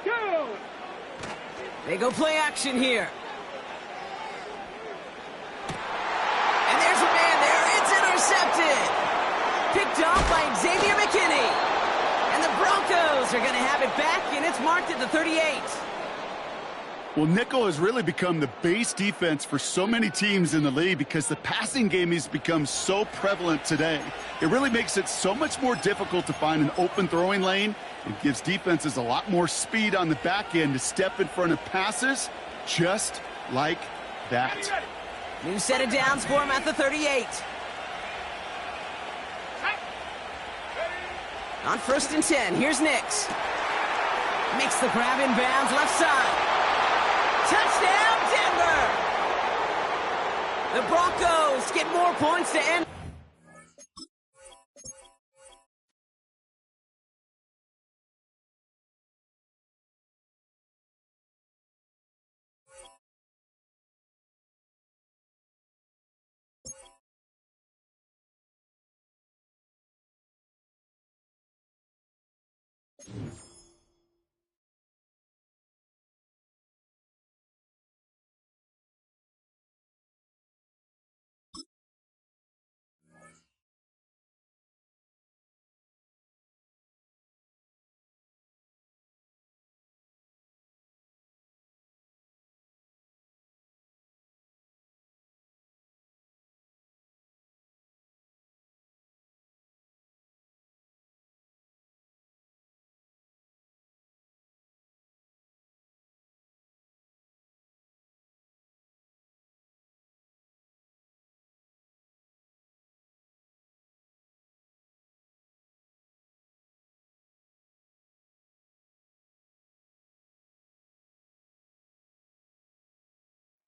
go. They go play action here. And there's a man there. It's intercepted. Picked off by Xavier McKinney. And the Broncos are going to have it back, and it's marked at the 38. Well, nickel has really become the base defense for so many teams in the league because the passing game has become so prevalent today. It really makes it so much more difficult to find an open throwing lane. It gives defenses a lot more speed on the back end to step in front of passes just like that. New set of downs for him at the 38. On 1st and 10, here's Nix. Makes the grab in bounds left side. Touchdown, Denver! The Broncos get more points to end.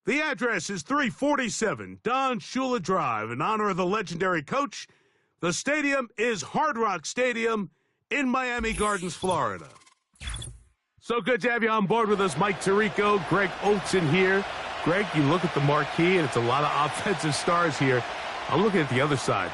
The address is 347 Don Shula Drive. In honor of the legendary coach, the stadium is Hard Rock Stadium in Miami Gardens, Florida. So good to have you on board with us, Mike Tirico, Greg Olson here. Greg, you look at the marquee, and it's a lot of offensive stars here. I'm looking at the other side.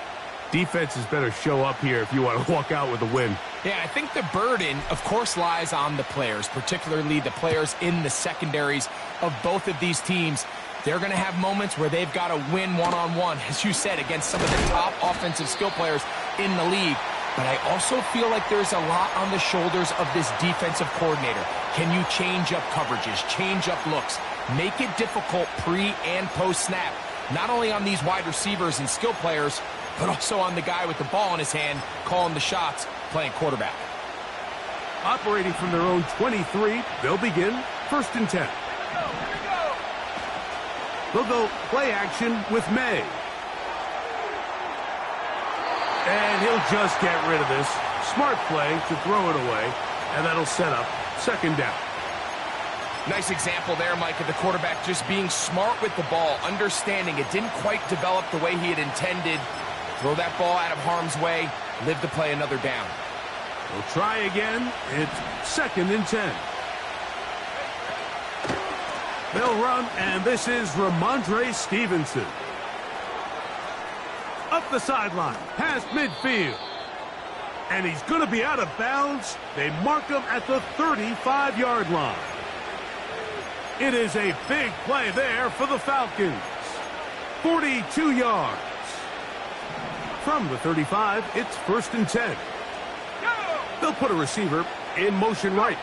Defenses better show up here if you want to walk out with a win. Yeah, I think the burden, of course, lies on the players, particularly the players in the secondaries of both of these teams. They're going to have moments where they've got to win one-on-one, as you said, against some of the top offensive skill players in the league. But I also feel like there's a lot on the shoulders of this defensive coordinator. Can you change up coverages, change up looks, make it difficult pre- and post-snap, not only on these wide receivers and skill players, but also on the guy with the ball in his hand, calling the shots, playing quarterback. Operating from their own 23, they'll begin 1st and 10. They'll go play action with May. And he'll just get rid of this. Smart play to throw it away, and that'll set up 2nd down. Nice example there, Mike, of the quarterback just being smart with the ball, understanding it didn't quite develop the way he had intended. Throw that ball out of harm's way, live to play another down. We'll try again. It's 2nd and 10. They'll run, and this is Ramondre Stevenson. Up the sideline, past midfield. And he's going to be out of bounds. They mark him at the 35-yard line. It is a big play there for the Falcons. 42 yards. From the 35, it's 1st and 10. They'll put a receiver in motion right.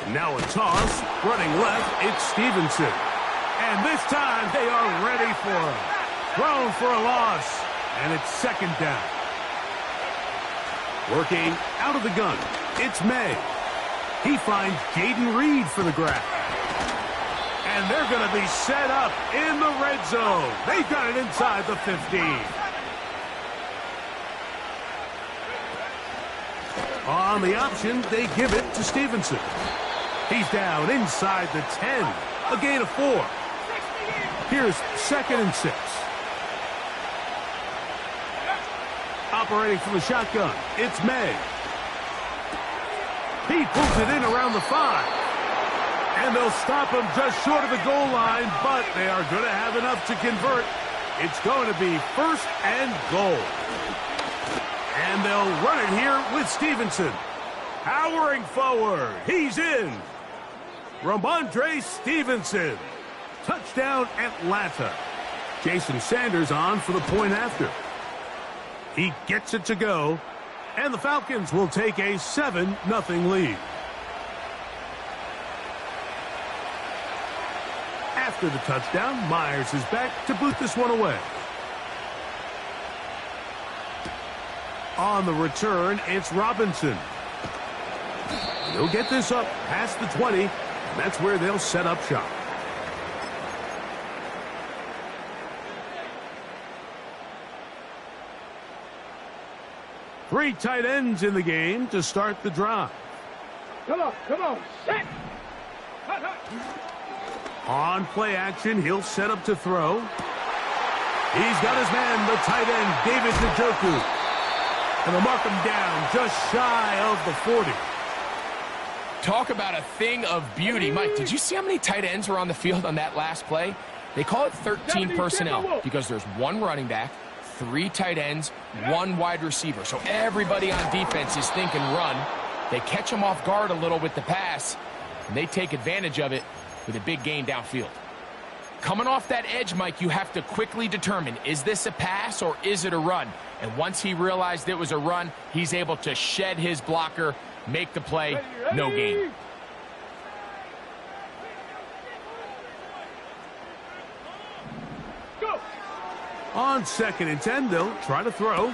Now a toss, running left, it's Stevenson. And this time they are ready for him. Thrown for a loss, and it's 2nd down. Working out of the gun, it's May. He finds Jaden Reed for the grab. And they're going to be set up in the red zone. They've got it inside the 15. On the option, they give it to Stevenson. He's down inside the 10. A gain of 4. Here's 2nd and 6. Operating from the shotgun, it's May. He pulls it in around the 5. And they'll stop him just short of the goal line, but they are going to have enough to convert. It's going to be 1st and goal. And they'll run it here with Stevenson. Powering forward. He's in. Ramondre Stevenson. Touchdown, Atlanta. Jason Sanders on for the point after. He gets it to go. And the Falcons will take a 7-0 lead. After the touchdown, Myers is back to boot this one away. On the return, it's Robinson. They'll get this up past the 20, and that's where they'll set up shop. Three tight ends in the game to start the drive. Come on, set! On play action, he'll set up to throw. He's got his man, the tight end, David Njoku. And they'll mark him down just shy of the 40. Talk about a thing of beauty. Mike, did you see how many tight ends were on the field on that last play? They call it 13 personnel because there's 1 running back, 3 tight ends, 1 wide receiver. So everybody on defense is thinking run. They catch them off guard a little with the pass, and they take advantage of it with a big gain downfield. Coming off that edge, Mike, you have to quickly determine, is this a pass or is it a run? And once he realized it was a run, he's able to shed his blocker, make the play, no gain. Go! On 2nd and 10, they'll try to throw.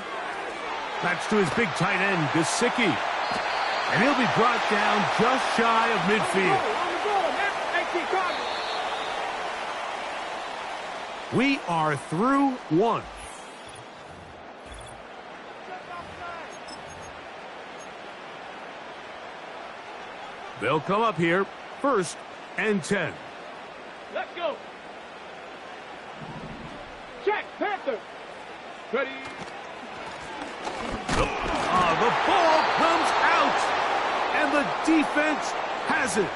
That's to his big tight end, Gesicki. And he'll be brought down just shy of midfield. We are through 1. They'll come up here, 1st and 10. Let's go. Check, Panther. Ready. The ball comes out, and the defense has it.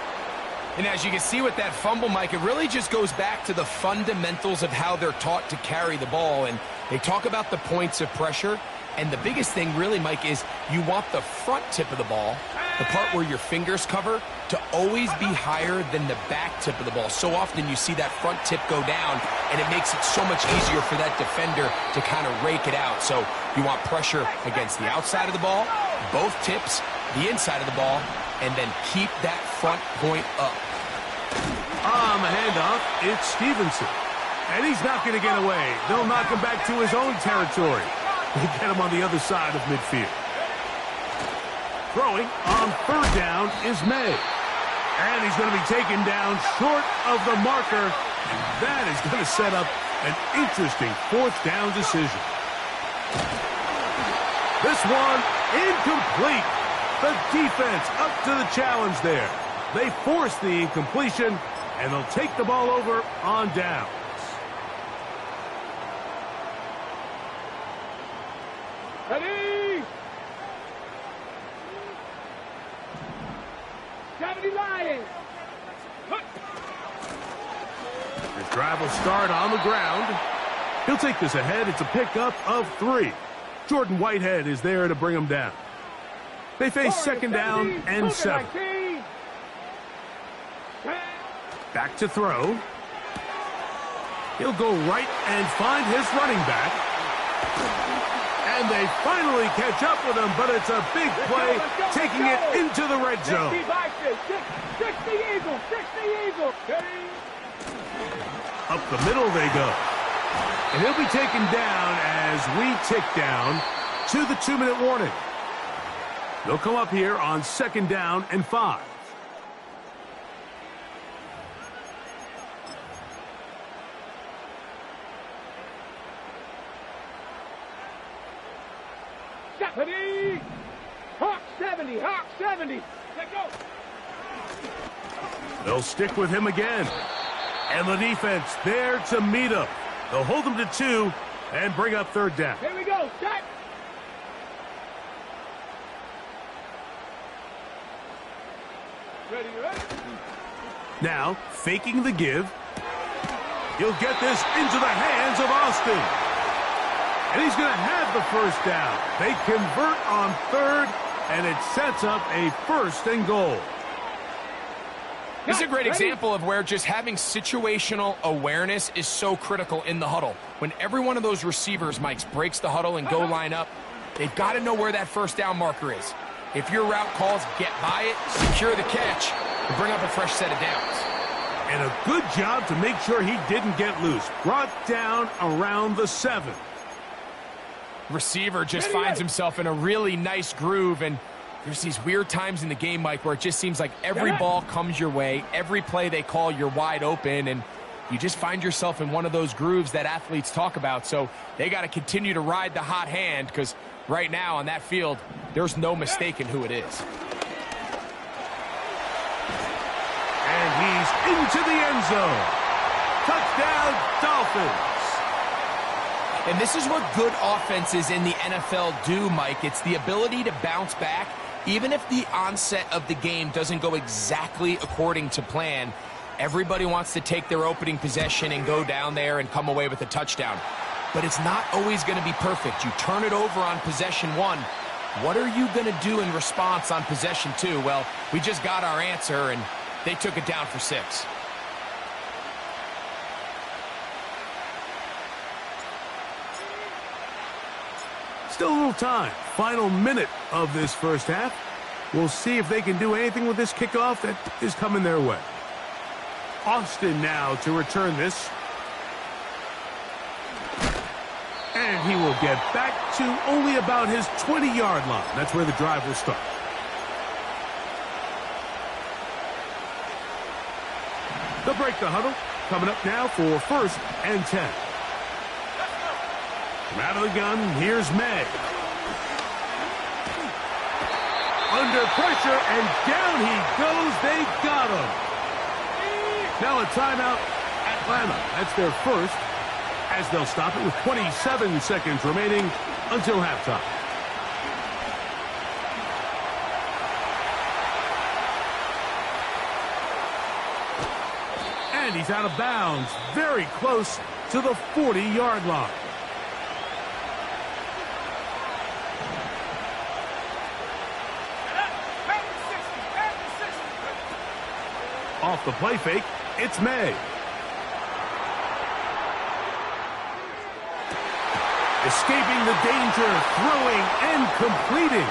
And as you can see with that fumble, Mike, it really just goes back to the fundamentals of how they're taught to carry the ball. And they talk about the points of pressure. And the biggest thing really, Mike, is you want the front tip of the ball, the part where your fingers cover, to always be higher than the back tip of the ball. So often you see that front tip go down, and it makes it so much easier for that defender to kind of rake it out. So you want pressure against the outside of the ball, both tips, the inside of the ball, and then keep that front point up. On the handoff, it's Stevenson. And he's not going to get away. They'll knock him back to his own territory. They get him on the other side of midfield. Throwing on third down is May. And he's going to be taken down short of the marker. And that is going to set up an interesting fourth down decision. This one incomplete. The defense up to the challenge there. They force the incompletion, and they'll take the ball over on downs. Ready. 70 Lions. His drive will start on the ground. He'll take this ahead. It's a pickup of 3. Jordan Whitehead is there to bring him down. They face second down and 7. Back to throw. He'll go right and find his running back. And they finally catch up with him, but it's a big play, taking it into the red zone. 60 Eagles, 60 Eagles. Up the middle they go. And he'll be taken down as we tick down to the 2-minute warning. They'll come up here on second down and 5. Ready. Hawk 70, Hawk 70. Let go. They'll stick with him again. And the defense there to meet him. They'll hold him to 2 and bring up third down. Here we go. Set. Ready, ready. Now, faking the give. He'll get this into the hands of Austin. And he's going to have the first down. They convert on third, and it sets up a 1st and goal. This is a great example of where just having situational awareness is so critical in the huddle. When every one of those receivers, Mike, breaks the huddle and go line up, they've got to know where that first down marker is. If your route calls, get by it, secure the catch, and bring up a fresh set of downs. And a good job to make sure he didn't get loose. Brought down around the 7. Receiver just finds himself in a really nice groove, and there's these weird times in the game, Mike, where it just seems like every ball comes your way, every play they call, you're wide open, and you just find yourself in one of those grooves that athletes talk about. So they got to continue to ride the hot hand, because right now on that field, there's no mistaking who it is. And he's into the end zone. Touchdown, Dolphins. And this is what good offenses in the NFL do, Mike. It's the ability to bounce back, even if the onset of the game doesn't go exactly according to plan. Everybody wants to take their opening possession and go down there and come away with a touchdown. But it's not always going to be perfect. You turn it over on possession 1. What are you going to do in response on possession 2? Well, we just got our answer, and they took it down for 6. Still a little time. Final minute of this first half. We'll see if they can do anything with this kickoff that is coming their way. Austin now to return this. And he will get back to only about his 20-yard line. That's where the drive will start. They'll break the huddle. Coming up now for 1st and 10. From out of the gun, here's May. Under pressure, and down he goes. They got him. Now a timeout Atlanta. That's their first, as they'll stop it with 27 seconds remaining until halftime. And he's out of bounds, very close to the 40-yard line. Off the play fake, it's May. Escaping the danger, throwing and completing.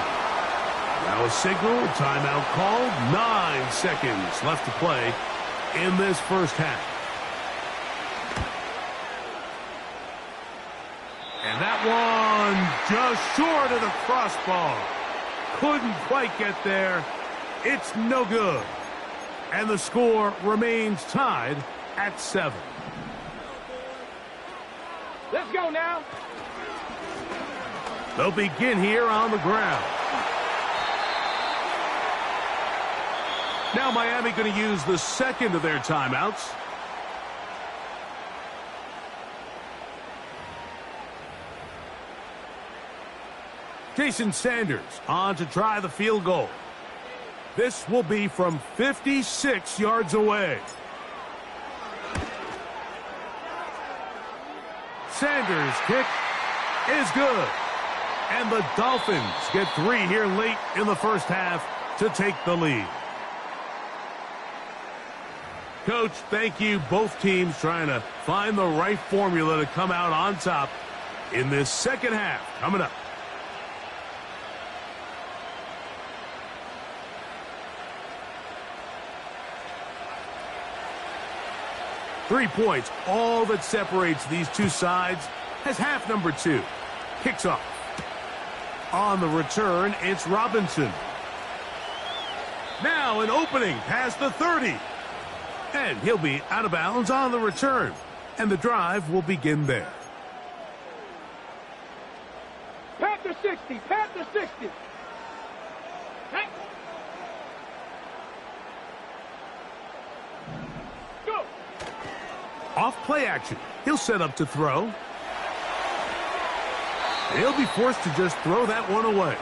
Now a signal, timeout called. 9 seconds left to play in this first half. And that one just short of the crossbar. Couldn't quite get there. It's no good. And the score remains tied at 7. Let's go now. They'll begin here on the ground. Now Miami going to use the second of their timeouts. Jason Sanders on to try the field goal. This will be from 56 yards away. Sanders' kick is good. And the Dolphins get 3 here late in the first half to take the lead. Coach, thank you. Both teams trying to find the right formula to come out on top in this second half. Coming up. Three points, all that separates these two sides, as half number 2 kicks off. On the return, it's Robinson. Now an opening past the 30. And he'll be out of bounds on the return. And the drive will begin there. Panther 60, Panther 60. Hey. Go. Off play action. He'll set up to throw. He'll be forced to just throw that one away.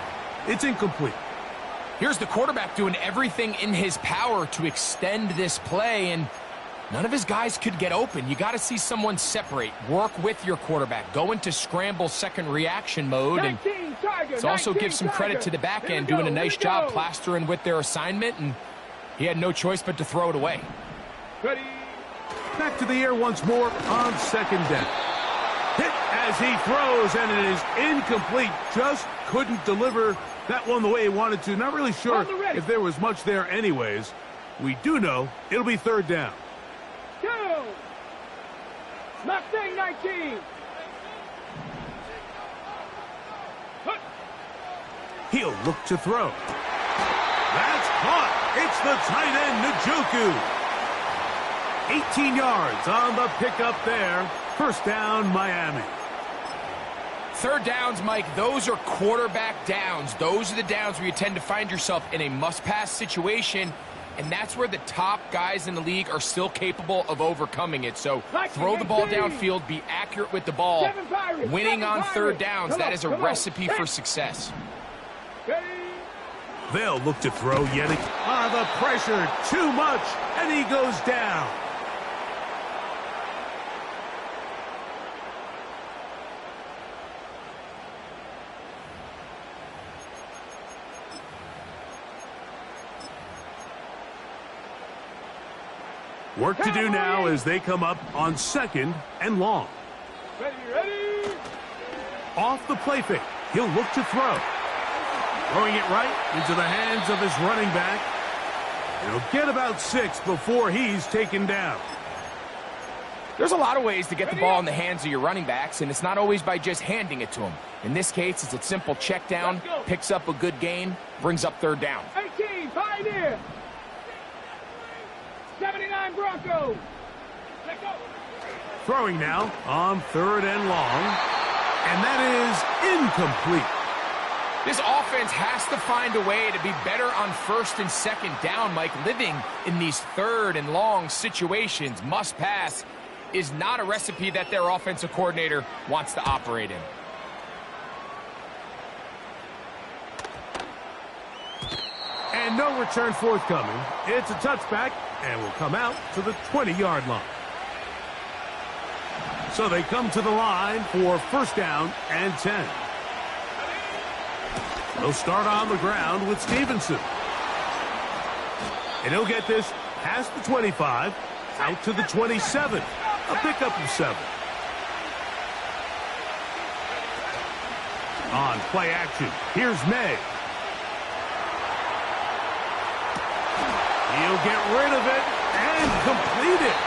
It's incomplete. Here's the quarterback doing everything in his power to extend this play, and none of his guys could get open. You got to see someone separate, work with your quarterback, go into scramble second reaction mode, and let's also give some credit to the back end doing a nice job plastering with their assignment, and he had no choice but to throw it away. Ready. Back to the air once more on second down. Hit as he throws, and it is incomplete. Just couldn't deliver that one the way he wanted to. Not really sure if there was much there anyways. We do know it'll be third down. Go! Mustang 19. He'll look to throw. That's caught. It's the tight end, Njoku. 18 yards on the pickup there. First down, Miami. Third downs, Mike, those are quarterback downs. Those are the downs where you tend to find yourself in a must-pass situation, and that's where the top guys in the league are still capable of overcoming it. So throw the ball downfield, be accurate with the ball. Winning on third downs, that is a recipe for success. They'll look to throw yet again. The pressure, too much, and he goes down. Work to do now as they come up on second and long. Ready. Off the play fake. He'll look to throw. Throwing it right into the hands of his running back. He'll get about 6 before he's taken down. There's a lot of ways to get the ball in the hands of your running backs, and it's not always by just handing it to them. In this case, it's a simple check down, picks up a good gain, brings up third down. 18, Pioneer. 79 Broncos. Let's go. Throwing now on third and long. And that is incomplete. This offense has to find a way to be better on first and second down, Mike. Living in these third and long situations, must pass. is not a recipe that their offensive coordinator wants to operate in. And no return forthcoming. It's a touchback and will come out to the 20-yard line. So they come to the line for first down and 10. They'll start on the ground with Stevenson. And he'll get this past the 25, out to the 27. A pickup of 7. On play action, here's May. He'll get rid of it and complete it.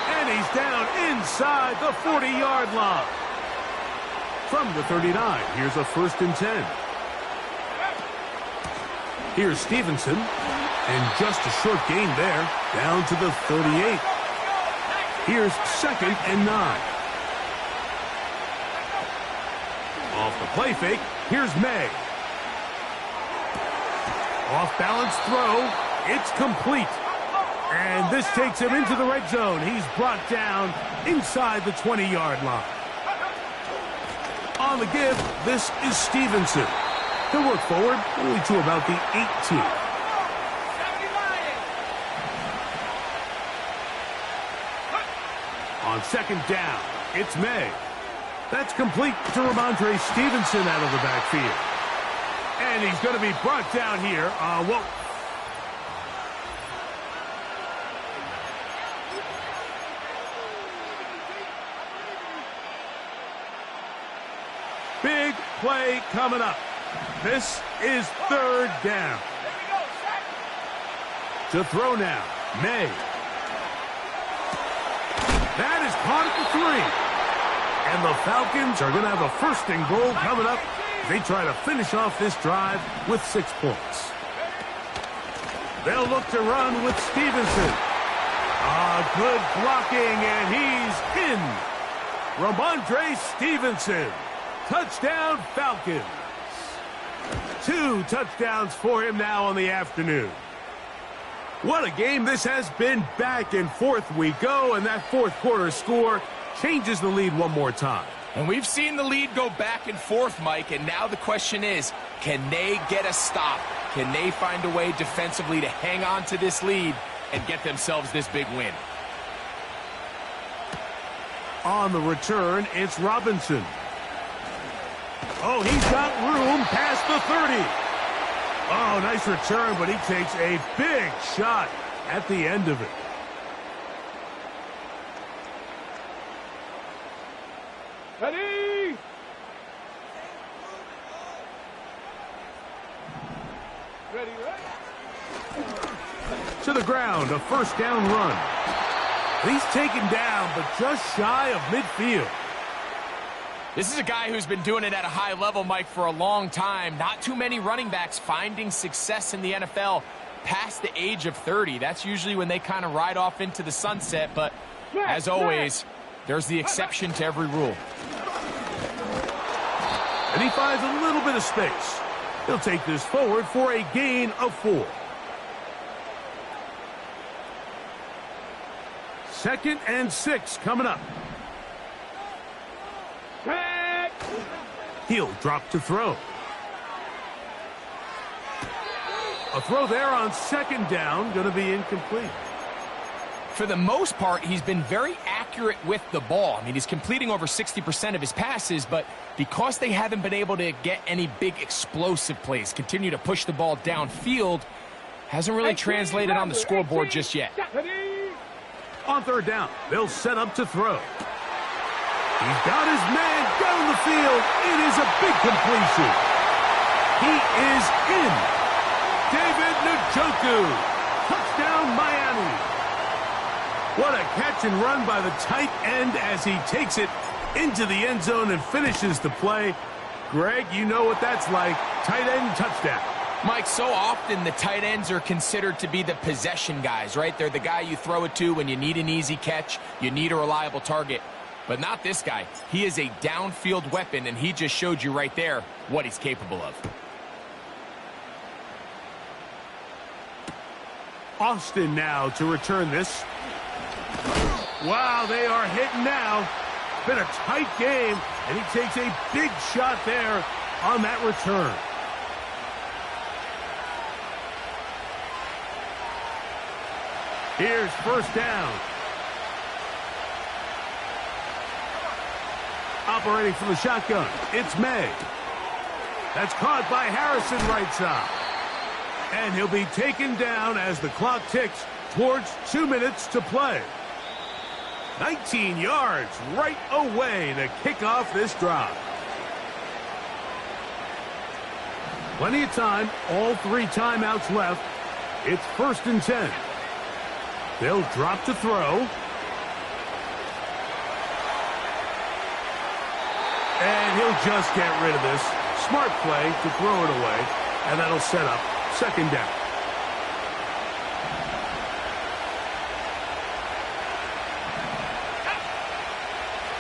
And he's down inside the 40-yard line. From the 39, here's a 1st and 10. Here's Stevenson, and just a short gain there, down to the 38. Here's 2nd and 9. Off the play fake, here's May. Off-balance throw, it's complete. And this takes him into the red zone. He's brought down inside the 20-yard line. On the give, this is Stevenson. He'll work forward only to about the 18. On 2nd down, it's May. That's complete to Ramondre Stevenson out of the backfield. And he's going to be brought down here on what... Big play coming up. This is 3rd down. To throw now, May. That is caught at the 3. And the Falcons are going to have a 1st and goal coming up. They try to finish off this drive with 6 points. They'll look to run with Stevenson. Good blocking, and he's in. Ramondre Stevenson. Touchdown, Falcons. 2 touchdowns for him now on the afternoon. What a game this has been. Back and forth we go, and that 4th quarter score changes the lead one more time. And we've seen the lead go back and forth, Mike, and now the question is, can they get a stop? Can they find a way defensively to hang on to this lead and get themselves this big win? On the return, it's Robinson. Oh, he's got room past the 30. Oh, nice return, but he takes a big shot at the end of it. Ready? Ready, To the ground, a 1st down run. He's taken down, but just shy of midfield. This is a guy who's been doing it at a high level, Mike, for a long time. Not too many running backs finding success in the NFL past the age of 30. That's usually when they kind of ride off into the sunset, but as always, there's the exception to every rule. And he finds a little bit of space. He'll take this forward for a gain of 4. 2nd and 6 coming up. He'll drop to throw. A throw there on 2nd down, going to be incomplete. For the most part, he's been very accurate with the ball. I mean, he's completing over 60% of his passes, but because they haven't been able to get any big explosive plays, continue to push the ball downfield, hasn't really translated on the scoreboard just yet. On 3rd down, they'll set up to throw. He's got his man down the field. It is a big completion. He is in. David Njoku. Touchdown, Miami. What a catch and run by the tight end as he takes it into the end zone and finishes the play. Greg, you know what that's like. Tight end touchdown. Mike, so often the tight ends are considered to be the possession guys, right? They're the guy you throw it to when you need an easy catch, you need a reliable target. But not this guy. He is a downfield weapon, and he just showed you right there what he's capable of. Austin now to return this. Wow, they are hitting now. Been a tight game, and he takes a big shot there on that return. Here's first down. Operating from the shotgun, it's May. That's caught by Harrison right side. And he'll be taken down as the clock ticks towards 2 minutes to play. 19 yards right away to kick off this drive. Plenty of time, all 3 timeouts left. It's 1st and 10. They'll drop to throw. And he'll just get rid of this. Smart play to throw it away, and that'll set up 2nd down.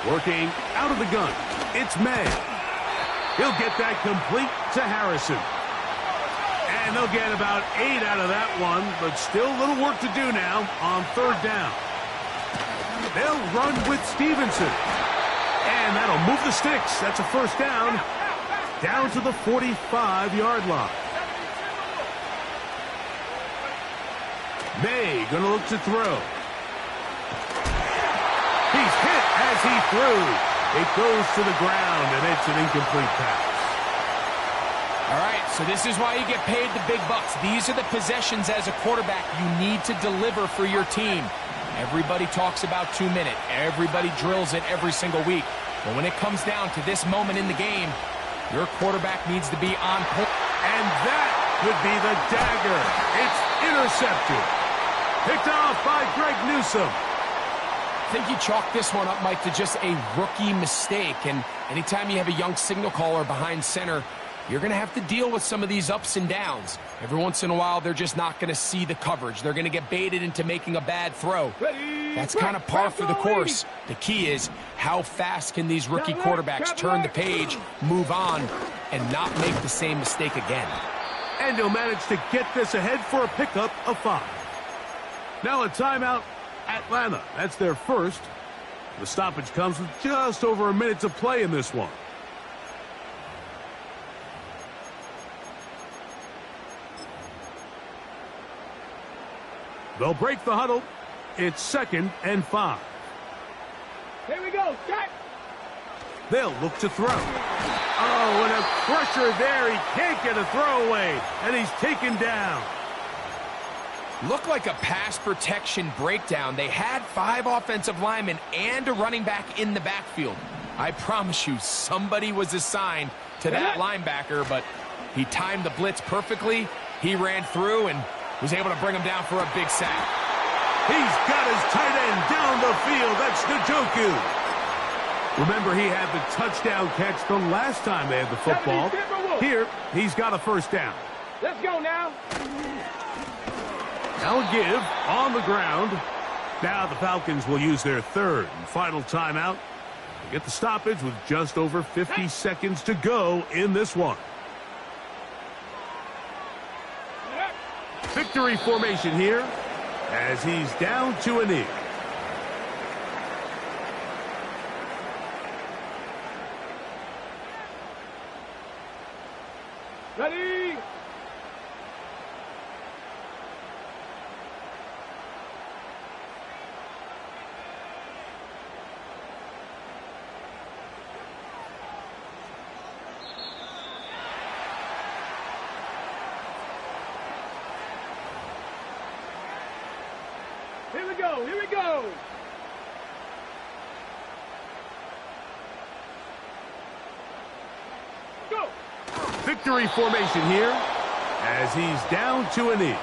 Working out of the gun, it's May. He'll get that complete to Harrison. And they'll get about 8 out of that one, but still a little work to do now on 3rd down. They'll run with Stevenson. And that'll move the sticks. That's a 1st down. Down to the 45-yard line. May gonna look to throw. He's hit as he threw. It goes to the ground, and it's an incomplete pass. All right, so this is why you get paid the big bucks. These are the possessions as a quarterback you need to deliver for your team. Everybody talks about 2 minutes. Everybody drills it every single week. But when it comes down to this moment in the game, your quarterback needs to be on point. And that could be the dagger. It's intercepted. Picked off by Greg Newsome. I think you chalk this one up, Mike, to just a rookie mistake. And anytime you have a young signal caller behind center, you're going to have to deal with some of these ups and downs. Every once in a while, they're just not going to see the coverage. They're going to get baited into making a bad throw. That's kind of par for the course. The key is how fast can these rookie quarterbacks turn the page, move on, and not make the same mistake again. And he'll manage to get this ahead for a pickup of 5. Now a timeout, Atlanta. That's their first. The stoppage comes with just over a minute to play in this one. They'll break the huddle. It's 2nd and 5. Here we go. Set. They'll look to throw. Oh, and a pressure there. He can't get a throwaway, and he's taken down. Looked like a pass protection breakdown. They had 5 offensive linemen and a running back in the backfield. I promise you, somebody was assigned to that linebacker, but he timed the blitz perfectly. He ran through and was able to bring him down for a big sack. He's got his tight end down the field. That's Njoku. Remember, he had the touchdown catch the last time they had the football. Here, he's got a 1st down. Let's go now. Now a give on the ground. Now the Falcons will use their 3rd and final timeout to get the stoppage with just over 50 seconds to go in this one. Victory formation here as he's down to a knee. Ready. Here we go. Here we go. Go. Victory formation here as he's down to a knee.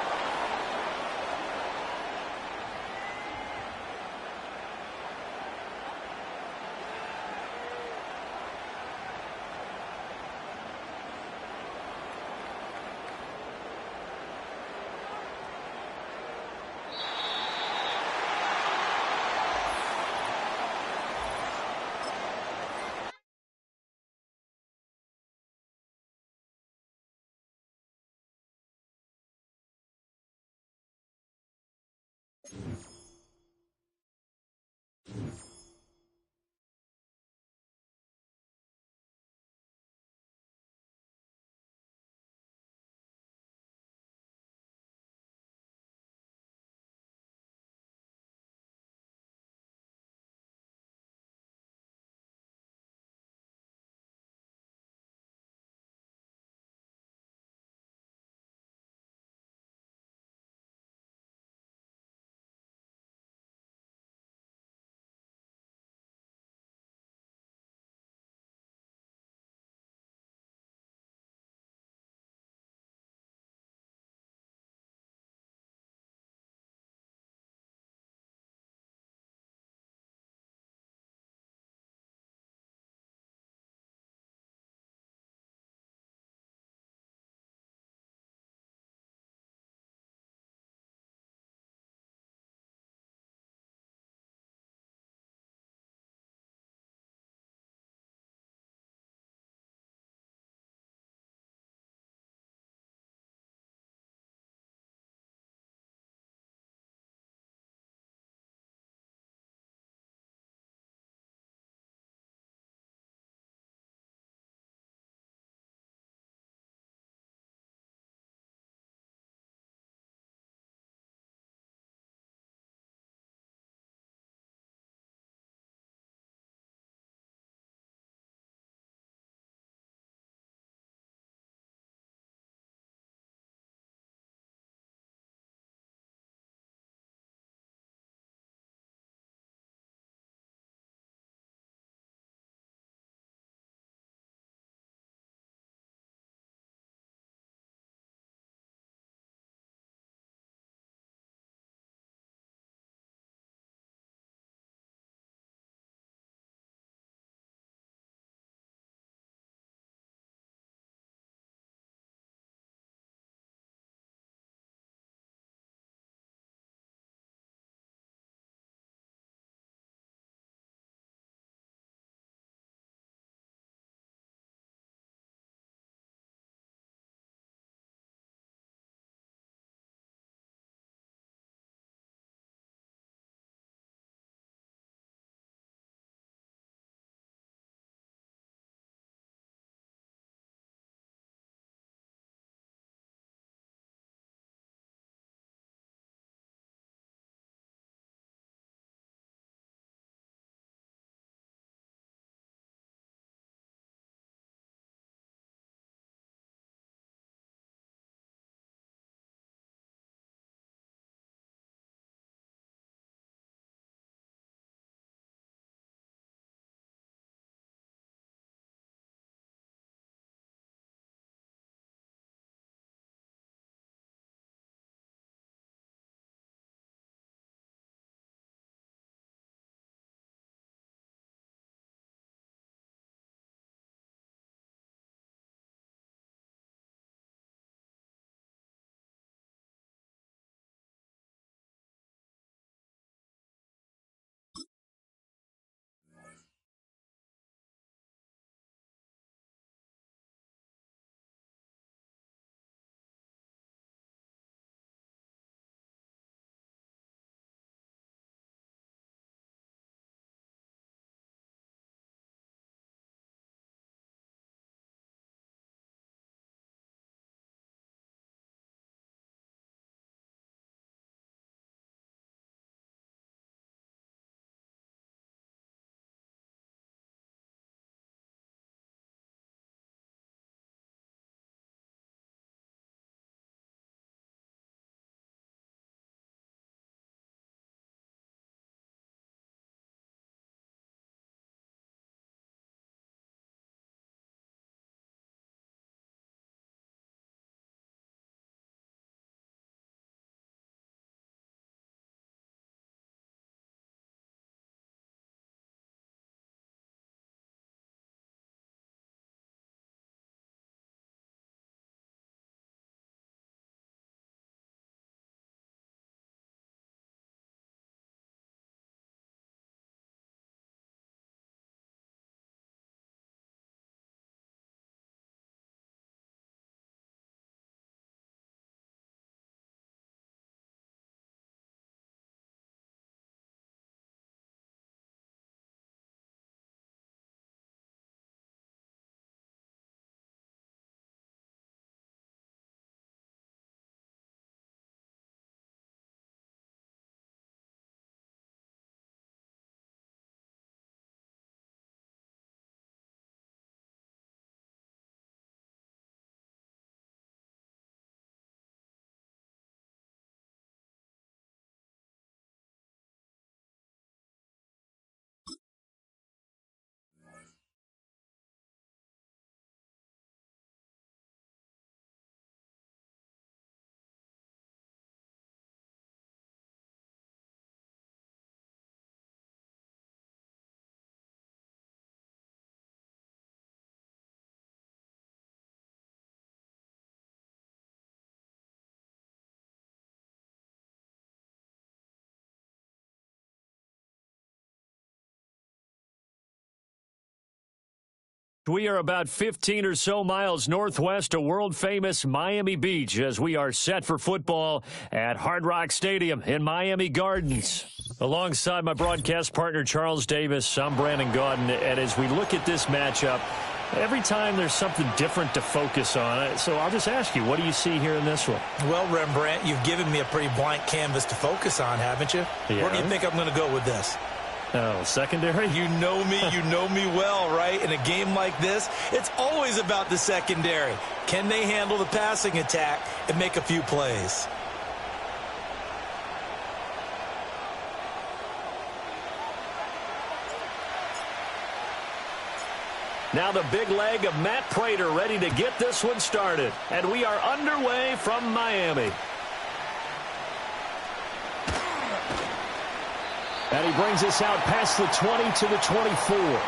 We are about 15 or so miles northwest of world-famous Miami Beach as we are set for football at Hard Rock Stadium in Miami Gardens. Alongside my broadcast partner, Charles Davis, I'm Brandon Gaudin, and as we look at this matchup, every time there's something different to focus on. So I'll just ask you, what do you see here in this one? Well, Rembrandt, you've given me a pretty blank canvas to focus on, haven't you? Yeah. Where do you think I'm going to go with this? Oh, secondary? You know me well, right? In a game like this, it's always about the secondary. Can they handle the passing attack and make a few plays? Now the big leg of Matt Prater ready to get this one started. And we are underway from Miami. And he brings us out past the 20 to the 24.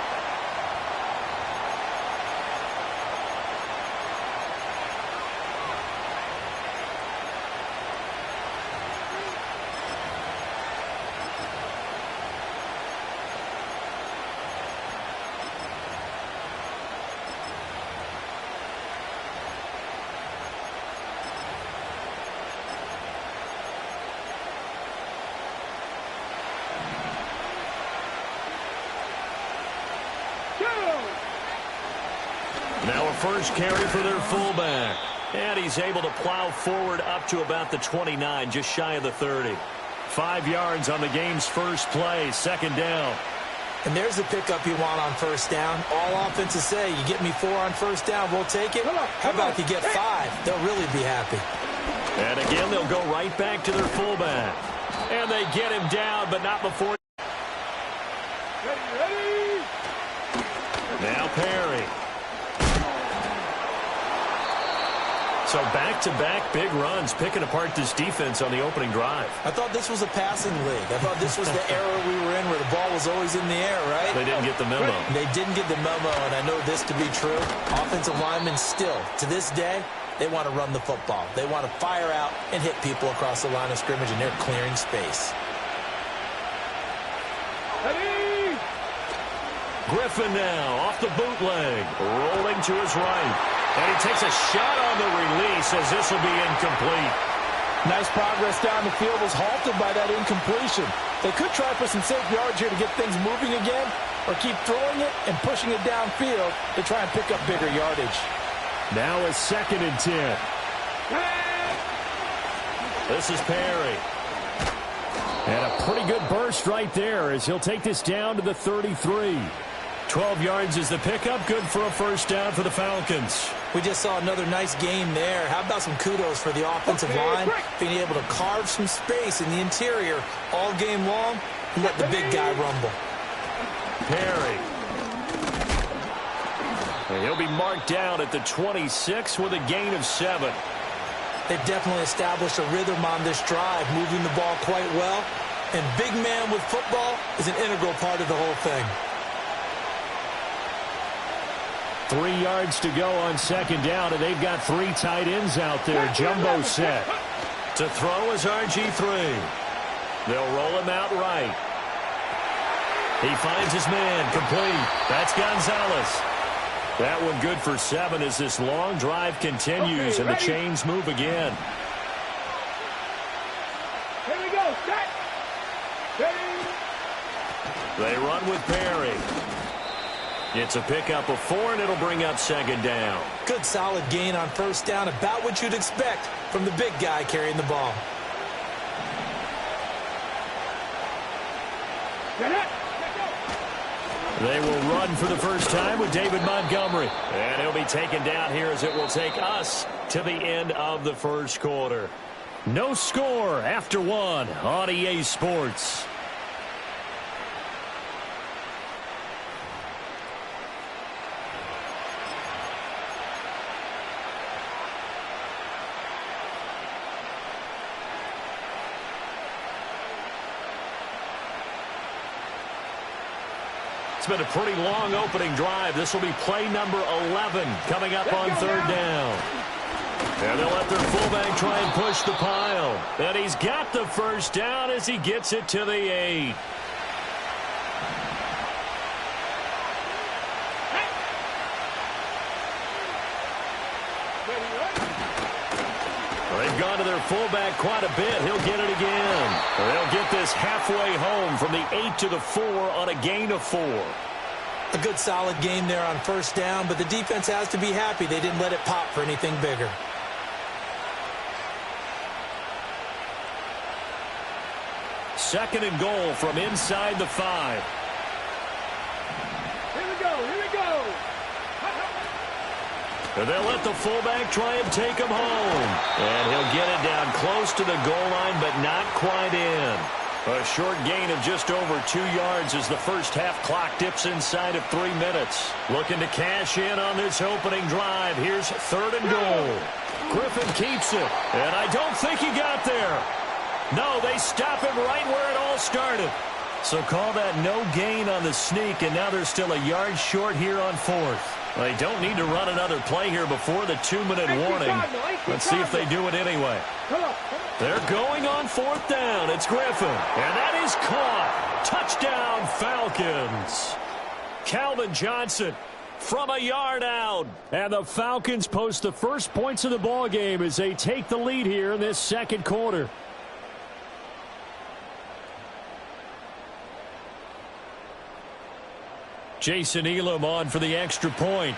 Now a first carry for their fullback. And he's able to plow forward up to about the 29, just shy of the 30. 5 yards on the game's first play, second down. And there's the pickup you want on first down. All offenses say, you get me 4 on first down, we'll take it. How about if you get 5? They'll really be happy. And again, they'll go right back to their fullback. And they get him down, but not before. Ready. Now Perry. So back-to-back big runs, picking apart this defense on the opening drive. I thought this was a passing league. I thought this was the era we were in where the ball was always in the air, right? They didn't get the memo. They didn't get the memo, and I know this to be true. Offensive linemen still, to this day, they want to run the football. They want to fire out and hit people across the line of scrimmage, and they're clearing space. Ready. Griffin now off the bootleg, rolling to his right. And he takes a shot on the release as this will be incomplete. Nice progress down the field was halted by that incompletion. They could try for some safe yards here to get things moving again, or keep throwing it and pushing it downfield to try and pick up bigger yardage. Now a 2nd and 10. This is Perry. And a pretty good burst right there as he'll take this down to the 33. 12 yards is the pickup. Good for a first down for the Falcons. We just saw another nice game there. How about some kudos for the offensive line being able to carve some space in the interior all game long and let the big guy rumble. Perry. And he'll be marked down at the 26 with a gain of 7. They've definitely established a rhythm on this drive, moving the ball quite well. And big man with football is an integral part of the whole thing. 3 yards to go on second down, and they've got 3 tight ends out there. Jumbo set. To throw is RG3. They'll roll him out right. He finds his man, complete. That's Gonzalez. That one good for 7 as this long drive continues, and the chains move again. Here we go. Set. Ready. They run with Perry. It's a pickup of 4, and it'll bring up second down. Good solid gain on first down, about what you'd expect from the big guy carrying the ball. They will run for the first time with David Montgomery. And he'll be taken down here as it will take us to the end of the first quarter. No score after 1 on EA Sports. It's been a pretty long opening drive. This will be play number 11 coming up on third down. And they'll let their fullback try and push the pile. And he's got the first down as he gets it to the 8. They've gone to their fullback quite a bit. He'll get it again. They'll get this halfway home from the 8 to the 4 on a gain of 4. A good solid game there on first down, but the defense has to be happy they didn't let it pop for anything bigger. Second and goal from inside the 5. Here we go, here we go. And they'll let the fullback try and take him home. And he'll get it down close to the goal line, but not quite in. A short gain of just over 2 yards as the first half clock dips inside of 3 minutes. Looking to cash in on this opening drive. Here's third and goal. Griffin keeps it. And I don't think he got there. No, they stop him right where it all started. So call that no gain on the sneak, and now they're still a yard short here on fourth. They don't need to run another play here before the 2-minute warning. Let's see if they do it anyway. They're going on fourth down. It's Griffin, and that is caught. Touchdown, Falcons. Calvin Johnson from a yard out. And the Falcons post the first points of the ball game as they take the lead here in this second quarter. Jason Elam on for the extra point.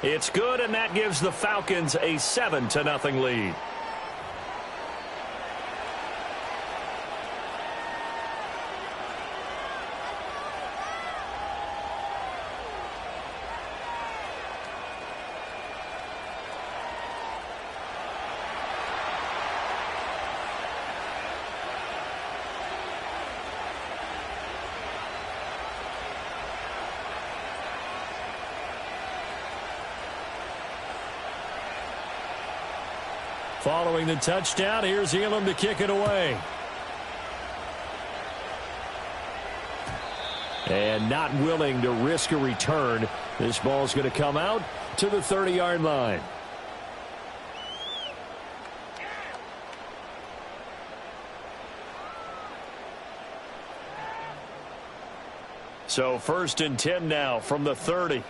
It's good, and that gives the Falcons a 7-0 lead. Following the touchdown, here's Elam to kick it away. And not willing to risk a return. This ball's going to come out to the 30-yard line. So 1st and 10 now from the 30.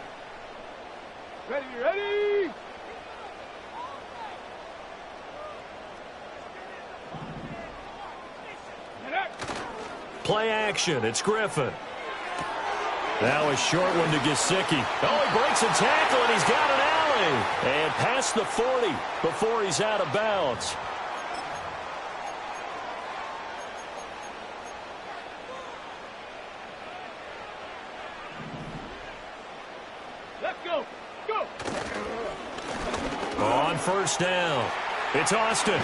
Ready, ready. Play action. It's Griffin. Now a short one to Gesicki. Oh, he breaks a tackle, and he's got an alley. And past the 40 before he's out of bounds. Let's go. Go. On first down, it's Austin.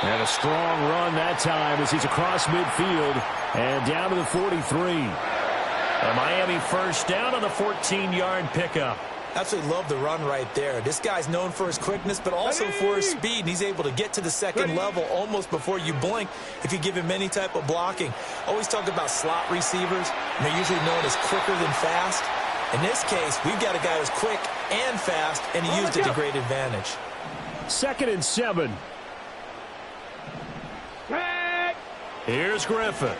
And a strong run that time as he's across midfield and down to the 43. A Miami first down on the 14-yard pickup. Absolutely love the run right there. This guy's known for his quickness, but also for his speed. And he's able to get to the second level almost before you blink if you give him any type of blocking. Always talk about slot receivers, and they're usually known as quicker than fast. In this case, we've got a guy who's quick and fast, and he used it to great advantage. 2nd and 7. Here's Griffin.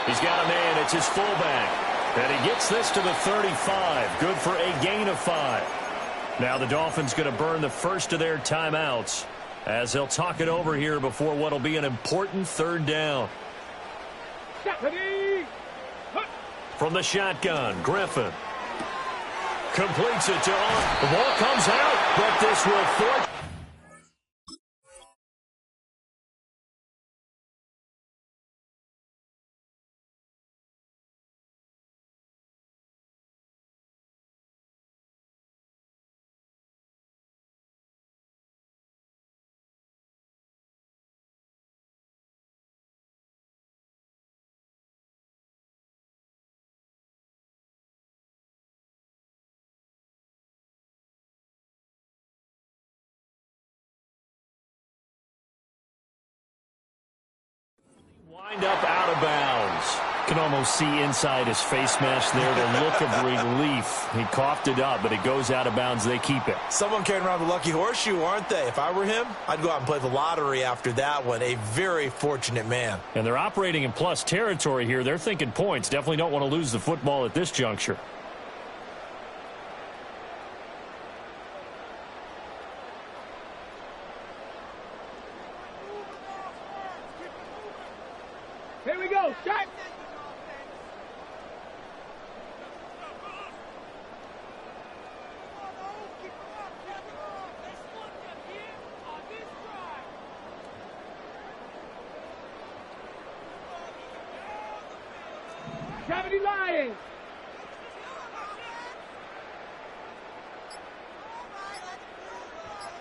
He's got a man. It's his fullback. And he gets this to the 35. Good for a gain of 5. Now the Dolphins going to burn the first of their timeouts as they'll talk it over here before what will be an important 3rd down. From the shotgun, Griffin completes it to Arm. The ball comes out, but this will force. Wind up out of bounds. Can almost see inside his face mask there the look of relief. He coughed it up, but it goes out of bounds. They keep it. Someone carrying around the lucky horseshoe, aren't they? If I were him, I'd go out and play the lottery after that one. A very fortunate man. And they're operating in plus territory here. They're thinking points. Definitely don't want to lose the football at this juncture. Here we go, shot. Gravity Lions.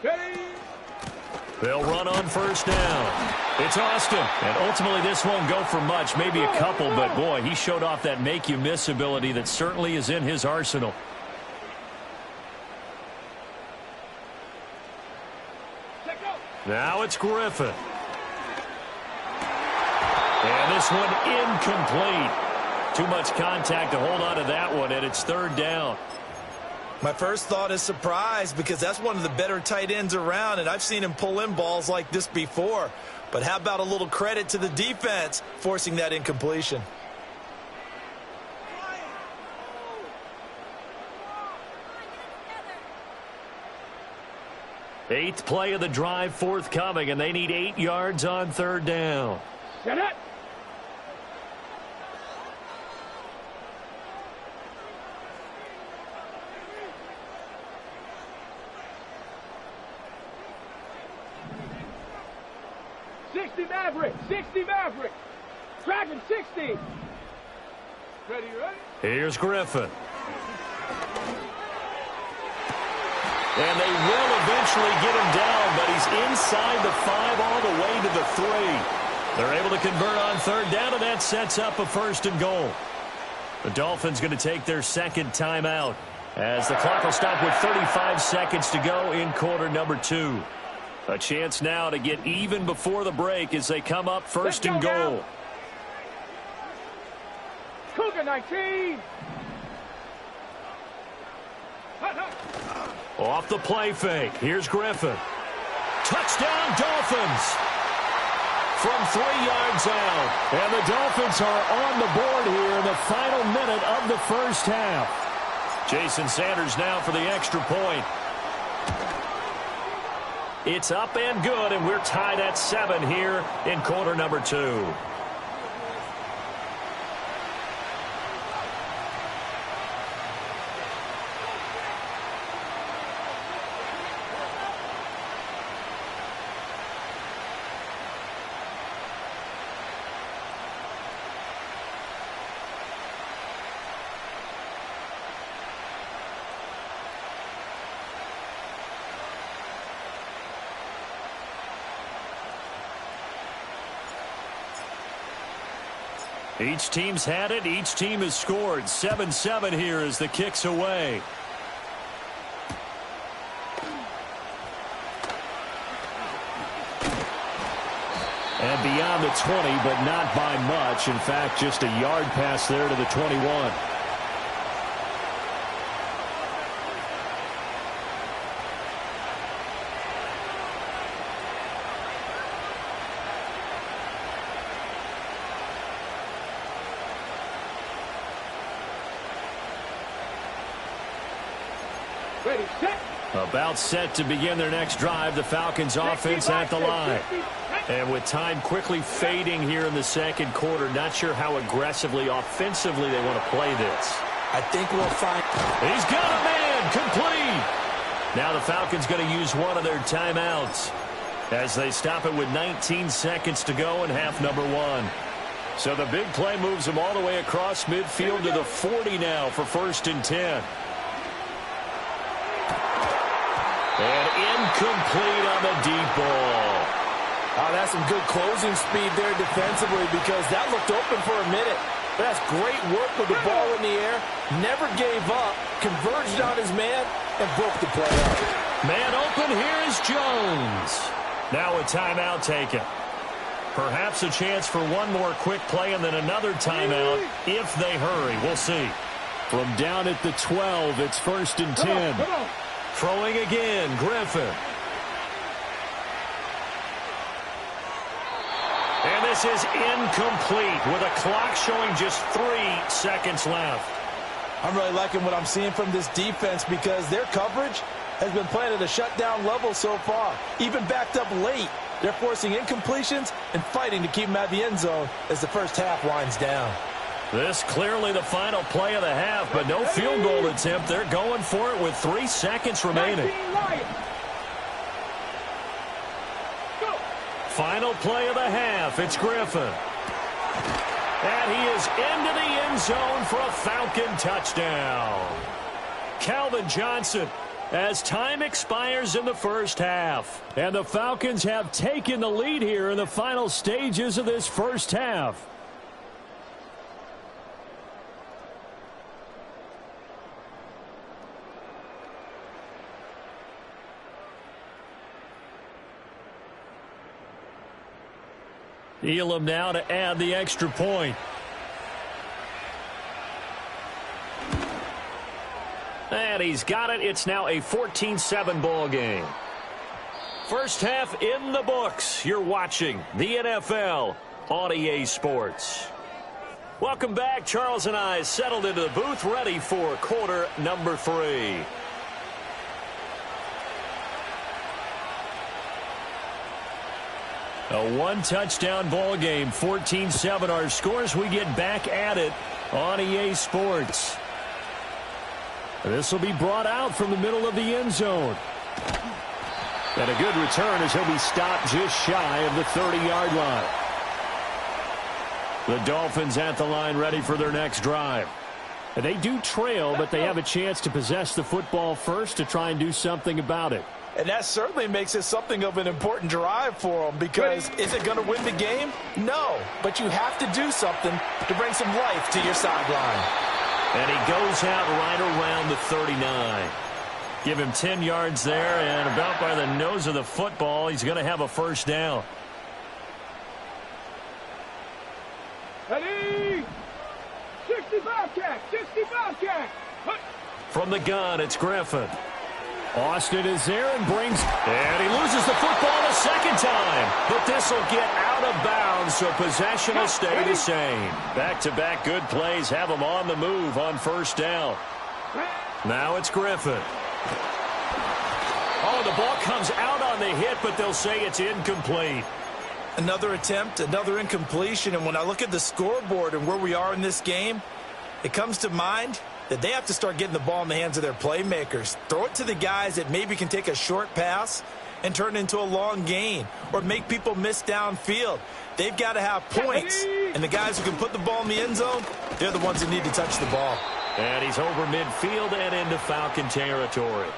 Ready. They'll run on first down. It's Austin. And ultimately this won't go for much, maybe a couple, but boy, he showed off that make-you-miss ability that certainly is in his arsenal. Now it's Griffin. And this one incomplete. Too much contact to hold on to that one, and it's third down. My first thought is surprise, because that's one of the better tight ends around, and I've seen him pull in balls like this before. But how about a little credit to the defense forcing that incompletion? Eighth play of the drive forthcoming, and they need 8 yards on third down. Get it. Maverick, 60 Maverick. Dragon 60. Ready. Here's Griffin. And they will eventually get him down, but he's inside the 5 all the way to the 3. They're able to convert on third down, and that sets up a first and goal. The Dolphins going to take their second timeout as the clock will stop with 35 seconds to go in quarter number 2. A chance now to get even before the break as they come up first and goal. Cougar 19. Off the play fake. Here's Griffin. Touchdown Dolphins from 3 yards out. And the Dolphins are on the board here in the final minute of the first half. Jason Sanders now for the extra point. It's up and good, and we're tied at 7 here in quarter number 2. Each team's had it. Each team has scored. 7-7 here as the kick's away. And beyond the 20, but not by much. In fact, just a yard pass there to the 21. About set to begin their next drive. The Falcons offense at the line. And with time quickly fading here in the second quarter, not sure how aggressively, offensively they want to play this. I think we'll find. He's got a man complete. Now the Falcons going to use one of their timeouts as they stop it with 19 seconds to go in half number 1. So the big play moves them all the way across midfield to the 40 now for first and 10. And incomplete on the deep ball. Oh, that's some good closing speed there defensively, because that looked open for a minute. But that's great work with the ball in the air. Never gave up, converged on his man, and broke the play up. Man open, here is Jones. Now a timeout taken. Perhaps a chance for one more quick play and then another timeout if they hurry. We'll see. From down at the 12, it's 1st and 10. Come on. Throwing again, Griffin. And this is incomplete with a clock showing just 3 seconds left. I'm really liking what I'm seeing from this defense because their coverage has been playing at a shutdown level so far. Even backed up late, they're forcing incompletions and fighting to keep them out of the end zone as the first half winds down. This clearly the final play of the half, but no field goal attempt. They're going for it with 3 seconds remaining. Final play of the half. It's Griffin. And he is into the end zone for a Falcon touchdown. Calvin Johnson, as time expires in the first half. And the Falcons have taken the lead here in the final stages of this first half. Elam now to add the extra point. And he's got it. It's now a 14-7 ball game. First half in the books. You're watching the NFL on EA Sports. Welcome back. Charles and I settled into the booth, ready for quarter number 3. A one-touchdown ball game, 14-7 our scores. We get back at it on EA Sports. This will be brought out from the middle of the end zone. And a good return as he'll be stopped just shy of the 30-yard line. The Dolphins at the line ready for their next drive. And they do trail, but they have a chance to possess the football first to try and do something about it. And that certainly makes it something of an important drive for them because is it going to win the game? No, but you have to do something to bring some life to your sideline. And he goes out right around the 39. Give him 10 yards there, and about by the nose of the football, he's going to have a first down. Ready? 65 catch, 65 catch. From the gun, it's Griffin. Austin is there and he loses the football the second time. But this will get out of bounds, so possession will stay the same. Back-to-back good plays have them on the move on first down. Now it's Griffin. Oh, the ball comes out on the hit, but they'll say it's incomplete. Another attempt, another incompletion, and when I look at the scoreboard and where we are in this game, it comes to mind that they have to start getting the ball in the hands of their playmakers. Throw it to the guys that maybe can take a short pass and turn it into a long gain or make people miss downfield. They've got to have points, and the guys who can put the ball in the end zone, they're the ones that need to touch the ball. And he's over midfield and into Falcon territory.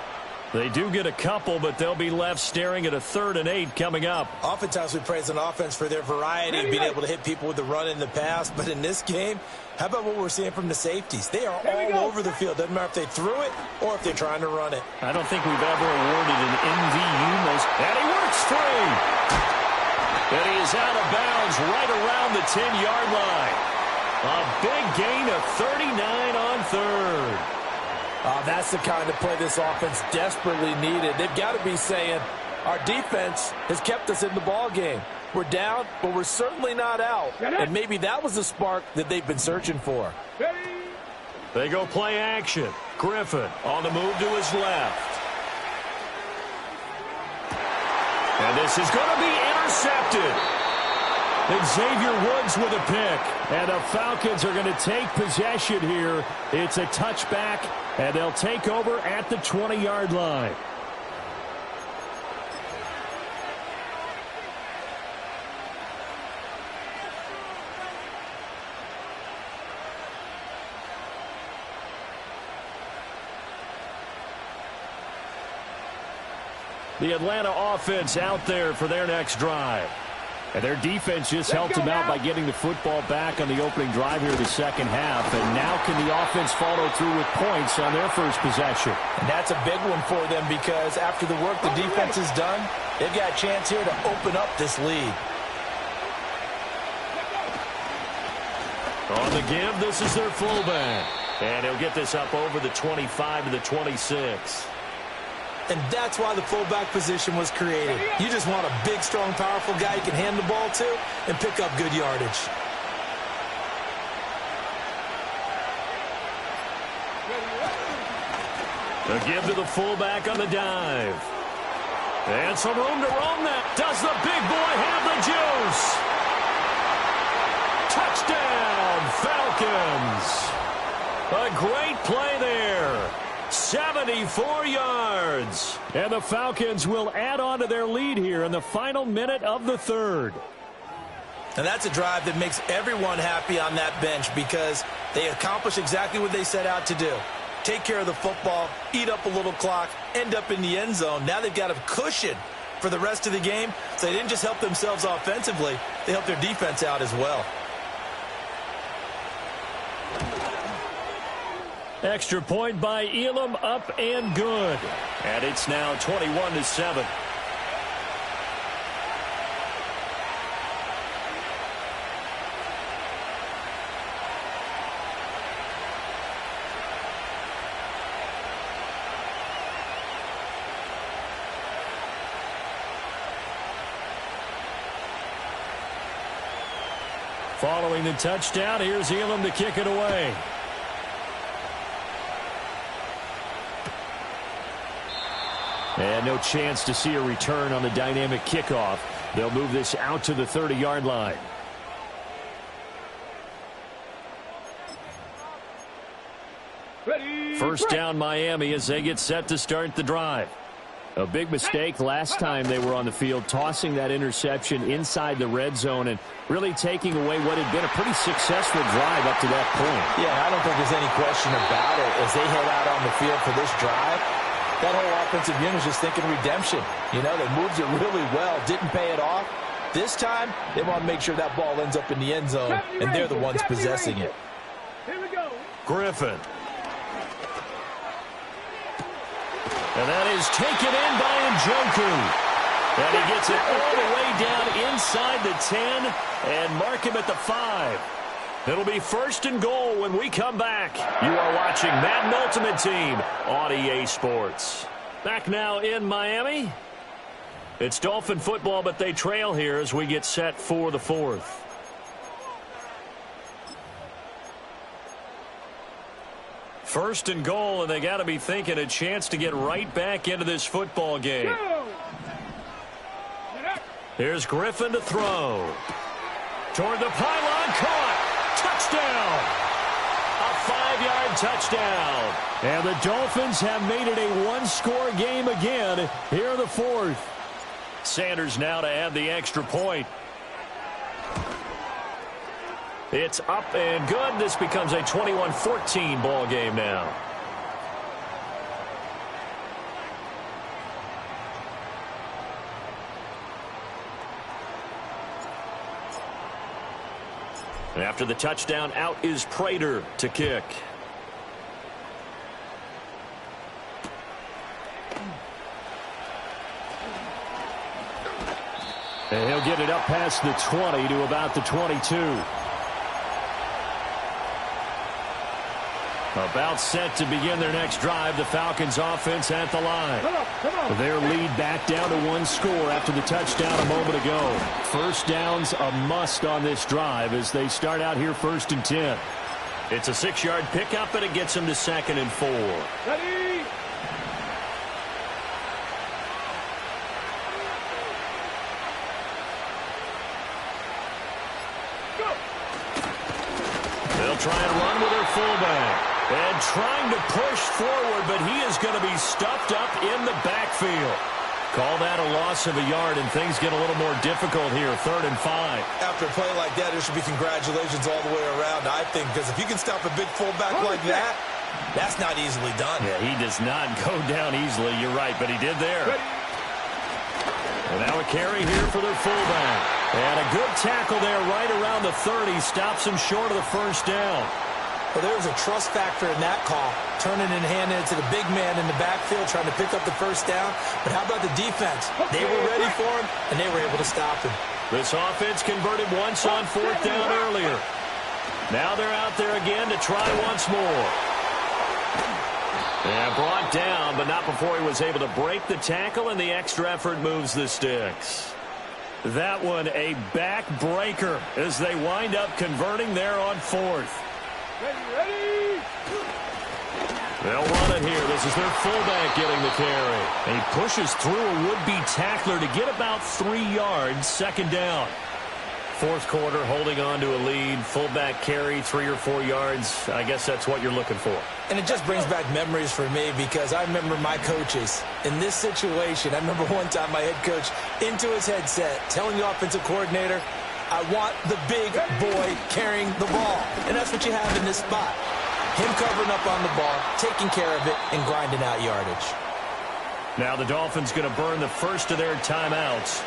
They do get a couple, but they'll be left staring at a 3rd and 8 coming up. Oftentimes we praise an offense for their variety of being able to hit people with the run in the pass, but in this game, how about what we're seeing from the safeties? They are all over the field. Doesn't matter if they threw it or if they're trying to run it. I don't think we've ever awarded an MVU most. And he works free. And he is out of bounds right around the 10-yard line. A big gain of 39 on 3rd. That's the kind of play this offense desperately needed. They've got to be saying, our defense has kept us in the ball game. We're down, but we're certainly not out. And maybe that was the spark that they've been searching for. They go play action. Griffin on the move to his left. And this is going to be intercepted. Xavier Woods with a pick. And the Falcons are going to take possession here. It's a touchback, and they'll take over at the 20-yard line. The Atlanta offense out there for their next drive. And their defense just helped them out by getting the football back on the opening drive here in the second half. And now can the offense follow through with points on their first possession? And that's a big one for them because after the work the defense has done, they've got a chance here to open up this lead. On the give, this is their fullback. And he'll get this up over the 25 to the 26. And that's why the fullback position was created. You just want a big, strong, powerful guy you can hand the ball to and pick up good yardage. The give to the fullback on the dive. And some room to roam that. Does the big boy have the juice? Touchdown, Falcons. A great play there. 74 yards. And the Falcons will add on to their lead here in the final minute of the third. And that's a drive that makes everyone happy on that bench because they accomplish exactly what they set out to do. Take care of the football, eat up a little clock, end up in the end zone. Now they've got a cushion for the rest of the game. So they didn't just help themselves offensively, they helped their defense out as well. Extra point by Elam, up and good. And it's now 21-7. Following the touchdown, here's Elam to kick it away. And no chance to see a return on the dynamic kickoff. They'll move this out to the 30-yard line. First down, Miami, as they get set to start the drive. A big mistake last time they were on the field, tossing that interception inside the red zone and really taking away what had been a pretty successful drive up to that point. Yeah, I don't think there's any question about it. As they head out on the field for this drive, that whole offensive unit is just thinking redemption. You know, they moved it really well, didn't pay it off. This time, they want to make sure that ball ends up in the end zone, and they're the ones possessing it. Here we go. Griffin. And that is taken in by Njoku. And he gets it all the way down inside the 10 and mark him at the 5. It'll be first and goal when we come back. You are watching Madden Ultimate Team on EA Sports. Back now in Miami. It's Dolphin football, but they trail here as we get set for the fourth. First and goal, and they got to be thinking a chance to get right back into this football game. Here's Griffin to throw. Toward the pylon, caught. Touchdown. A 5-yard touchdown. And the Dolphins have made it a one-score game again here in the fourth. Sanders now to add the extra point. It's up and good. This becomes a 21-14 ball game now. And after the touchdown, out is Prater to kick. And he'll get it up past the 20 to about the 22. About set to begin their next drive. The Falcons offense at the line. Come on. Their lead back down to one score after the touchdown a moment ago. First down's a must on this drive as they start out here 1st and 10. It's a 6-yard pickup, and it gets them to 2nd and 4. Ready. Go. They'll try and run with their fullback. And trying to push forward, but he is going to be stuffed up in the backfield. Call that a loss of a yard, and things get a little more difficult here, 3rd and 5. After a play like that, there should be congratulations all the way around, I think, because if you can stop a big fullback like that, that's not easily done. Yeah, he does not go down easily, you're right, but he did there. And now a carry here for their fullback. And a good tackle there right around the 30, stops him short of the first down. Well, there was a trust factor in that call, turning and handing it to the big man in the backfield, trying to pick up the first down. But how about the defense? They were ready for him, and they were able to stop him. This offense converted once on 4th down earlier. Now they're out there again to try once more. And brought down, but not before he was able to break the tackle, and the extra effort moves the sticks. That one a back-breaker as they wind up converting there on fourth. Ready. They'll run it here. This is their fullback getting the carry. And he pushes through a would-be tackler to get about 3 yards, second down. Fourth quarter, holding on to a lead. Fullback carry, 3 or 4 yards. I guess that's what you're looking for. And it just brings back memories for me because I remember my coaches in this situation. I remember one time my head coach into his headset telling the offensive coordinator, I want the big boy carrying the ball. And that's what you have in this spot. Him covering up on the ball, taking care of it, and grinding out yardage. Now the Dolphins going to burn the first of their timeouts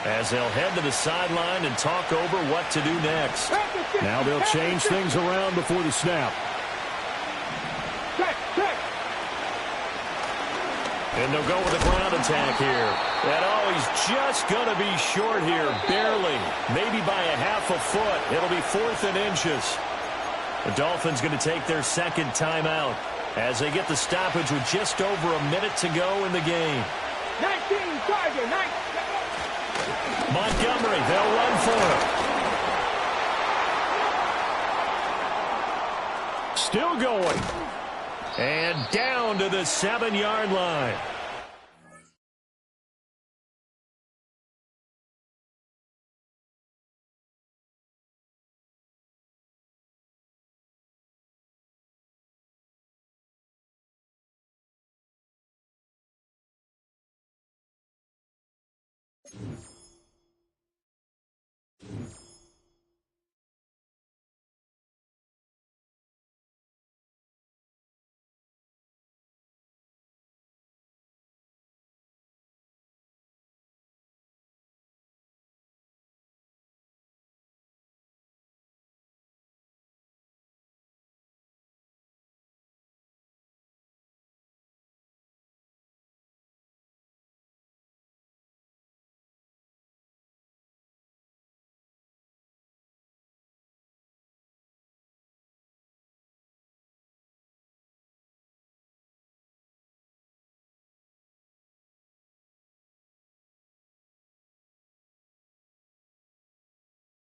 as they'll head to the sideline and talk over what to do next. Now they'll change things around before the snap. Check. And they'll go with a ground attack here. And he's just going to be short here, barely, maybe by a half a foot. It'll be 4th and inches. The Dolphins going to take their second timeout as they get the stoppage with just over a minute to go in the game. 19 target, 19. Montgomery, they'll run for it. Still going. And down to the 7-yard line.